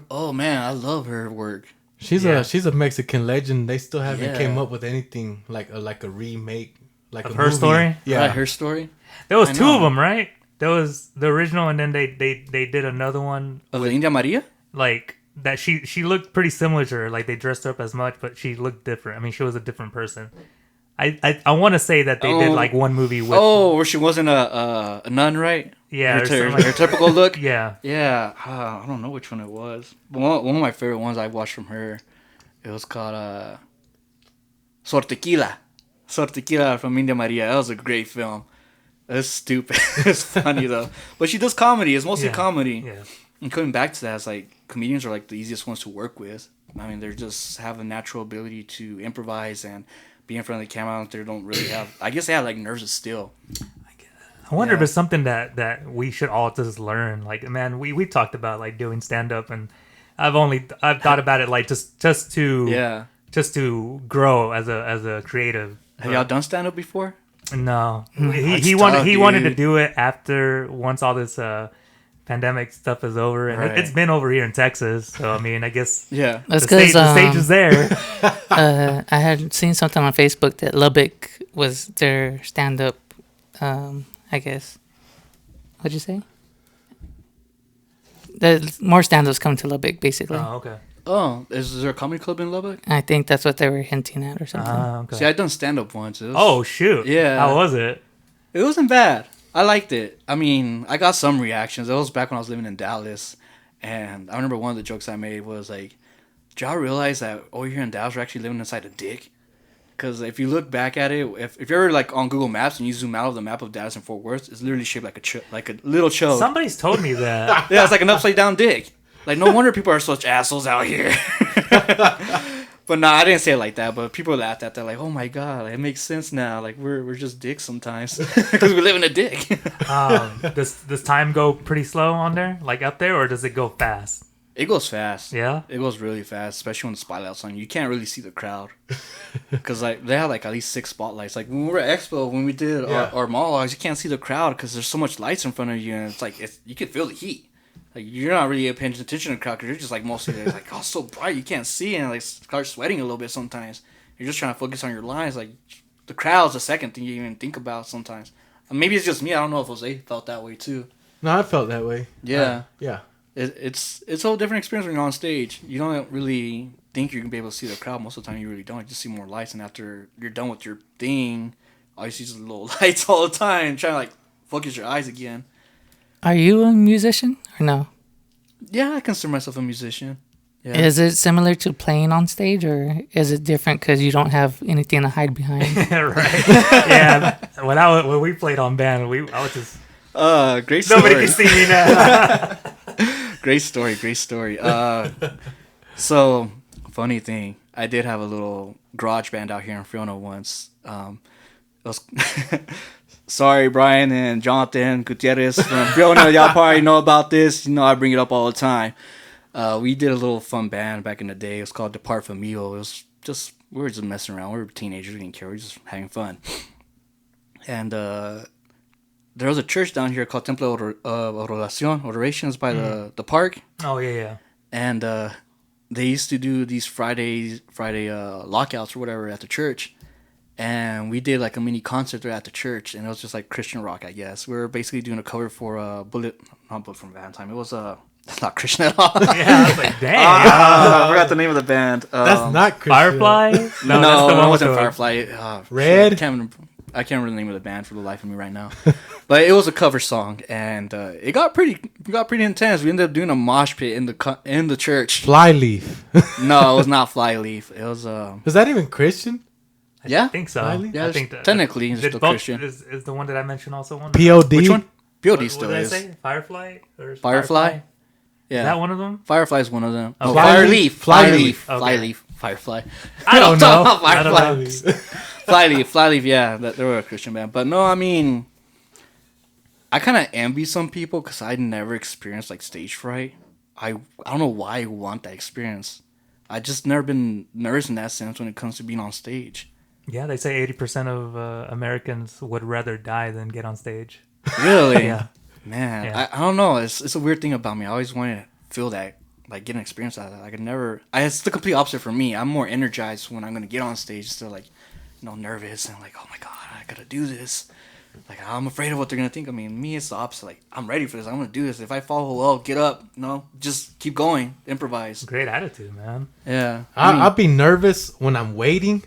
Oh man, I love her work. She's Yeah. a Mexican legend. They still haven't Yeah. came up with anything like a remake, like Of a her movie. story? Yeah, Right, her story. There was I 2 know. of them, right? There was the original, and then they did another one Of the India Maria? like that. She looked pretty similar to her. Like they dressed her up as much, but she looked different. I mean, she was a different person. I want to say that they did like one movie with. Oh, where she wasn't a nun, right? Yeah, or her, something her, like her typical look. Yeah. Yeah, I don't know which one it was. But one of my favorite ones I watched from her, it was called Sortequila. Sortequila from India Maria. That was a great film. It's stupid. It's funny though. But she does comedy. It's mostly comedy. Yeah. And coming back to that, it's like comedians are like the easiest ones to work with. I mean, they just have a natural ability to improvise and be in front of the camera. They don't really have. I guess they have like nerves of steel. I wonder if it's something that we should all just learn. Like, man, we talked about like doing stand up, and I've thought about it like just to grow as a creative. Have y'all done stand up before? No, That's he tough, wanted to dude. do it after once all this pandemic stuff is over, and Right. it's been over here in Texas. So I mean, I guess Yeah. That's the because stage is there. I had seen something on Facebook that Lubbock was their stand-up. I guess. What'd you say? There's more stand-ups come to Lubbock, basically. Oh, okay. Oh, is there a comedy club in Lubbock? I think that's what they were hinting at or something. Okay. See, I've done stand up once. It was, Oh shoot! Yeah. How was it? It wasn't bad. I liked it. I mean, I got some reactions. It was back when I was living in Dallas, and I remember one of the jokes I made was like, "Did y'all realize that over here in Dallas we're actually living inside a dick?" Because if you look back at it, if you're like on Google Maps and you zoom out of the map of Dallas and Fort Worth, it's literally shaped like a little chode. Somebody's told me that. Yeah, it's like an upside down dick. Like, no wonder people are such assholes out here. But no, I didn't say it like that. But people laughed at that, like, "Oh my god, like, it makes sense now. Like, we're just dicks sometimes because we live in a dick." Does time go pretty slow on there, like up there, or does it go fast? It goes fast. Yeah. It goes really fast, especially when the spotlight's on you. You can't really see the crowd because like they have like at least 6 spotlights. Like when we were at Expo, when we did our monologues, you can't see the crowd because there's so much lights in front of you, and it's like you can feel the heat. Like you're not really paying attention to the crowd because you're just like mostly there, like, oh, it's so bright, you can't see, and like start sweating a little bit sometimes. You're just trying to focus on your lines. Like the crowd's the second thing you even think about sometimes. Maybe it's just me. I don't know if Jose felt that way too. No, I felt that way. Yeah. Yeah. It's a whole different experience when you're on stage. You don't really think you're gonna be able to see the crowd. Most of the time, you really don't. You just see more lights, and after you're done with your thing, all you see is little lights all the time, trying to like focus your eyes again. Are you a musician or no? Yeah, I consider myself a musician. Yeah. Is it similar to playing on stage, or is it different because you don't have anything to hide behind? Right. Yeah. When we played on band, I was just Great story. nobody can see me now. Great story. So funny thing, I did have a little garage band out here in Fresno once. It was sorry, Brian and Jonathan Gutierrez from Fresno. Y'all probably know about this. You know, I bring it up all the time. We did a little fun band back in the day. It was called Depart Famio. It was just, we were just messing around. We were teenagers. We didn't care. We were just having fun. And there was a church down here called Templo of Oraciones by the park. Oh yeah. And they used to do these Friday lockouts or whatever at the church. And we did like a mini concert there at the church, and it was just like Christian rock, I guess. We were basically doing a cover for not Bullet from Valentine. It was that's not Christian at all. Yeah. I was like, dang. I forgot the name of the band. That's not Christian. Firefly? No, that's the one it with wasn't the- Firefly. Red? I can't remember the name of the band for the life of me right now. But it was a cover song, and it got pretty intense. We ended up doing a mosh pit in the church. Flyleaf. No, it was not Flyleaf. It was Is that even Christian? yeah. I think so. Smiley? Yeah, I think that technically it's did still both- Christian. Is the one that I mentioned also one? POD? Which one? POD What still did I is. say? Firefly or Firefly? Yeah. Is that one of them? Firefly is one of them. Oh, Oh, Flyleaf? Flyleaf. Okay. Flyleaf. Firefly. I don't know. I don't know. Flyleaf. Flyleaf, yeah. They were a Christian band. But no, I mean, I kind of envy some people because I never experienced like stage fright. I don't know why I want that experience. I just never been nervous in that sense when it comes to being on stage. Yeah, they say 80% of Americans would rather die than get on stage. Really? Yeah. Man, Yeah. I don't know. It's a weird thing about me. I always wanted to feel that, like, get an experience out of that. Like, it's the complete opposite for me. I'm more energized when I'm going to get on stage instead of, like, nervous and, like, oh, my God, I got to do this. Like, I'm afraid of what they're gonna think of me. And me, it's the opposite. Like, I'm ready for this. I'm gonna do this. If I fall, well, get up. Just keep going. Improvise. Great attitude, man. Yeah. I'll be nervous when I'm waiting,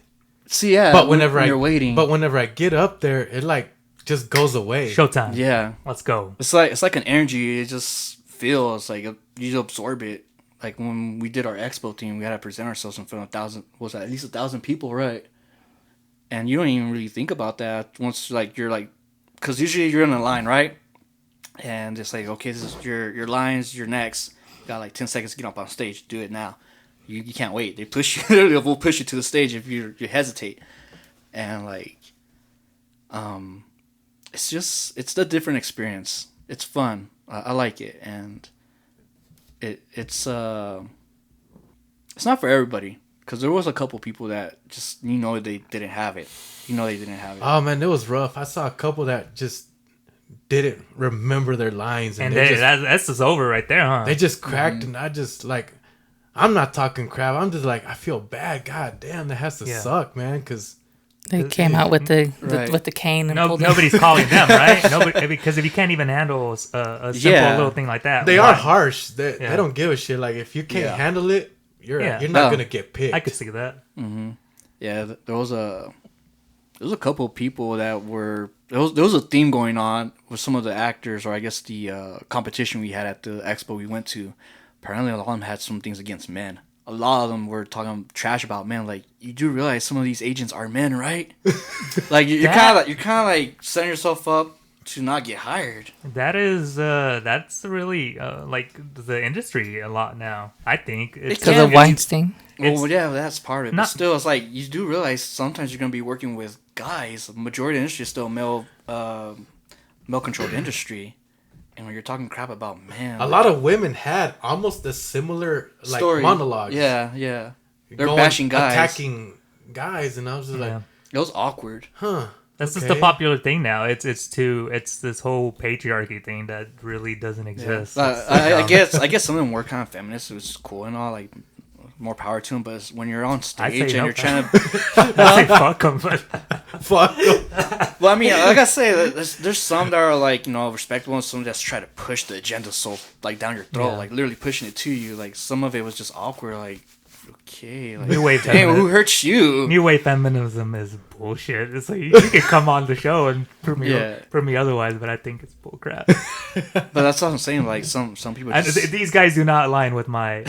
See, yeah. but whenever you're waiting. but whenever I get up there, it like just goes away. Showtime. yeah, Let's go. it's like an energy. It just feels like you just absorb it. Like when we did our expo thing, we had to present ourselves in front of 1,000. Was that at least 1,000 people, right? And you don't even really think about that once you're like, because usually you're in a line, right? And it's like, okay, this is your lines, your next. You got like 10 seconds to get up on stage. Do it now. You can't wait. They push you. They will push you to the stage if you hesitate. And like, it's a different experience. It's fun. I like it, and it's not for everybody. Because there was a couple people that just they didn't have it. They didn't have it. Oh man, it was rough. I saw a couple that just didn't remember their lines, And that's just over right there, huh? they just cracked, and I just like, I'm not talking crap. I'm just like, I feel bad. God damn, that has to Yeah. suck, man. Because They came out with the Right. with the cane and pulled it. Nobody's calling them, right? Nobody, because if you can't even handle a simple little thing like that, they why? are harsh. They Yeah. don't give a shit. Like if you can't Yeah. handle it, you're Yeah. not No. gonna get picked. I could see that. Yeah, there was a couple of people that were there was a theme going on with some of the actors, or I guess the competition we had at the expo we went to. Apparently, a lot of them had some things against men. A lot of them were talking trash about men. Like, you do realize some of these agents are men, right? Like you're kind of like setting yourself up to not get hired. That is that's really like the industry a lot now. I think it's Because of Weinstein. Well, yeah, that's part of it. But not- still, it's like you do realize sometimes you're gonna be working with guys. The majority of the industry is still male controlled industry. And when you're talking crap about men, A lot of women had almost a similar like story monologue. Yeah. They're going- bashing guys. attacking guys, and I was just like, Yeah. It was awkward. huh. That's just okay. the popular thing now. It's this whole patriarchy thing that really doesn't exist. I guess some of them were kind of feminist. It was cool and all, like more power to them. But it's when you're on I'd stage say and no you're trying to, I say fuck 'em, but Fuck. well, I mean, like I say, there's some that are like respectable, and some that's try to push the agenda so like down your throat, Yeah. like literally pushing it to you. Like some of it was just awkward. Like, okay, like, New wave damn, who feminism. hurt you? New wave feminism is bullshit. It's like you can come on the show and prove me otherwise, but I think it's bullcrap. But that's what I'm saying. Like some people. And Just, these guys do not align with my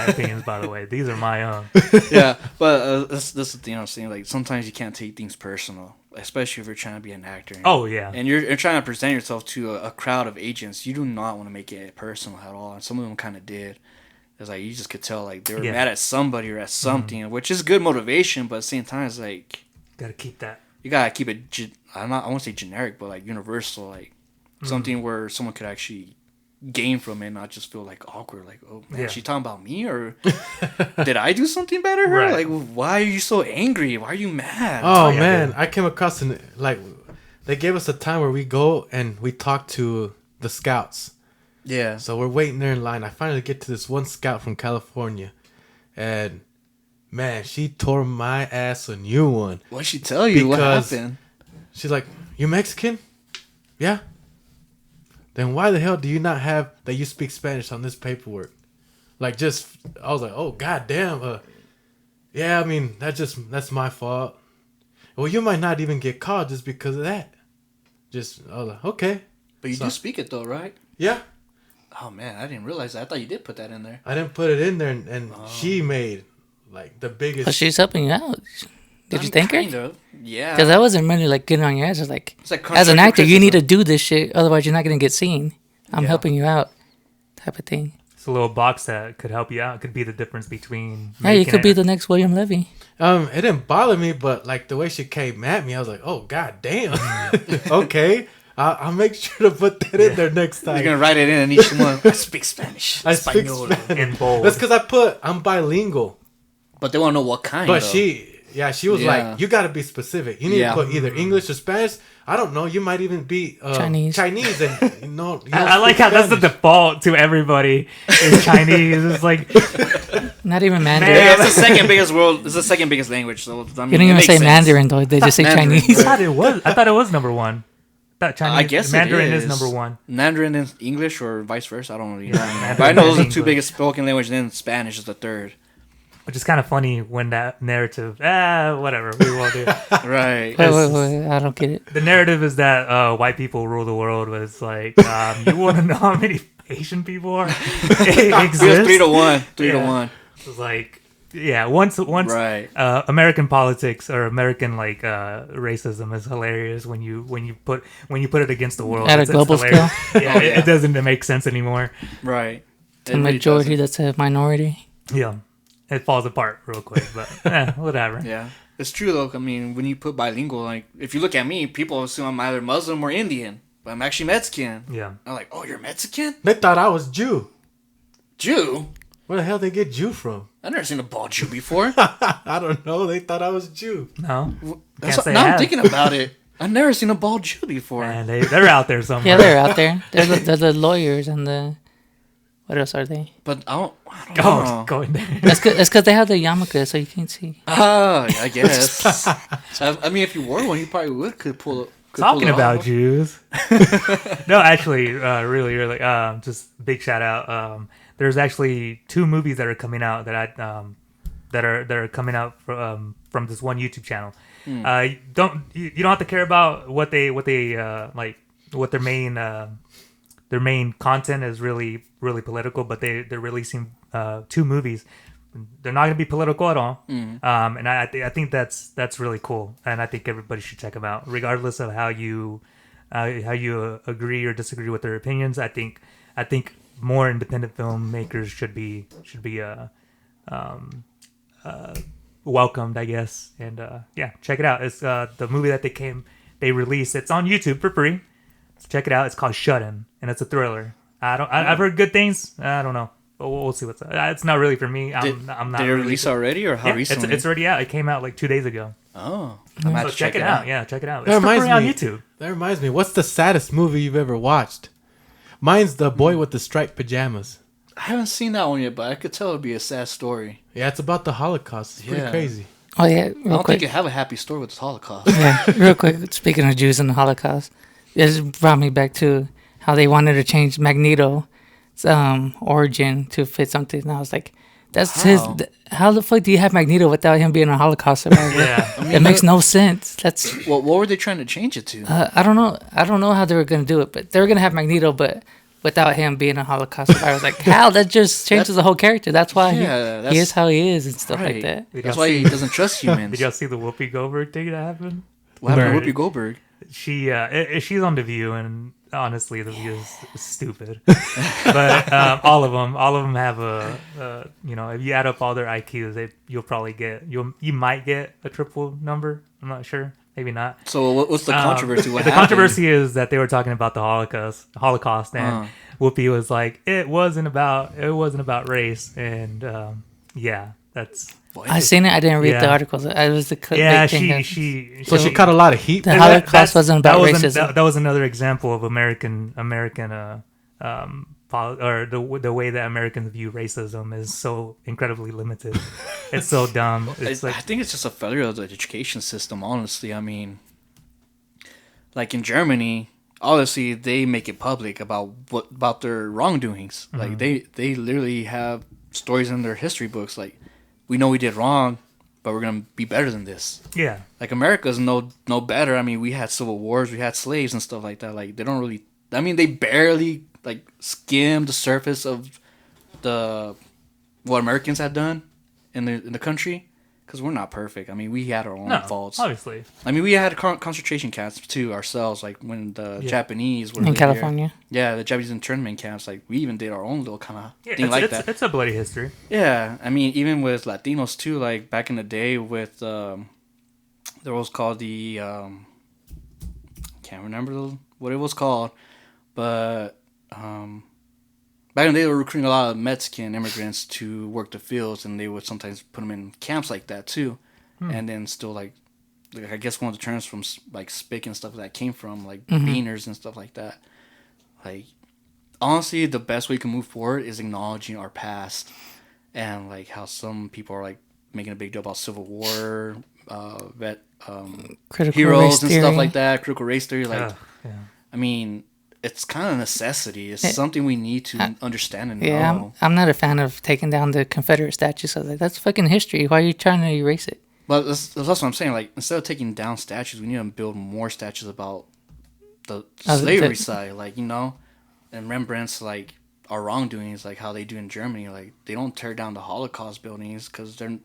opinions, by the way. These are my own. yeah, but that's the thing I'm saying. Like sometimes you can't take things personal, especially if you're trying to be an actor. Oh yeah, And you're trying to present yourself to a crowd of agents. You do not want to make it personal at all. And some of them kind of did. It's like you just could tell like they were Yeah. mad at somebody or at something, which is good motivation. But at the same time, it's like gotta keep that. you gotta keep it. I want to say generic, but like universal, like something where someone could actually gain from it, not just feel like awkward. Like, oh man, Yeah. she talking about me, or did I do something better? Her Right. like, why are you so angry? Why are you mad? Oh yeah, man, dude. I came across they gave us a time where we go and we talk to the scouts. Yeah. So we're waiting there in line. I finally get to this one scout from California, and man, she tore my ass a new one. What'd she tell you? What Because- happened? She's like, "You Mexican? Yeah. Then why the hell do you not have that you speak Spanish on this paperwork?" Like, just I was like, "Oh god damn." Yeah, I mean that's my fault. Well, you might not even get caught just because of that. Just I was like, okay, But you So- do speak it though, right? yeah. Oh man, I didn't realize that. I thought you did put that in there. I didn't put it in there, and she made like the biggest. But she's helping you out. Did you thank her? Kind of. Yeah. Because I wasn't really like getting on your ass. I was like, It's like as an constructive actor, you need to criticism. do this shit. Otherwise, you're not going to get seen. I'm Yeah. helping you out, type of thing. It's a little box that could help you out. It could be the difference between. Yeah, you making could be it- the next William Levy. It didn't bother me, but like the way she came at me, I was like, oh god damn. Okay, I'll make sure to put that in there next You're time. gonna write it in and each one. I speak Spanish. I speak Español. Spanish. in bold. That's because I'm bilingual. But they want to know what kind. But though. she was Yeah. like, you got to be specific. You need Yeah. to put either English or Spanish. I don't know. You might even be Chinese. Chinese, and you know. You I like how that's the default to everybody. Is Chinese. It's like Not even Yeah, Mandarin. it's the second biggest world. It's the second biggest language. So I mean, You don't it even makes say sense. Mandarin though. They just say Mandarin, Chinese. I thought it was number one. thought Chinese. I guess Mandarin it is number one. Mandarin and English or vice versa. I don't really know. Mandarin But I know those are and the two English. biggest spoken language, and then Spanish is the third. Which is kind of funny when that narrative. Whatever. We won't do. Right. Wait, I don't get it. The narrative is that white people rule the world, but it's like you want to know how many Asian people are exist? It was 3-1. 3 to Yeah. 1. It's like, yeah, once Right. American politics or American racism is hilarious when you put it against the world At a It's global hilarious. Yeah, Oh, yeah. It doesn't make sense anymore. Right. The majority that's a minority. Yeah, it falls apart real quick, but whatever. Yeah. It's true, though. I mean, when you put bilingual, like, if you look at me, people assume I'm either Muslim or Indian, but I'm actually Mexican. Yeah, I'm like, oh, you're Mexican? They thought I was Jew. Jew? Where the hell they get Jew from? I've never seen a bald Jew before. I don't know. They thought I was Jew. no, That's Can't what, say now I I'm have. thinking about it. I've never seen a bald Jew before. and they're out there somewhere. Yeah, they're out there. They're the lawyers and the. What else are they? But I don't Oh, know. going there. It's because they have the yarmulke, so you can't see. Ah, I guess. So, I mean, if you wore one, you probably could pull it. Talking about Jews. No, actually, really, just big shout out. There's actually 2 movies that are coming out that I that are coming out from this one YouTube channel. You don't have to care about what they like what their main content is really political, but they're releasing 2 movies. They're not going to be political at all, and I think that's really cool, and I think everybody should check them out, regardless of how you agree or disagree with their opinions. I think more independent filmmakers should be welcomed, I guess, and yeah, check it out. It's the movie that they released. It's on YouTube for free. So check it out. It's called Shut In, and it's a thriller. I've heard good things. I don't know. But we'll see what's up. It's not really for me. I'm not. Did it really release already, or how Yeah, recently? it's already out. It came out like 2 days ago. Oh, I'm gonna have So to check it out. Yeah, check it out. That It's for reminds free on me- YouTube. That reminds me. What's the saddest movie you've ever watched? Mine's The Boy with the Striped Pajamas. I haven't seen that one yet, but I could tell it'd be a sad story. Yeah, it's about the Holocaust. It's pretty Yeah. crazy. Oh yeah, I real don't quick. think you have a happy story with the Holocaust. Yeah, real quick. Speaking of Jews and the Holocaust, this brought me back to how they wanted to change Magneto's origin to fit something. And I was like, that's his. How? How the fuck do you have Magneto without him being a Holocaust survivor? Yeah. It makes no sense. That's What were they trying to change it to? I don't know. I don't know how they were gonna do it, but they were gonna have Magneto, but without him being a Holocaust survivor. I was like, how? That just changes the whole character. That's why Yeah, he that's- is how he is and stuff Right. like that. Did That's y'all why he see- doesn't trust humans. Did y'all see the Whoopi Goldberg thing that happened? What happened Right. to Whoopi Goldberg? She's on The View, and honestly, The View is stupid. But all of them have a if you add up all their IQs, you might get a triple number. I'm not sure, maybe not. So what's the controversy? What The happened? controversy is that they were talking about the Holocaust, and Whoopi was like, it wasn't about race, and yeah, that's. I seen it. I didn't read the Yeah. articles. It was the Yeah, big thing that- So she caught a lot of heat. The And Holocaust wasn't about that racism. That was another example of American or the way that Americans view racism is so incredibly limited. It's so dumb. It's I like think it's just a failure of the education system. Honestly, I mean, like in Germany, obviously they make it public about their wrongdoings. Like they literally have stories in their history books. Like, we know we did wrong, but we're gonna be better than this. yeah, Like America's no better. I mean, we had civil wars, we had slaves and stuff like that. Like they don't really. I mean, they barely like skim the surface of what Americans had done in the country, because we're not perfect. I mean, we had our own no, faults. obviously. I mean, we had concentration camps too ourselves. Like when the Japanese were in over California. Here. Yeah, the Japanese internment camps. Like we even did our own little kind of Yeah, thing it's, like it's, that. it's a bloody history. Yeah, I mean, even with Latinos too. Like back in the day, with there was called the can't remember what it was called, but back in the day they were recruiting a lot of Mexican immigrants to work the fields, and they would sometimes put them in camps like that too, and then still like I guess one of the terms from like spick and stuff like that came from like beaners and stuff like that. Like honestly, the best way we can move forward is acknowledging our past, and like how some people are like making a big deal about Civil War, vet Critical heroes race and theory. stuff like that. Critical race theory, like Yeah. I mean, it's kind of a necessity. It's Eh, something we need to understand and Yeah, know. I'm not a fan of taking down the Confederate statues. I was like, that's fucking history. Why are you trying to erase it? But that's what I'm saying. Like, instead of taking down statues, we need to build more statues about the slavery side. Like, and Rembrandt's like our wrongdoings, like how they do in Germany. Like, they don't tear down the Holocaust buildings because they're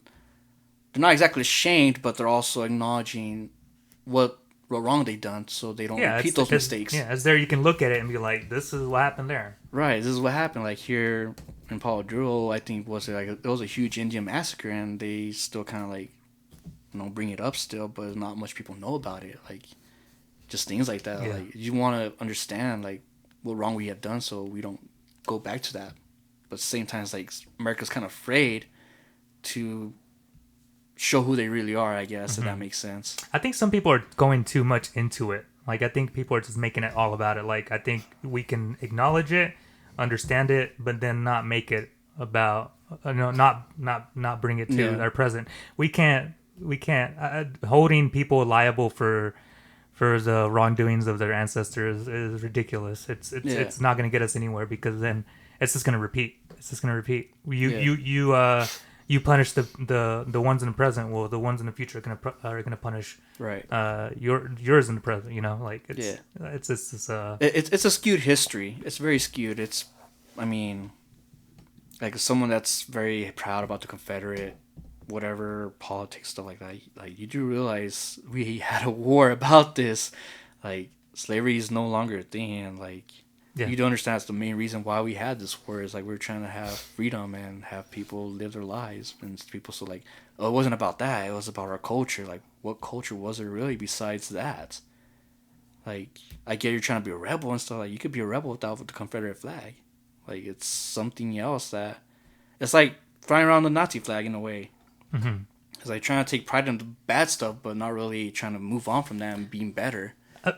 not exactly ashamed, but they're also acknowledging what wrong they done, so they don't repeat those mistakes. Yeah, it's there. You can look at it and be like, "This is what happened there." Right. This is what happened. Like here in Palo Duro, I think it was a huge Indian massacre, and they still kind of like bring it up still, but not much people know about it. Like just things like that. Yeah. Like you want to understand like what wrong we have done, so we don't go back to that. But at the same time, it's like America's kind of afraid to show who they really are, I guess, if that makes sense. I think some people are going too much into it. Like, I think people are just making it all about it. Like, I think we can acknowledge it, understand it, but then not make it about, not bring it to our present. We can't, holding people liable for the wrongdoings of their ancestors is ridiculous. It's not going to get us anywhere, because then it's just going to repeat. You punish the ones in the present. Well, the ones in the future are gonna punish yours in the present. It's a skewed history. It's very skewed. Like someone that's very proud about the Confederate, whatever politics stuff like that. Like you do realize we had a war about this. Like slavery is no longer a thing, and like. Yeah. You do understand that's the main reason why we had this war is like we're trying to have freedom and have people live their lives, and people so like it wasn't about that, it was about our culture. Like what culture was there really besides that? Like I get you're trying to be a rebel and stuff, like you could be a rebel without the Confederate flag. Like it's something else that it's like flying around the Nazi flag in a way. Mm-hmm. It's like trying to take pride in the bad stuff but not really trying to move on from that and being better.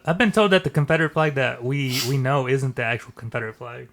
I've been told that the Confederate flag that we know isn't the actual Confederate flag.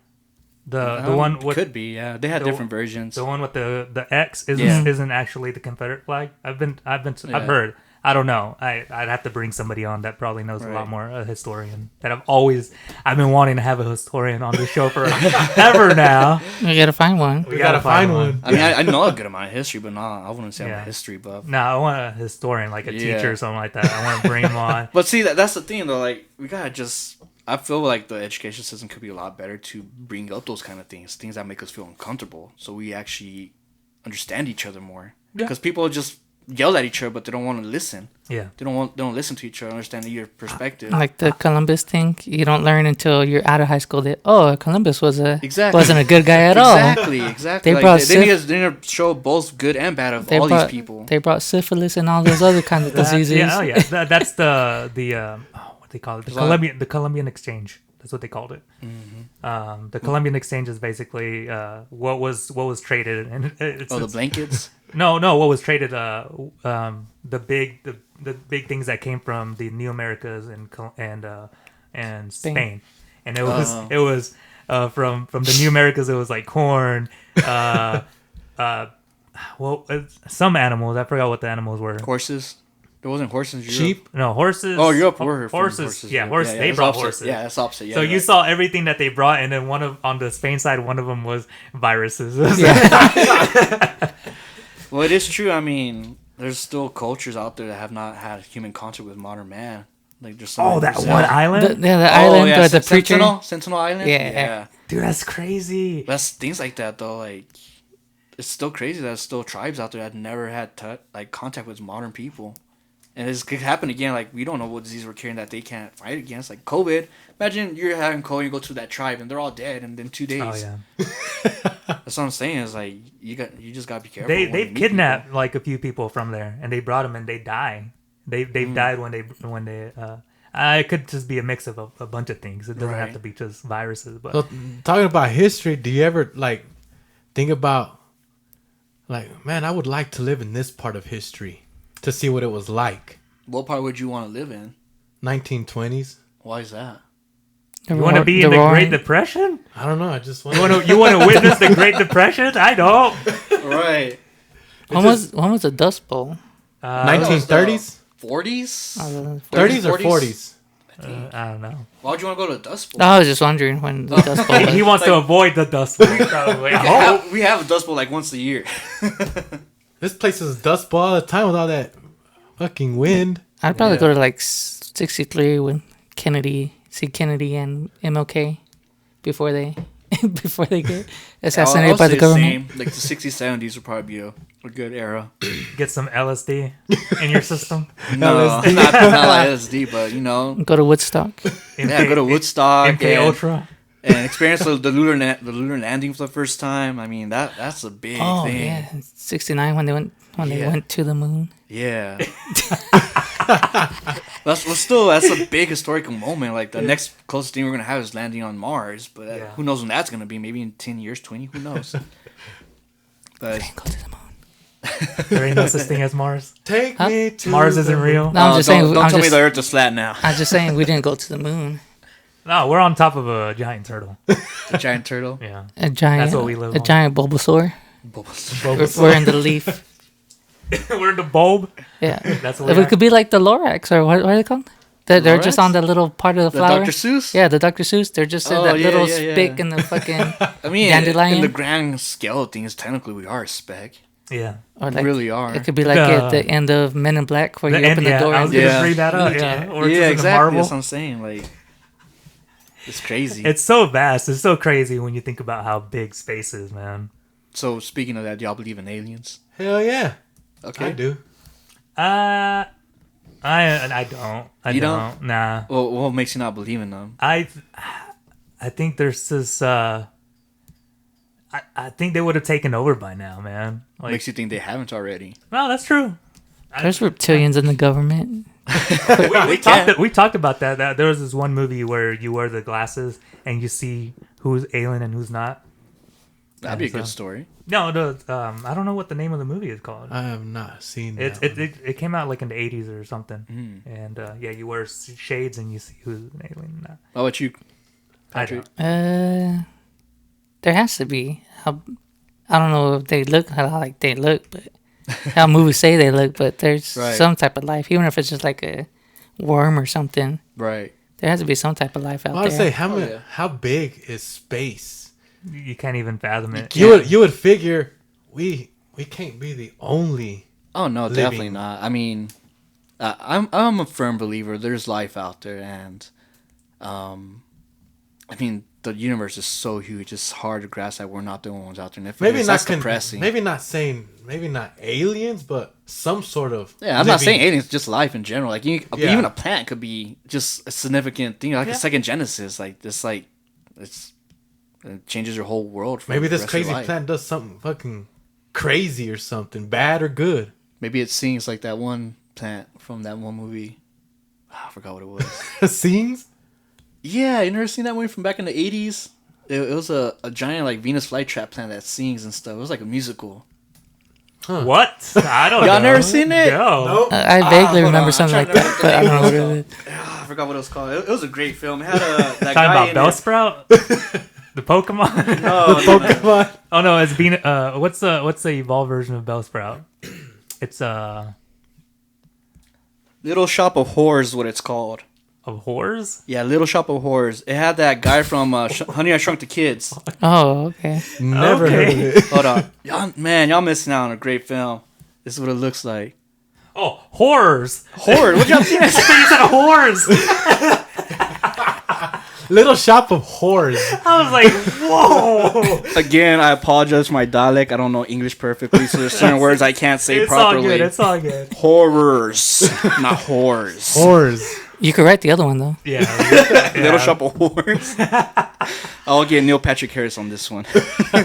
The one with, could be, yeah. They had different versions. The one with the X isn't actually the Confederate flag. I've heard. I don't know. I'd have to bring somebody on that probably knows a lot more, a historian. I've been wanting to have a historian on the show for ever now. We gotta find one. We gotta find one. I mean, I know a good amount of history, but I wouldn't say I'm a history buff. No, I want a historian, like a teacher or something like that. I want to bring him on. But see, that's the thing though. Like we gotta just. I feel like the education system could be a lot better to bring up those kind of things that make us feel uncomfortable, so we actually understand each other more. Because people just yell at each other, but they don't want to listen. Yeah, they don't listen to each other, understand your perspective. Like the Columbus thing, you don't learn until you're out of high school that Columbus wasn't a good guy at all. Exactly. They need to show both good and bad of all these people. They brought syphilis and all those other kinds of diseases. That's the what they call it, the Columbian Exchange. That's what they called it. Mm-hmm. The Columbian Exchange is basically what was traded, and the blankets. No, what was traded? The big things that came from the New Americas and Spain, and it was from the New Americas. It was like corn, some animals. I forgot what the animals were. Horses. There wasn't horses. Sheep? No, horses. Oh, Europe were horses. Yeah, horses. They brought horses. Yeah, that's opposite. Yeah, so you saw everything that they brought, and then on the Spain side, one of them was viruses. Well, it is true. I mean, there's still cultures out there that have not had human contact with modern man. Like there's some. That one island. The island, the preacher. Sentinel Island. Yeah. Dude, that's crazy. That's things like that though. Like, it's still crazy that there's still tribes out there that never had contact with modern people. And this could happen again. Like, we don't know what disease we're carrying that they can't fight against. Like COVID. Imagine you're having COVID, you go to that tribe, and they're all dead in 2 days. Oh yeah. That's what I'm saying. Is like you just gotta be careful. They've kidnapped like a few people from there, and they brought them, and they die. They've died when they. It could just be a mix of a bunch of things. It doesn't have to be just viruses. But so, talking about history, do you ever like think about like, man, I would like to live in this part of history to see what it was like? What part would you want to live in? 1920s. Why is that? You want to be in the Great Depression? I don't know. I just want. You want to witness the Great Depression? I don't. Right. When was the Dust Bowl? 1930s, 40s? 30s or 40s. I don't know. Why would you want to go to the Dust Bowl? No, I was just wondering when the Dust Bowl He was. wants to avoid the Dust Bowl, probably. We have a Dust Bowl like once a year. This place is dust ball all the time with all that fucking wind. I'd probably Yeah. go to like 63 when see Kennedy and MLK before they before they get assassinated by the government. Same. Like the 60s, 70s would probably be a good era. Get some LSD in your system. No, not like LSD, but you know, Go to Woodstock. yeah, go to Woodstock MK and, Ultra. and experience the lunar landing for the first time. I mean, that's a big Oh thing. yeah, 69 when they Yeah. went to the moon. Yeah. that's a big historical moment. Like the next closest thing we're gonna have is landing on Mars, but Yeah. who knows when that's gonna be? Maybe in 10 years, 20. Who knows? But Go to the moon. There ain't no such thing as Mars. Take Huh? me to Mars the isn't real. No, I'm just saying. Don't I'm tell me just, the Earth is flat now. I'm just saying we didn't go to the moon. No, we're on top of a giant turtle. The giant turtle. Yeah. A giant. That's what we live a on. giant Bulbasaur. Bulbasaur. We're in the leaf. We're in the bulb. Yeah. That's what We we are. could be like the Lorax, or what are they called? They're just Lorax? on that little part of the The flower. Dr. Seuss? Yeah, the Dr. Seuss. They're just in Oh, that yeah, little yeah, spick yeah. in the fucking. I mean, Dandelion? in the grand scale of things, technically we are a speck. Yeah. Or We like, really are. it could be like The- at the end of Men in Black where you The open end, the yeah, door. I was And gonna Yeah. bring that up. Huge, Yeah. yeah. Or it's Yeah, just in the exactly. marble. That's what I'm saying. Like, it's crazy. It's so vast. It's so crazy when you think about how big space is, man. So, speaking of that, do y'all believe in aliens? Hell yeah, Okay. I do. I don't. I You don't. don't? Nah. Well, what makes you not believe in them? I think there's this. I think they would have taken over by now, man. What Like, makes you think they haven't already? no, that's true. There's reptilians in the government. We talked about that. That there was this one movie where you wear the glasses and you see who's alien and who's not. That'd be a So- good story. No, I don't know what the name of the movie is called. I have not seen It that. it came out like in the 80s or something. Mm. And yeah, you wear shades and you see who's an alien and not. How about you, I Patrick? don't. There has to be. I don't know if they look how like they look, but how movies say they look. But there's Right. some type of life, even if it's just like a worm or something. Right. There has to be some type of life out I would there. say Oh, yeah. how big is space? You can't even fathom it. You would figure we can't be the only. Oh no, Living. definitely not. I mean, I'm a firm believer. There's life out there, and I mean, the universe is so huge. It's hard to grasp that we're not the only ones out there. And if it Maybe is, not that's depressing. maybe not aliens, but some sort of. Yeah, I'm not living- saying aliens, just life in general. Like Yeah. even a plant could be just a significant thing, like a second genesis. Like this, like it changes your whole world. For Maybe the this rest of your crazy life. plant does something fucking crazy or something, bad or good. Maybe it sings like that one plant from that one movie. I forgot what it was. Scenes? Yeah, you never seen that movie from back in the 80s? It was a giant like Venus flytrap plant that sings and stuff. It was like a musical. What? I don't know. Y'all never seen it? No. I vaguely hold remember on. something I'm like trying that, to but I don't know what remember it is. I forgot what it was called. It was a great film. It had that Talking guy about in it. Bellsprout? The Pokemon? No, Pokemon. Oh no, it's been what's the evolved version of Bellsprout? It's Little Shop of Horrors is what it's called. of horrors? Yeah, Little Shop of Horrors. It had that guy from Honey, I Shrunk the Kids. Oh, okay. Never heard of Okay. it. Hold on. Y'all missing out on a great film. This is what it looks like. Oh, horrors. Horror. What y'all seen? You said horrors. Little Shop of Horrors. I was like, whoa. Again, I apologize for my dialect. I don't know English perfectly, so there's certain words I can't say It's properly. all good. It's all good. Horrors, not whores. Horrors. You could write the other one though. Yeah. Little Shop of Horrors. I'll get Neil Patrick Harris on this one.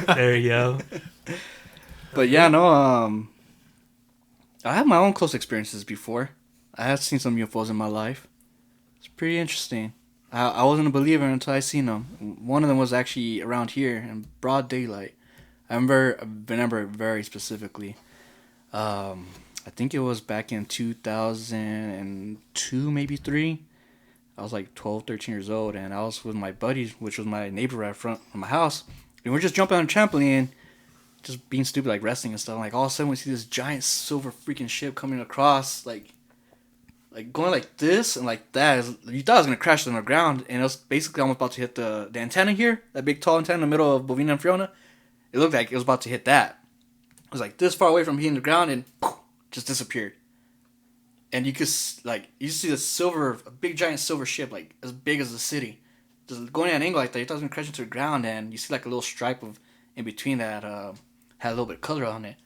There you go. But yeah, no, I have my own close experiences before. I have seen some UFOs in my life. It's pretty interesting. I wasn't a believer until I seen them. One of them was actually around here in broad daylight. I remember it very specifically. I think it was back in 2002, maybe 3. I was like 12, 13 years old, and I was with my buddy, which was my neighbor right front of my house. And we're just jumping on a trampoline, just being stupid, like wrestling and stuff. Like all of a sudden we see this giant silver freaking ship coming across, like going like this and like that. You thought it was gonna crash on the ground, and it was basically almost about to hit the antenna here, that big tall antenna in the middle of Bovina and Fiona. It looked like it was about to hit that. It was like this far away from hitting the ground, and poof, just disappeared. And you could you see a big giant silver ship like as big as the city, just going at an angle like that. You thought it was gonna crash into the ground, and you see like a little stripe of in between that had a little bit of color on it.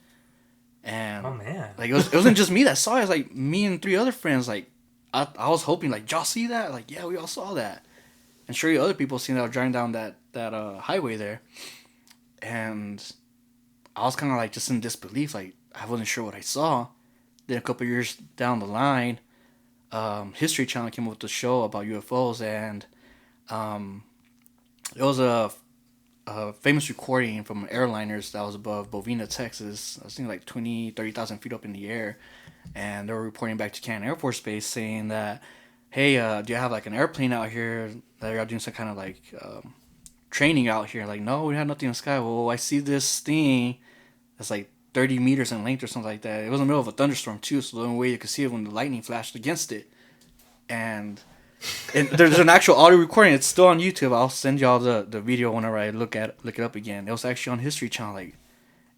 And Oh man. like it wasn't just me that saw it. It was like me and 3 other friends. Like I was hoping like y'all see that. Like yeah, we all saw that. And sure, other people seen that were driving down that highway there. And I was kind of like just in disbelief. Like I wasn't sure what I saw. Then a couple years down the line, History Channel came up with a show about UFOs, and it was a famous recording from airliners that was above Bovina, Texas. I was thinking like 30,000 feet up in the air. And they were reporting back to Cannon Air Force Base saying that, hey, do you have like an airplane out here that you're doing some kind of like training out here? Like, no, we have nothing in the sky. Well, I see this thing that's like 30 meters in length or something like that. It was in the middle of a thunderstorm too, so the only way you could see it when the lightning flashed against it. And there's an actual audio recording. It's still on YouTube. I'll send y'all the video whenever I look it up again. It was actually on History Channel, like,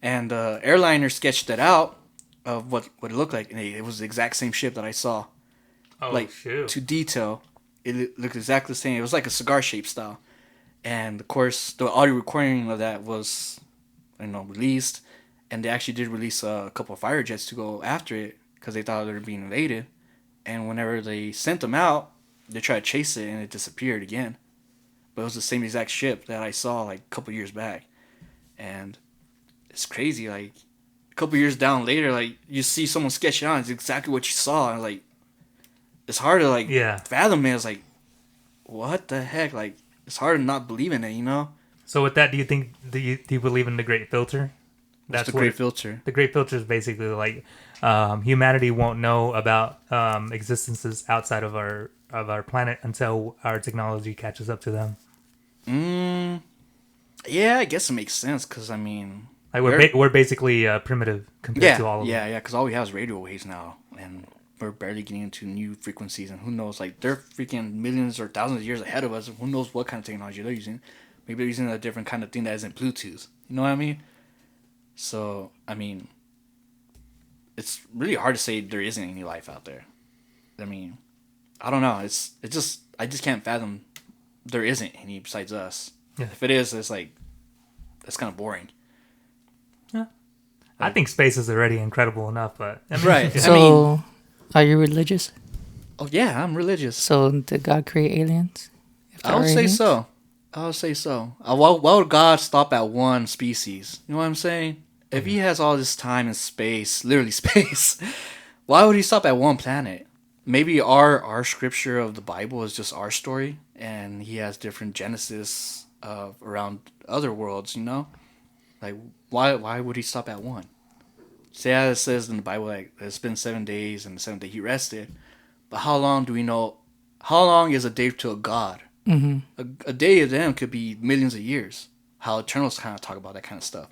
and the airliner sketched it out of what it looked like, and it was the exact same ship that I saw. Oh like shoot. to detail, it looked exactly the same. It was like a cigar shaped style, and of course the audio recording of that was, released, and they actually did release a couple of fire jets to go after it because they thought they were being invaded, and whenever they sent them out, they tried to chase it and it disappeared again, but it was the same exact ship that I saw like a couple years back, and it's crazy. Like a couple years down later, like you see someone sketch it out, it's exactly what you saw, and like it's hard to like fathom it. It's like, what the heck? Like it's hard to not believe in it. So with that, do you believe in the Great Filter? That's the Great Filter. The Great Filter is basically like humanity won't know about existences outside of our planet until our technology catches up to them. Yeah, I guess it makes sense because I mean, like we're basically primitive compared to all of them. Yeah, because all we have is radio waves now, and we're barely getting into new frequencies, and who knows? Like they're freaking millions or thousands of years ahead of us. Who knows what kind of technology they're using? Maybe they're using a different kind of thing that isn't Bluetooth. You know what I mean? So I mean, it's really hard to say there isn't any life out there. I mean, I don't know. I just can't fathom there isn't any besides us. Yeah. If it is, it's like that's kind of boring. Yeah. I think space is already incredible enough, but I mean, right. So, are you religious? Oh yeah, I'm religious. So did God create aliens? I would say so. Why would God stop at one species? You know what I'm saying? If he has all this time and space, literally space, why would he stop at one planet? Maybe our scripture of the Bible is just our story, and he has different Genesis around other worlds. Like why would he stop at one? Say as it says in the Bible, like it's been 7 days, and the 7th day he rested. But how long do we know? How long is a day to a God? Mm-hmm. A day to them could be millions of years. How Eternals kind of talk about that kind of stuff.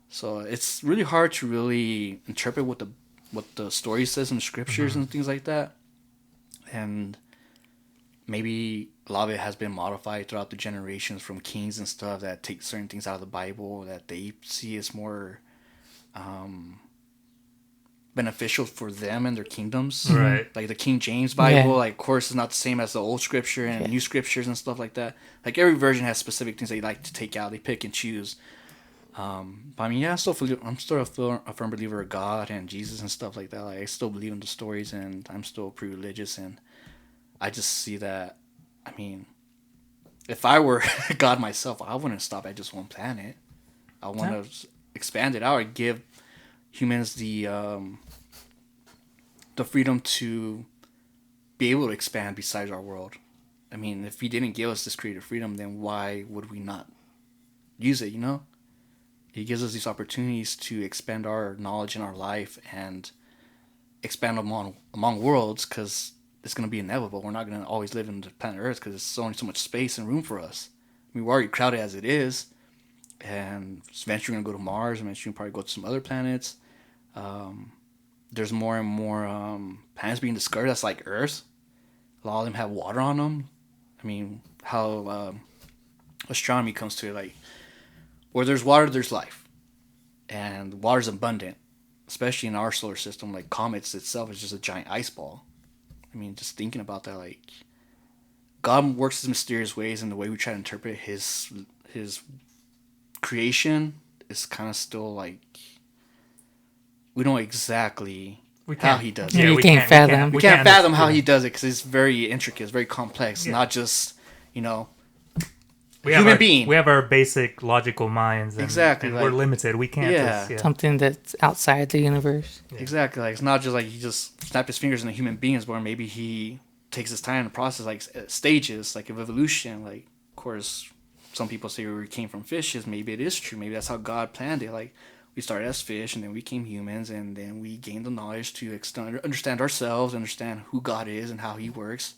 So it's really hard to really interpret what the story says in the scriptures and things like that. And maybe a lot of it has been modified throughout the generations from kings and stuff that take certain things out of the Bible that they see as more beneficial for them and their kingdoms. Right. Like the King James Bible, like of course, is not the same as the old scripture and new scriptures and stuff like that. Like every version has specific things they like to take out. They pick and choose. But I mean, yeah, I'm still a firm believer of God and Jesus and stuff like that. Like I still believe in the stories, and I'm still pretty religious, and I just see that. I mean, if I were God myself, I wouldn't stop at just one planet. I want to expand it out and give humans the freedom to be able to expand besides our world. I mean, if he didn't give us this creative freedom, then why would we not use it? He gives us these opportunities to expand our knowledge in our life and expand among worlds, because it's going to be inevitable. We're not going to always live in the planet Earth because there's only so much space and room for us. I mean, we're already crowded as it is. and eventually we're gonna go to Mars. Eventually, we'll probably go to some other planets. There's more and more planets being discovered that's like Earth. A lot of them have water on them. I mean, how astronomy comes to it, like where there's water, there's life, and water's abundant, especially in our solar system. Like comets itself is just a giant ice ball. I mean, just thinking about that, like God works in mysterious ways, and the way we try to interpret His creation is kind of still like we don't exactly We how can't. He does Yeah, it. you can't fathom. We can't fathom how yeah. He does it because it's very intricate, it's very complex. Yeah. Not just We have human our, being. We have our basic logical minds. And, Exactly, and like- we're limited. We can't Yeah. just. Something that's outside the universe. Exactly. Like it's not just like he just snapped his fingers and a human being is born. Maybe he takes his time to process like stages, like of evolution. Like of course, some people say we came from fishes. Maybe it is true. Maybe that's how God planned it. Like we started as fish and then we became humans and then we gained the knowledge to understand ourselves, understand who God is and how He works.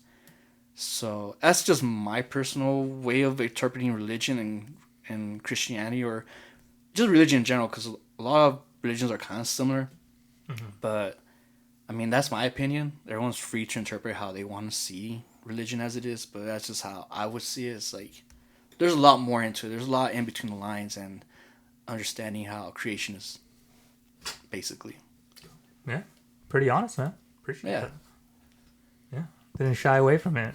So that's just my personal way of interpreting religion and Christianity or just religion in general, because a lot of religions are kind of similar. But I mean, that's my opinion. Everyone's free to interpret how they want to see religion as it is, but that's just how I would see it. It's like there's a lot more into it. There's a lot in between the lines and understanding how creation is, basically. Yeah. Pretty honest, man. Appreciate Yeah. that. Yeah. Didn't shy away from it.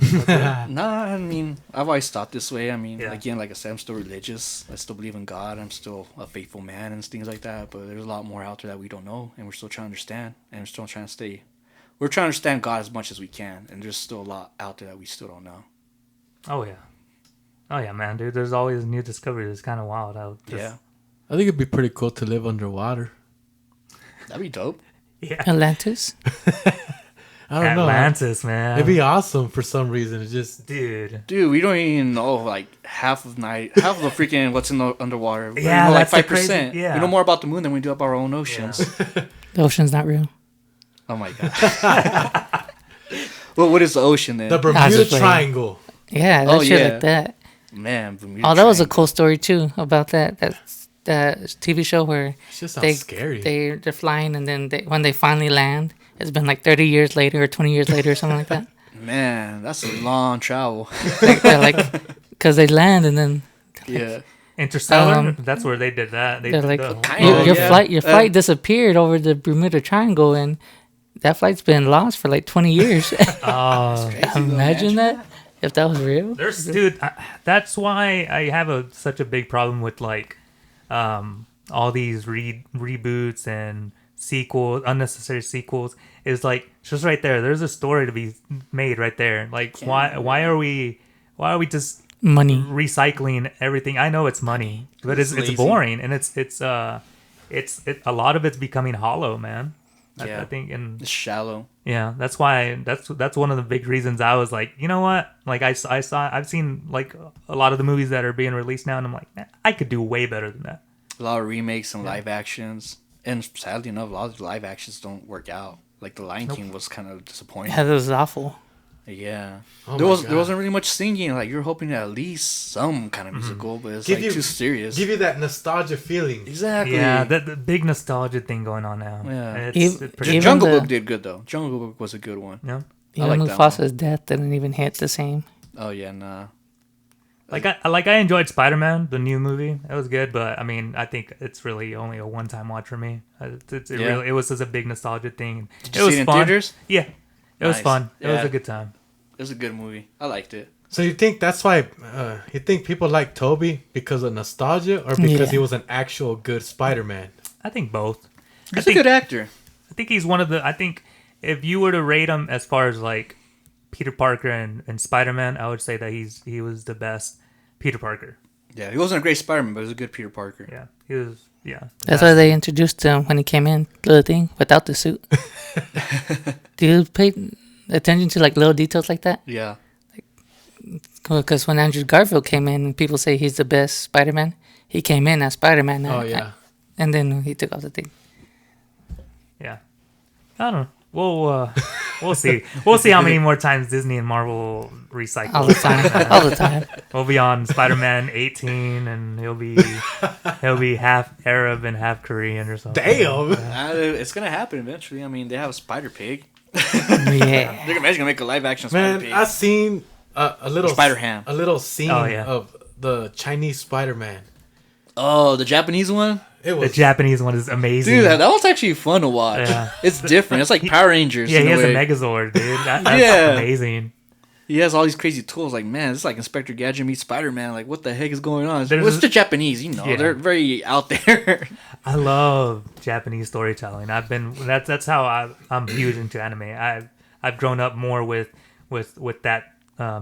Nah, I mean, I've always thought this way. I mean, Yeah. again, like I said, I'm still religious. I still believe in God. I'm still a faithful man and things like that. But there's a lot more out there that we don't know, and we're still trying to understand, and we're still trying to stay. We're trying to understand God as much as we can, and there's still a lot out there that we still don't know. Oh, yeah. Oh, yeah, man, dude. There's always new discoveries. It's kind of wild. Yeah, I think it'd be pretty cool to live underwater. that'd be dope. Yeah. Atlantis. I don't know. Atlantis, man. It'd be awesome for some reason. It's just Dude. Dude, we don't even know like half of the freaking what's in the underwater. We Yeah, know like that's the crazy- 5%. yeah. We know more about the moon than we do about our own oceans. The ocean's not real. Oh my god. Well, what is the ocean then? the was Bermuda just playing. Triangle. Yeah, that Oh, shit yeah. like that. Man, Bermuda Oh, that was a Triangle. cool story too about that TV show where It just sounds they scary. they're flying and then when they finally land, it's been like 30 years later or 20 years later or something like that. Man, that's a long travel. Like because they land and then Yeah. Interstellar? That's where they did that. They they're did like the- Kind your, of, your yeah. flight disappeared over the Bermuda Triangle and that flight's been lost for like 20 years. Oh, Imagine that if that was real. there's dude. That's why I have such a big problem with like, all these reboots and sequels, unnecessary sequels. Is like just right there. There's a story to be made right there. Like why are we just Money. recycling everything? I know it's money, but it's lazy. boring and it's a lot of it's becoming hollow, man. Yeah. I think and It's shallow. yeah, that's why that's one of the big reasons I was like, you know what? Like I've seen like a lot of the movies that are being released now, and I'm like, man, I could do way better than that. A lot of remakes and live actions. And sadly enough, a lot of the live actions don't work out. Like The Lion King was kind of disappointing. Yeah, that was awful. Yeah. Oh there my there God. wasn't really much singing. Like you were hoping at least some kind of musical, but it's Give like you- too serious. Give you that nostalgia feeling. Exactly. Yeah, the big nostalgia thing going on now. Yeah. It's Ev- pretty. even Jungle the- Book did good though. Jungle Book was a good one. Yeah. I like Even that Mufasa's death didn't even hit the same. Oh yeah, nah. I enjoyed Spider-Man, the new movie. It was good, but I mean, I think it's really only a one-time watch for me. Yeah. It was just a big nostalgia thing. Did it you was see it in fun. theaters? Yeah, it was Nice. fun. It was Yeah. a good time. It was a good movie. I liked it. So you think that's why you think people like Toby because of nostalgia or because Yeah. he was an actual good Spider-Man? I think both. He's a good actor. I think he's one of the. I think if you were to rate him as far as like Peter Parker and Spider-Man, I would say that he was the best Peter Parker. Yeah, he wasn't a great Spider-Man, but he was a good Peter Parker. Yeah, he was. Yeah, That's why they introduced him when he came in, little thing, without the suit. Do you pay attention to like little details like that? Yeah. Because when Andrew Garfield came in, people say he's the best Spider-Man. He came in as Spider-Man. Oh yeah. And then he took off the thing. yeah. I don't know. We'll see. We'll see how many more times Disney and Marvel recycle. All the time. All the time. We'll be on Spider-Man 18, and he'll be half Arab and half Korean or something. Damn. It's gonna happen eventually. I mean, they have a Spider Pig. Yeah. They're gonna make a live action Spider Man, Pig. I seen a little Spider Ham. a little scene Oh, yeah. of the Chinese Spider-Man. Oh, the Japanese one. It The was Japanese one is amazing. Dude, that one's actually fun to watch. Yeah. It's different. It's like Power Rangers. Yeah, in he has a way. Megazord, dude. That's Yeah. amazing. He has all these crazy tools. Like, man, it's like Inspector Gadget meets Spider Man. Like, what the heck is going on? There's It's a- the Japanese, Yeah. They're very out there. I love Japanese storytelling. That's how I'm huge into anime. I've grown up more with that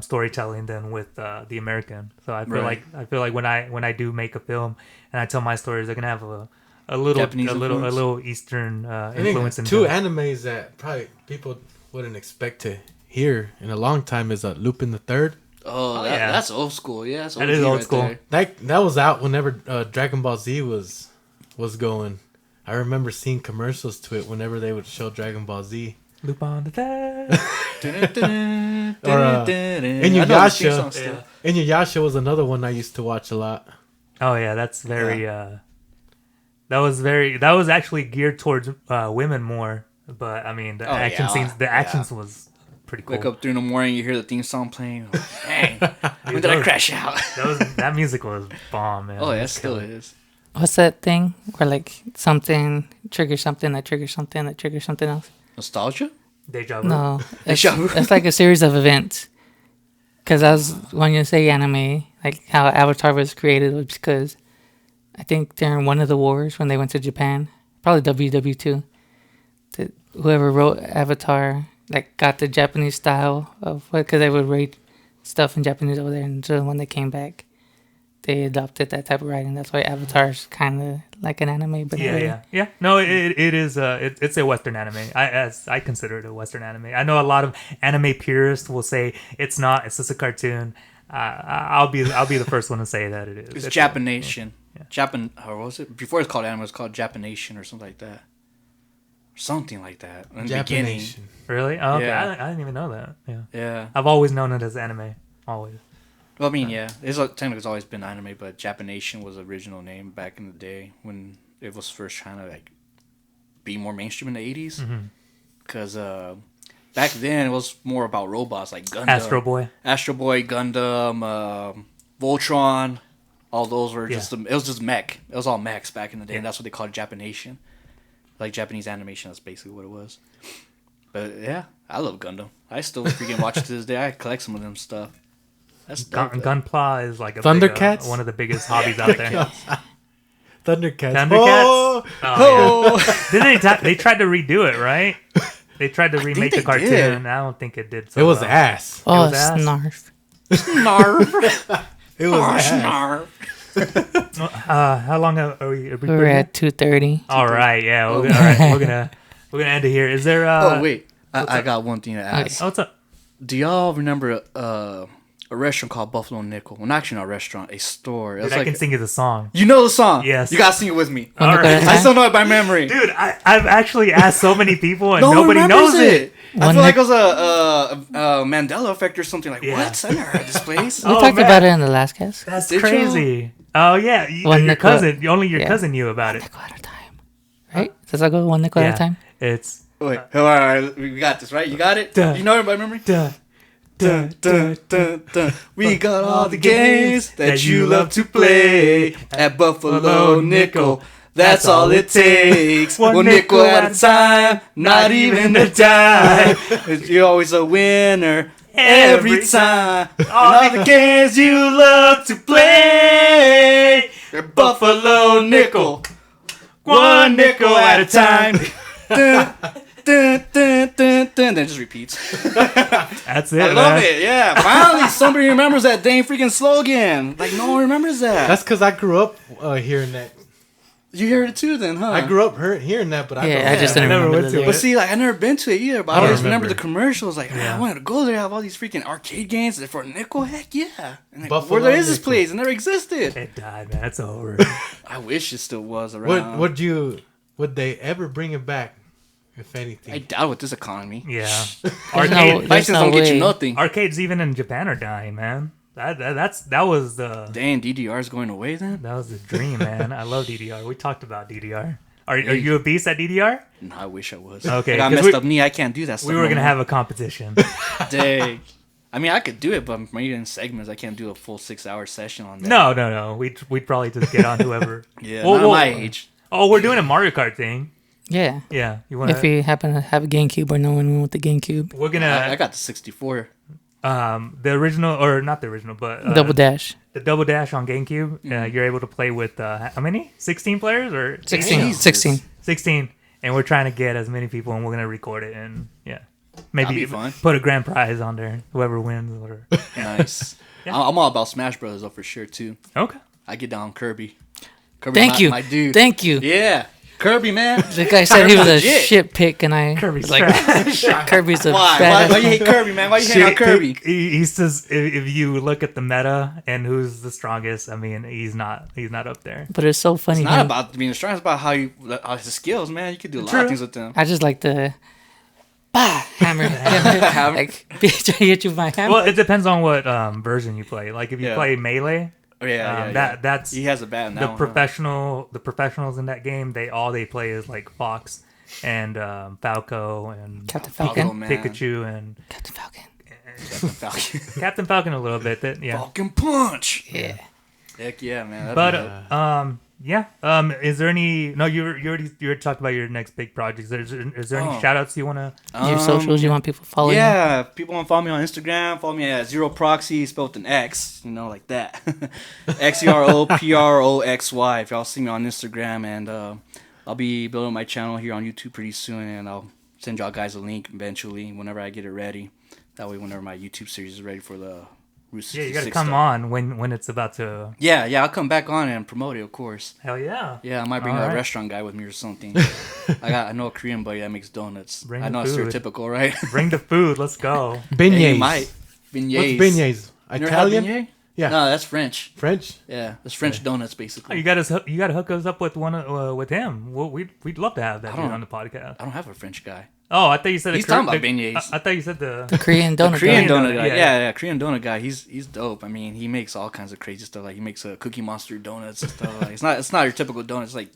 storytelling than with the American. So I feel like when I do make a film and I tell my stories, they're gonna have a little Japanese influence. little Eastern I think influence in two them. animes that probably people wouldn't expect to hear in a long time is Lupin the Third. Oh, yeah. that's old school. Yeah, that's That OG is old right school. there. That was out whenever Dragon Ball Z was going. I remember seeing commercials to it whenever they would show Dragon Ball Z. Lupin the Third. Inuyasha. Inuyasha was another one I used to watch a lot. Oh yeah, that's very. That was actually geared towards women more. But I mean, the Oh, action yeah. scenes, the actions was pretty cool. Wake up 3 in the morning, you hear the theme song playing. Oh, dang, when did I crash out? That music was bomb, man. Oh, yeah, it That's still killer. is. What's that thing where like something triggers something that triggers something that triggers something else? Nostalgia? Deja vu. No, it's, Deja vu. it's like a series of events. Because I was when you say anime, like how Avatar was created was because I think during one of the wars when they went to Japan, probably WW2, that whoever wrote Avatar like got the Japanese style of what because they would rate stuff in Japanese over there, and so when they came back, they adopted that type of writing. That's why Avatar's kind of like an anime, but not really. Yeah. No, it is. It's a Western anime. I consider it a Western anime. I know a lot of anime purists will say it's not. It's just a cartoon. I'll be the first one to say that it is. It's Japanation. Or what was it? Before it was called anime, it was called Japanation or something like that. Something like that. In the beginning. Japanese. Really? Oh, okay. Yeah. I didn't even know that. Yeah. Yeah. I've always known it as anime. Always. Well, I mean, yeah. Technically, it's always been anime, but Japanation was the original name back in the day when it was first trying to, like, be more mainstream in the 80s. Because back then, it was more about robots, like Gundam. Astro Boy, Gundam, Voltron. All those were just... It was just mech. It was all mechs back in the day, and that's what they called Japanation. Like, Japanese animation, that's basically what it was. But, yeah, I love Gundam. I still freaking watch it to this day. I collect some of them stuff. That's dope, Gunpla is like a Thundercats? big, one of the biggest hobbies out there. Thundercats. Thundercats? Oh! Didn't they tried to redo it, right? They tried to remake the they cartoon. did. I don't think it did so It was well. ass. Oh, was ass. snarf. Snarf. It was ass. Snarf. How long are we We're putting it? at 2:30. All right, yeah. All right, we're gonna end it here. Is there? Oh, wait. I got one thing to ask. Oh, what's up? Do y'all remember a restaurant called Buffalo Nickel? Well, not actually not a restaurant, a store. It Dude, was I like can sing you the song. You know the song? Yes. You gotta sing it with me. All right. I still know it by memory. Dude, I've actually asked so many people and No one nobody remembers knows it. I One feel like Nic- it was a Mandela effect or something. Like, Yeah. what? I never heard this place. We Oh, talked man. about it in the last cast. That's Did crazy. Oh yeah, One your nickel- cousin. Only your yeah. cousin knew about it. Nickel at a time. Right? Does that go one nickel at a time? It's Wait, all right, we got this, right? You got it? Duh. You know it by memory? duh, Dun, dun, dun, dun. We got all the games that you love to play at Buffalo Nickel. That's all it takes. One nickel at a time, not even a dime. You're always a winner every time. All the games you love to play at Buffalo Nickel. One nickel at a time. Dun, dun, dun, dun, dun. Then it just repeats. that's it. I love man. it. Yeah, finally somebody remembers that dang freaking slogan. Like no one remembers that. That's because I grew up hearing that. You heard it too, then, huh? I grew up hearing that, but I Yeah, don't I just I didn't never remember went the to it. But lyrics. see, like I never been to it either. But I I don't always remember the remember. commercials. Like Yeah. I wanted to go there. Have all these freaking arcade games for a nickel. Heck yeah! And like, Buffalo where there is this Nickel. place? It never existed. It died, man. It's over. I wish it still was around. Would they ever bring it back? If anything. I doubt with this economy. Yeah. There's Arcade, Licenses don't get you nothing. arcades even in Japan are dying, man. That was the Dang, DDR's going away then? that was the dream, man. I love DDR. We talked about DDR. Are you a beast at DDR? No, I wish I was. Okay, I got 'cause messed up knee. I can't do that stuff. We were no gonna more. have a competition. Dang. I mean, I could do it, but I'm maybe in segments. I can't do a full 6-hour session on that. No. We'd probably just get on whoever. Yeah, Well, not well, my age. Oh, we're doing a Mario Kart thing. Yeah. Yeah, you want If to? you happen to have a GameCube or no one with the GameCube, We're I gonna got the 64. the original or not the original, but Double Dash. the Double Dash on GameCube. You're able to play with how many? 16 players or 16. Jesus. 16. 16, and we're trying to get as many people, and we're gonna record it, and yeah, maybe That'd be fun. put a grand prize on there, whoever wins. Or Nice. Yeah. I'm all about Smash Brothers though for sure too. okay, I get down Kirby. Kirby, Thank you. my dude. Thank you. Yeah, Kirby, man. The guy said he was a Legit. shit pick, and I Kirby's like Kirby's a Why? badass. Why you hate Kirby, man? Why you hate on Kirby? He says if you look at the meta and who's the strongest, I mean he's not up there. But it's so funny. It's not him- about being strong. It's about how his skills, man. You could do a lot True. of things with them. I just like the hammer. like bitch, I hit you with my hammer. Well, it depends on what version you play. Like if you Yeah. play melee, Oh, yeah. that's He has a bat in that the one. the professionals in that game. They play is like Fox and Falco and Captain Huh? Falcon. Oh, man. Pikachu and Captain Falcon. Falcon. Captain Falcon a little bit. Yeah, Falcon punch. Yeah. Heck yeah, man. but That'd be dope. is there any? No, you already talked about your next big projects. Is there any Oh. shout outs you want to? Your socials, you want people following you? Yeah, people want to follow me on Instagram. Follow me at Zero Proxy, spelled with an X, like that. XeroProxy. If y'all see me on Instagram, and I'll be building my channel here on YouTube pretty soon, and I'll send y'all guys a link eventually whenever I get it ready. That way, whenever my YouTube series is ready for the Rooster Yeah, you got to 66 come stuff. on when it's about to. Yeah, I'll come back on and promote it, of course. Hell yeah. Yeah, I might bring All a right. restaurant guy with me or something. I know a Korean buddy that makes donuts. Bring I the know it's food. stereotypical, right? Bring the food. Let's go. Hey, Beignets. you might. Beignets. What's beignets? You never had Italian? beignet? Yeah. No, that's French. French? Yeah, that's French donuts Oh, basically. you got to hook us up with one with him. Well, we'd love to have that I dude don't- on the podcast. I don't have a French guy. Oh, I thought you said He's talking about beignets. I thought you said the. The Korean donut. Korean guy. donut guy. yeah. Yeah, Korean donut guy. He's dope. I mean, he makes all kinds of crazy stuff. Like he makes a Cookie Monster donuts and stuff. Like, it's not your typical donut. It's like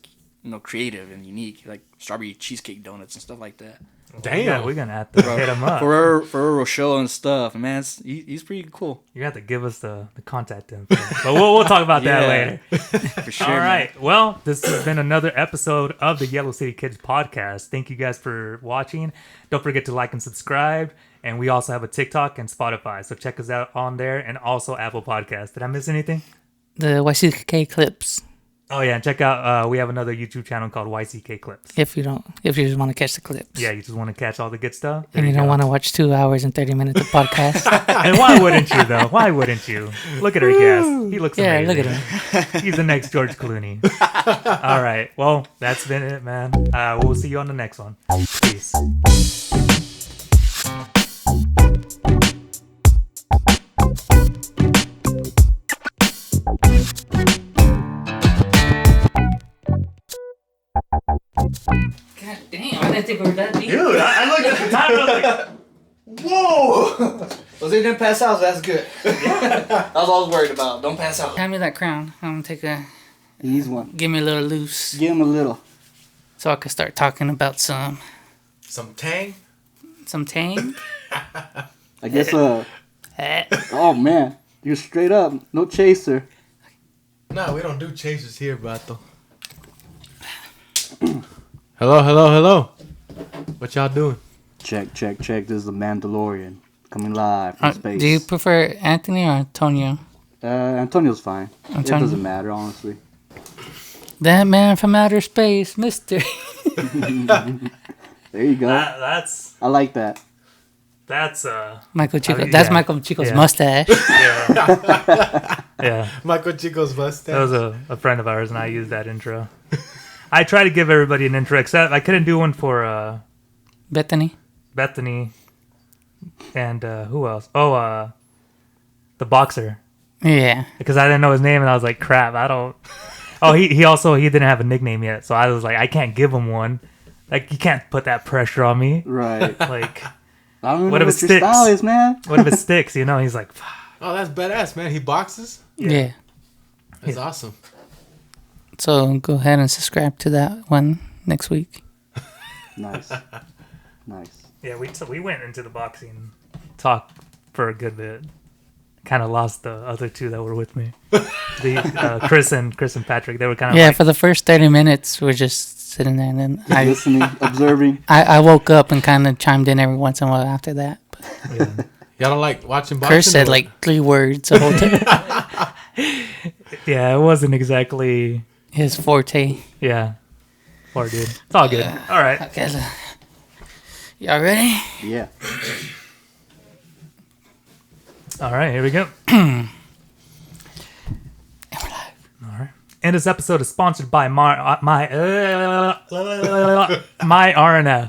creative and unique, like strawberry cheesecake donuts and stuff like that. Damn. Yeah, we're gonna have to hit him up. Ferrero Rocher and stuff. And man, he's pretty cool. You have to give us the contact info. But we'll talk about that Yeah. later. For sure. All man. right. Well, this has been another episode of the Yellow City Kids podcast. Thank you guys for watching. Don't forget to like and subscribe. And we also have a TikTok and Spotify. So check us out on there and also Apple Podcasts. Did I miss anything? The YCK clips. Oh, yeah. And check out, we have another YouTube channel called YCK Clips. If you just want to catch the clips. Yeah, you just want to catch all the good stuff. There And you don't go. want to watch 2 hours and 30 minutes of podcast. And why wouldn't you, though? Why wouldn't you? Look at our guest. He looks Yeah, amazing. look at him. He's the next George Clooney. All right. Well, that's been it, man. We'll see you on the next one. Peace. God damn, I didn't think we were that deep. Dude, I looked at the timer. I was like, Whoa! Was it didn't pass out? That's good. That's all I was worried about. Don't pass out. Hand me that crown. I'm gonna He's one. give me a little loose Give him a little. so I can start talking about some Some tang? tang. I guess. Oh man, you're straight up. No chaser. No, we don't do chasers here, Bato. Hello. What y'all doing? Check. This is the Mandalorian coming live from space. Do you prefer Anthony or Antonio? Antonio's fine. It Antonio? doesn't matter, honestly. That man from outer space, Mister. There you go. that's I like that. Michael Chico. yeah. That's Michael Chico's Yeah. mustache. yeah. Michael Chico's That mustache. was a friend of ours, and I used that intro. I try to give everybody an intro, except I couldn't do one for Bethany. Bethany and who else? Oh, the boxer, Yeah. because I didn't know his name, and I was like, crap, I don't. Oh, he didn't have a nickname yet, so I was like, I can't give him one. Like, you can't put that pressure on me. Right. Like, I don't What know if what it your sticks? style is, man. what if it sticks? You know, he's like, Oh, that's badass, man. He boxes. Yeah. That's awesome. So go ahead and subscribe to that one next week. Nice. Nice. yeah. We went into the boxing talk for a good bit. Kind of lost the other two that were with me. The Chris and Patrick. They were kind of Yeah, for the first 30 minutes, we're just sitting there, and then Listening, observing. I woke up and kind of chimed in every once in a while after that. But yeah. Y'all don't like watching boxing? Chris said or- like 3 words the whole time. Yeah, it wasn't exactly. His forte. Yeah. Poor dude. It's all good. All right. Okay, so, y'all ready? Yeah. All right. Here we go. All right. And this episode is sponsored by my RNF.